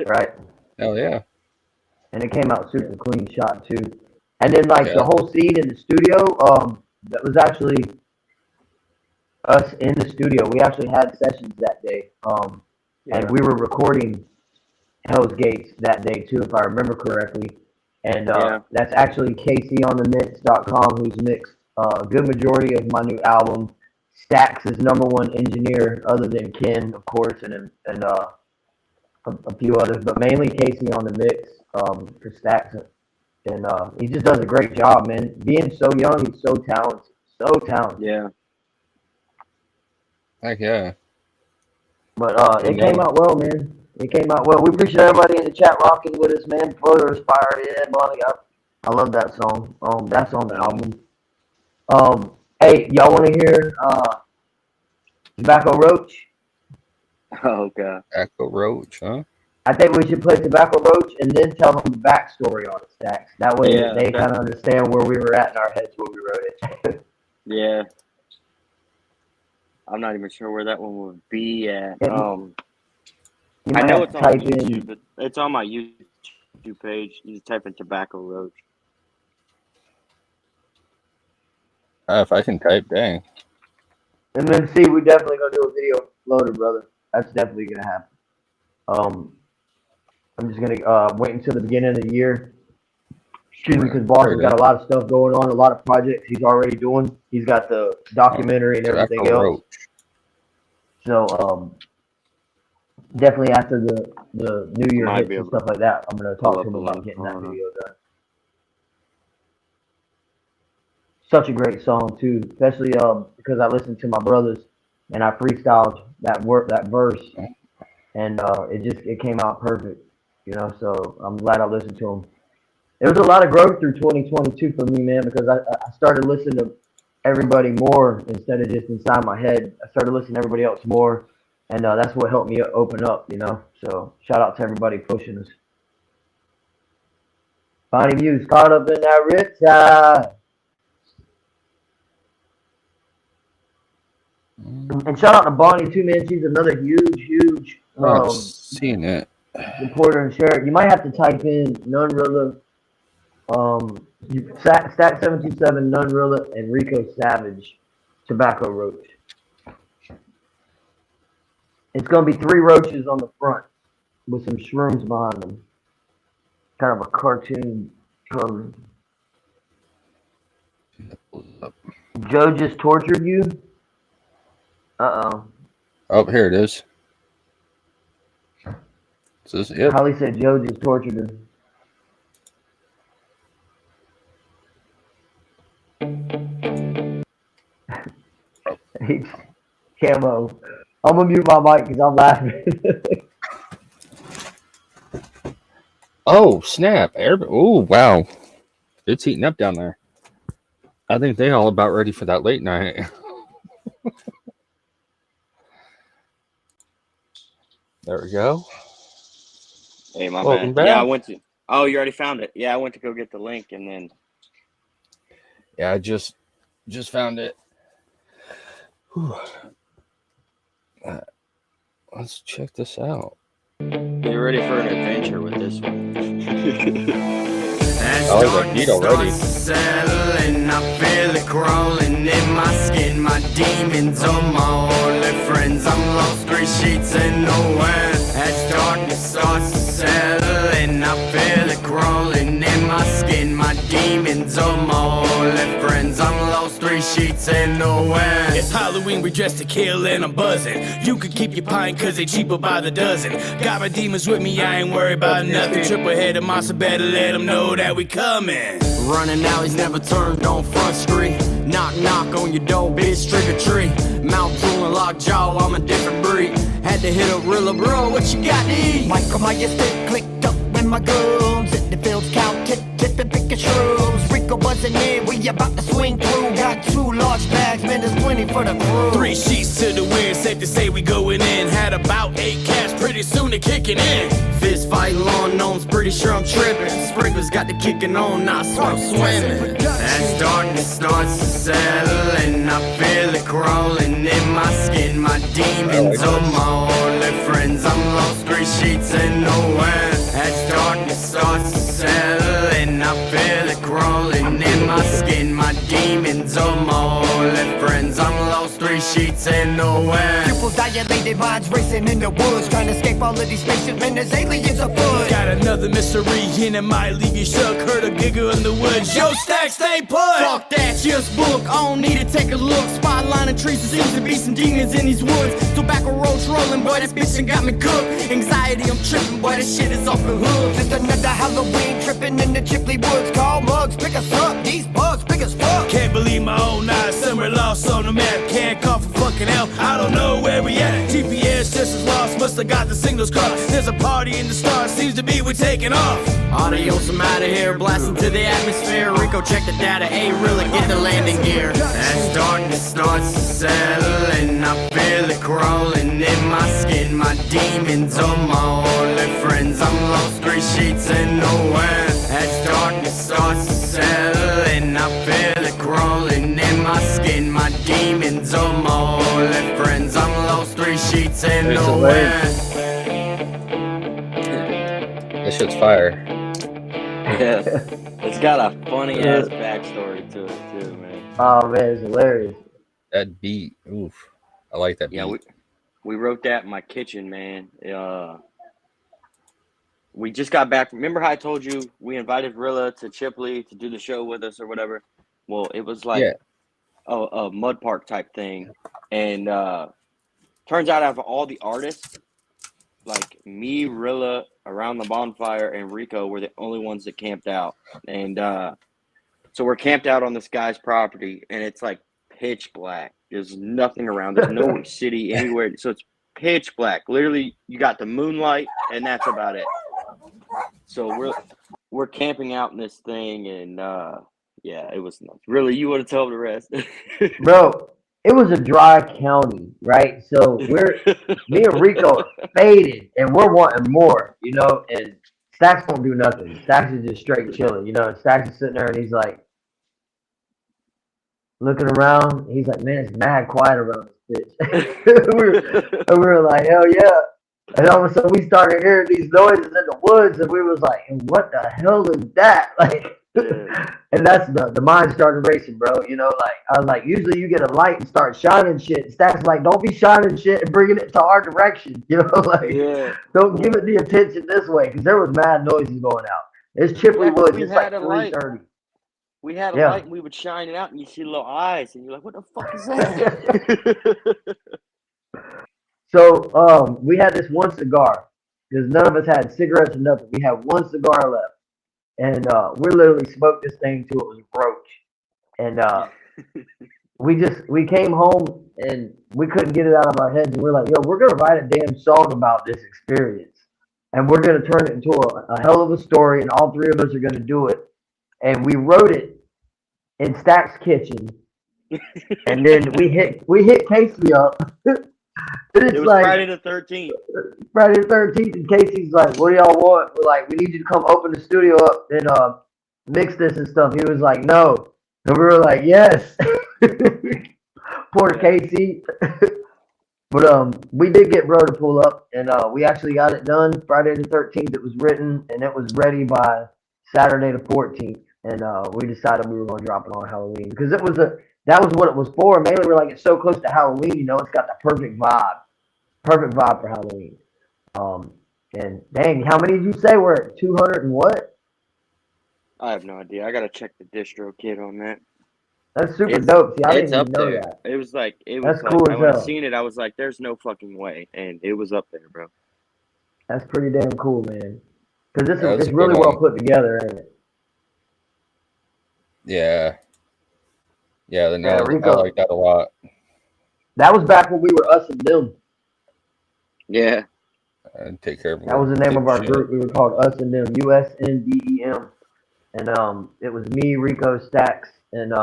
Right. Hell yeah. And it came out super clean shot too. And then like Yeah. the whole scene in the studio, that was actually us in the studio. We actually had sessions that day. And we were recording Hell's Gates that day too, if I remember correctly. And that's actually CaseyOnTheMix.com, who's mixed a good majority of my new album. Stax is #1 engineer, other than Ken, of course, and a few others, but mainly Casey on the mix for Stax. And he just does a great job, man. Being so young, he's so talented. So talented. Yeah. Heck yeah. But it came out well, man. It came out well. We appreciate everybody in the chat rocking with us, man. Further Aspire, yeah, Bonnie. I love that song. That's on the album. Hey, y'all want to hear Tobacco Roach? Oh god. Echo Roach, huh? I think we should play Tobacco Roach and then tell them the backstory on it, Stax. That way they kind of understand where we were at in our heads when we wrote it. Yeah. I'm not even sure where that one would be at. You I might know have it's to on type YouTube, in. but it's on my YouTube page. You just type in Tobacco Roach. If I can type, dang. And then see, we definitely gonna do a video loader, brother. That's definitely gonna happen. I'm just gonna wait until the beginning of the year. Excuse me, because Barker's got a lot of stuff going on, a lot of projects he's already doing. He's got the documentary and everything else. So definitely after the New Year hits and stuff like that, I'm gonna talk to him about getting that video done. Such a great song too, especially because I listened to my brothers and I freestyled that verse, and it came out perfect, you know. So I'm glad I listened to them. There was a lot of growth through 2022 for me, man, because I started listening to everybody more instead of just inside my head. I started listening to everybody else more, and that's what helped me open up, you know. So shout out to everybody pushing us. Bonnie Muse caught up in that rip tide. And shout out to Bonnie too, man. She's another huge Seen it. supporter and share. You might have to type in NoneRealA, Stack 727, NoneRealA, and Rico Savage Tobacco Roach. It's gonna be 3 roaches on the front with some shrooms behind them. Kind of a cartoon cover. Joe just tortured you? Uh-oh. Oh, here it is. This is it. Holly said Joe just tortured her. Camo. I'm gonna mute my mic because I'm laughing. Oh, snap. Oh, wow. It's heating up down there. I think they all about ready for that late night. There we go. Hey, my Welcome bad. back. Yeah, I went to. Oh, you already found it. Yeah, I went to go get the link and then. Yeah, I just found it. Let's check this out. Get ready for an adventure with this one. Oh, the beat already. Settling, I feel it crawling in my skin. My demons are my only friends. I'm lost 3 sheets and nowhere. As darkness starts to settle in, I feel it crawling in my skin. My demons are my only friends. I'm lost 3 sheets and nowhere. It's Halloween, we dressed to kill and I'm buzzing. You could keep your pint cause they cheaper by the dozen. Got my demons with me, I ain't worried about nothing. Triple head of monster, better let them know that we coming. Running alleys never turned on Front Street. Knock, knock on your door, bitch, trick or treat. Mouth drooling, lock jaw, I'm a different breed. Had to hit a real bro, what you got to eat? Michael Myers stick clicked up with my girls. Hit the fields, count, tip, and pick a shrooms. Rico buzzing in, we about to swing through. Got 2 large bags, man, there's plenty for the crew. 3 sheets to the wind, safe to say we going in. Had about 8 cats, pretty soon they kicking in. fist fight, lawn gnomes, pretty sure I'm tripping. Sprinklers got the kicking on, I swear I'm swimming. As darkness starts to settle and I feel it crawling in my skin, my demons are my only friends. I'm lost, 3 sheets and nowhere. As darkness starts to settle and I feel it crawling in my skin, my demons are my only friends. I'm lost, 3 sheets and nowhere. Pupils dilated, minds racing in the woods, trying to escape all of these spaceships, man, there's aliens afoot. Got another mystery and it might leave you shook. Heard a giggle in the woods. Yo, Stack, stay put. Fuck that, just book. I don't need to take a look. Spotlight and trees, there seems to be some demons in these woods. Tobacco roach rolling, boy, this bitch done got me cooked. Anxiety, I'm tripping, boy, this shit is off the hook. Just another Halloween tripping in the Chipley woods. Call mugs, pick us up. These bugs big as fuck. Can't believe my own eyes, somewhere lost on the map. Can't call for fucking help, I don't know where we at. GPS just as lost, must have got the signals crossed. There's a party in the stars, seems to be we're taking off. Adios, I'm out of here, blasting to the atmosphere. Rico, check the data, ain't really get the landing gear. As darkness starts to settle and I feel it crawling in my skin, my demons are my only friends. I'm lost, 3 sheets and nowhere. As darkness starts to settle and I feel it crawling in my skin, my demons are my only friends. I'm lost, 3 sheets and nowhere. This shit's fire. Yeah. It's got a funny ass backstory to it too, man. Oh man, it's hilarious. That beat, oof. I like that beat. Yeah, we wrote that in my kitchen, man. We just got back. Remember how I told you we invited Rilla to Chipley to do the show with us or whatever? Well, it was like a mud park type thing. And turns out out of all the artists, like me, Rilla, Around the Bonfire, and Rico were the only ones that camped out. And so we're camped out on this guy's property, and it's like pitch black. There's nothing around. There's no city anywhere. So it's pitch black. Literally, you got the moonlight, and that's about it. So we're camping out in this thing, and yeah, it was nuts. Really, you would have told the rest. Bro, it was a dry county, right? So me and Rico faded, and we're wanting more, you know, and Stacks won't do nothing. Stacks is just straight chilling, you know, and Stacks is sitting there, and he's like, looking around, he's like, man, it's mad quiet around this bitch. we were like, hell yeah. And all of a sudden we started hearing these noises in the woods, and we was like, what the hell is that? Like, and that's the mind started racing, bro. You know, like I was like, usually you get a light and start shining shit. Stacks like, don't be shining shit and bringing it to our direction. You know, like don't give it the attention this way, because there was mad noises going out. It's Chipley Woods. It's like 3:30. We had a light, and we would shine it out, and you see little eyes, and you're like, what the fuck is that? So we had this one cigar, because none of us had cigarettes or nothing. We had one cigar left, and we literally smoked this thing till it was broke. And we came home, and we couldn't get it out of our heads, and we're like, yo, we're gonna write a damn song about this experience, and we're gonna turn it into a hell of a story, and all three of us are gonna do it. And we wrote it in Stack's kitchen, and then we hit Casey up. It was like Friday the 13th. Friday the 13th, and Casey's like, what do y'all want? We're like, we need you to come open the studio up and mix this and stuff. He was like, no. And we were like, yes. Poor Casey. But we did get bro to pull up, and we actually got it done Friday the 13th. It was written, and it was ready by Saturday the 14th. And we decided we were going to drop it on Halloween, because that was what it was for. Mainly, we're like, it's so close to Halloween, you know, it's got the perfect vibe for Halloween. And dang, how many did you say were 200 and what? I have no idea. I gotta check the distro kit on that. That's super dope. See, I didn't even know there. that. It was like That's cool as when I hell. seen it, I was like, "There's no fucking way," and it was up there, bro. That's pretty damn cool, man. Because That's it's a really good well one. put together, ain't it? Yeah, I Rico. like that a lot. That was back when we were Us and Them. Yeah. And take care of That was the name of our group. We were called Us and Them, USNDEM. And it was me, Rico, Stacks, and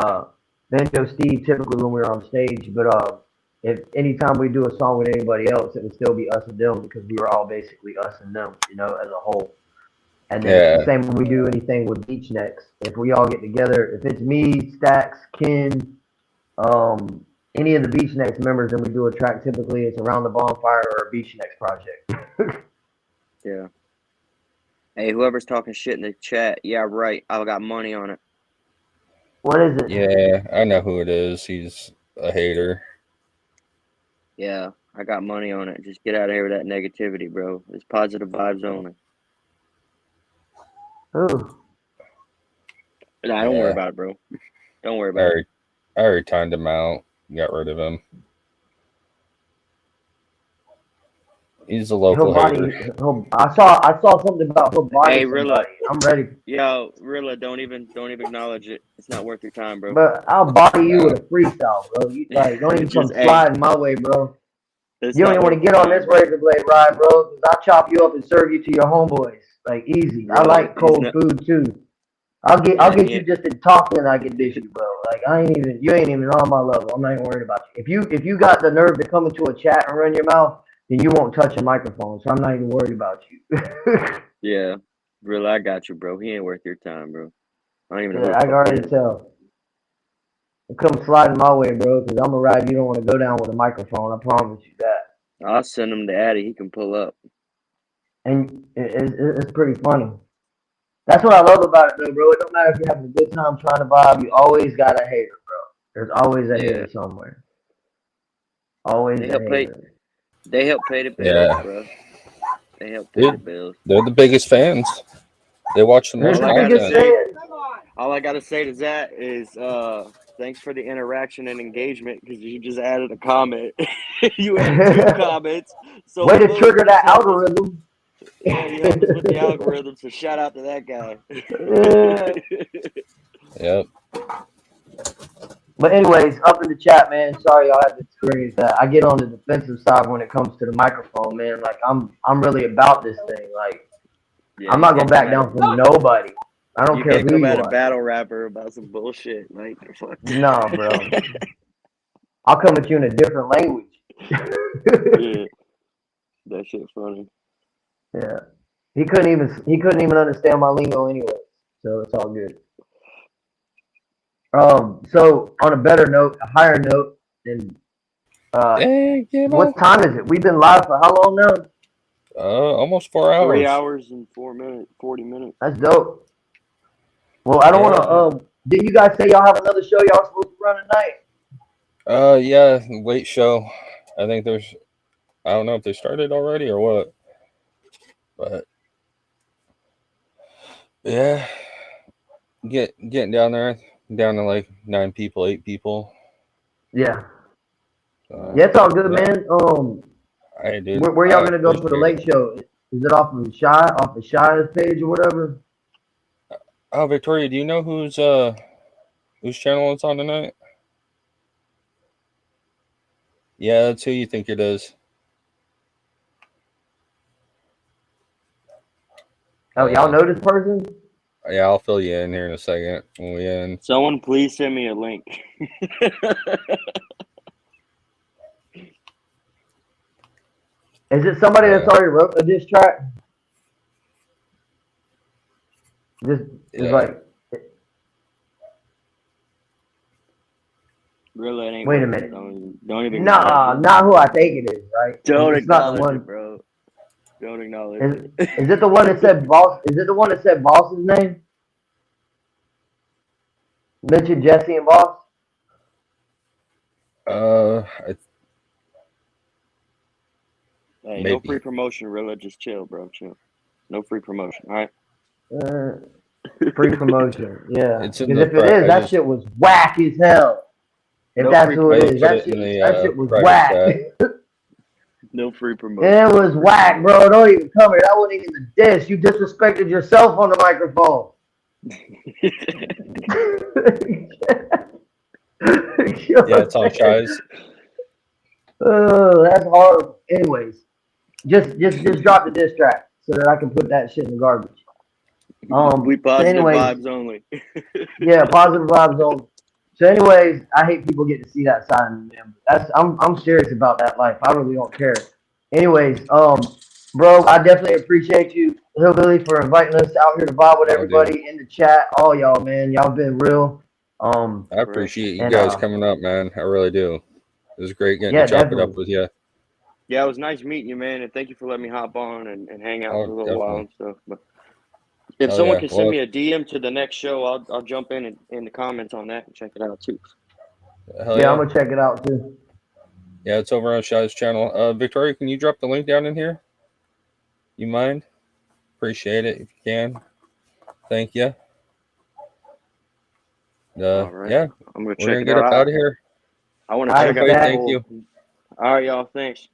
Banjo Steve typically when we were on stage. But if anytime we do a song with anybody else, it would still be us and them because we were all basically us and them, you know, as a whole. And then it's the same when we do anything with Beach Necks. If we all get together, if it's me, Stacks, Ken, any of the Beach Necks members, and we do a track, typically it's Around the Bonfire or a Beach Necks project. Yeah. Hey, whoever's talking shit in the chat, yeah, right. I got money on it. What is it? Yeah, I know who it is. He's a hater. Yeah, I got money on it. Just get out of here with that negativity, bro. It's positive vibes only. Ooh. Nah, don't worry about it, bro. Don't worry about it. I already timed him out. Got rid of him. He's a local hater. I saw something about her body. Hey, Rilla. I'm ready. Yo, Rilla, don't even acknowledge it. It's not worth your time, bro. But I'll body you with a freestyle, bro. You don't even come sliding my way, bro. You don't even want to get on this razor blade ride, bro. Cause I'll chop you up and serve you to your homeboys. Like easy. I like cold food too. I'll get you just in talking. I can dish you, bro. Like you ain't even on my level. I'm not even worried about you. If you got the nerve to come into a chat and run your mouth, then you won't touch a microphone. So I'm not even worried about you. Yeah, really, I got you, bro. He ain't worth your time, bro. I don't even know. Yeah, I can already tell. Come sliding my way, bro, because I'm a ride you don't want to go down with a microphone. I promise you that. I'll send him to Addy. He can pull up. And it's pretty funny. That's what I love about it, though, bro. It don't matter if you're having a good time trying to vibe. You always got a hater, bro. There's always a hater somewhere. Always a hater. They help pay the bills, bro. They help pay the bills. They're the biggest fans. They watch the most content. All I gotta say to that is thanks for the interaction and engagement because you just added a comment. You added 2 comments. So way to trigger that algorithm. Yeah, he helped us with the algorithm, so shout out to that guy. Yep. But anyways, up in the chat, man. Sorry y'all had to experience that. I get on the defensive side when it comes to the microphone, man. Like I'm really about this thing. Like I'm not gonna back down from nobody. I don't care who you are. You a battle rapper about some bullshit, like fuck. No, bro. I'll come at you in a different language. Yeah. That shit funny. Yeah. He couldn't even understand my lingo anyway. So it's all good. So on a better note, a higher note, and what time is it? We've been live for how long now? Almost 4 hours. 3 hours and 40 minutes. That's dope. Well, I don't want to. Did you guys say y'all have another show y'all supposed to run tonight? Yeah, late show. I think I don't know if they started already or what, but yeah, getting down there. Down to like 9 people, 8 people. Yeah. Yeah, it's all good, man. Where y'all gonna go for the late show? Is it off the Shy's page or whatever? Oh, Victoria, do you know whose channel it's on tonight? Yeah, that's who you think it is. Oh, y'all know this person? Yeah, I'll fill you in here in a second when we end. Someone please send me a link. Is it somebody that's already wrote a diss track? Like. Really, it ain't. Wait a minute. Don't even. Nah, not who I think it is, right? Don't it's not acknowledge the one, it, bro. Don't acknowledge it. Is it the one that said boss? Is it the one that said boss's name? Mention Jesse and Boss? Hey, no free promotion, Rilla. Just chill, bro. Chill. No free promotion, all right? Free promotion, yeah. Because if it is, that shit was whack as hell. If no that's who it is, that shit was whack. No free promotion. It was whack, bro. Don't even come here. That wasn't even the diss. You disrespected yourself on the microphone. Yeah, it's on Shy's. Oh, that's horrible. Anyways, just drop the diss track so that I can put that shit in the garbage. We positive vibes only. Yeah, positive vibes only. So, anyways, I hate people getting to see that side of me. I'm serious about that life. I really don't care. Anyways, bro, I definitely appreciate you, Hillbilly, for inviting us out here to vibe with everybody in the chat. All y'all, man, y'all been real. I appreciate you guys coming up, man. I really do. It was great getting to chop it up with you. Yeah, it was nice meeting you, man, and thank you for letting me hop on and hang out for a little while and stuff. But if someone can send me a DM to the next show, I'll jump in the comments on that and check it out too. Yeah, I'm gonna check it out too. Yeah, it's over on Shy's channel. Victoria, can you drop the link down in here? You mind? Appreciate it if you can. Thank you. All right. Yeah, I'm gonna we're check gonna it get out. up out of here. I want to check out. Thank you. All right, y'all. Thanks.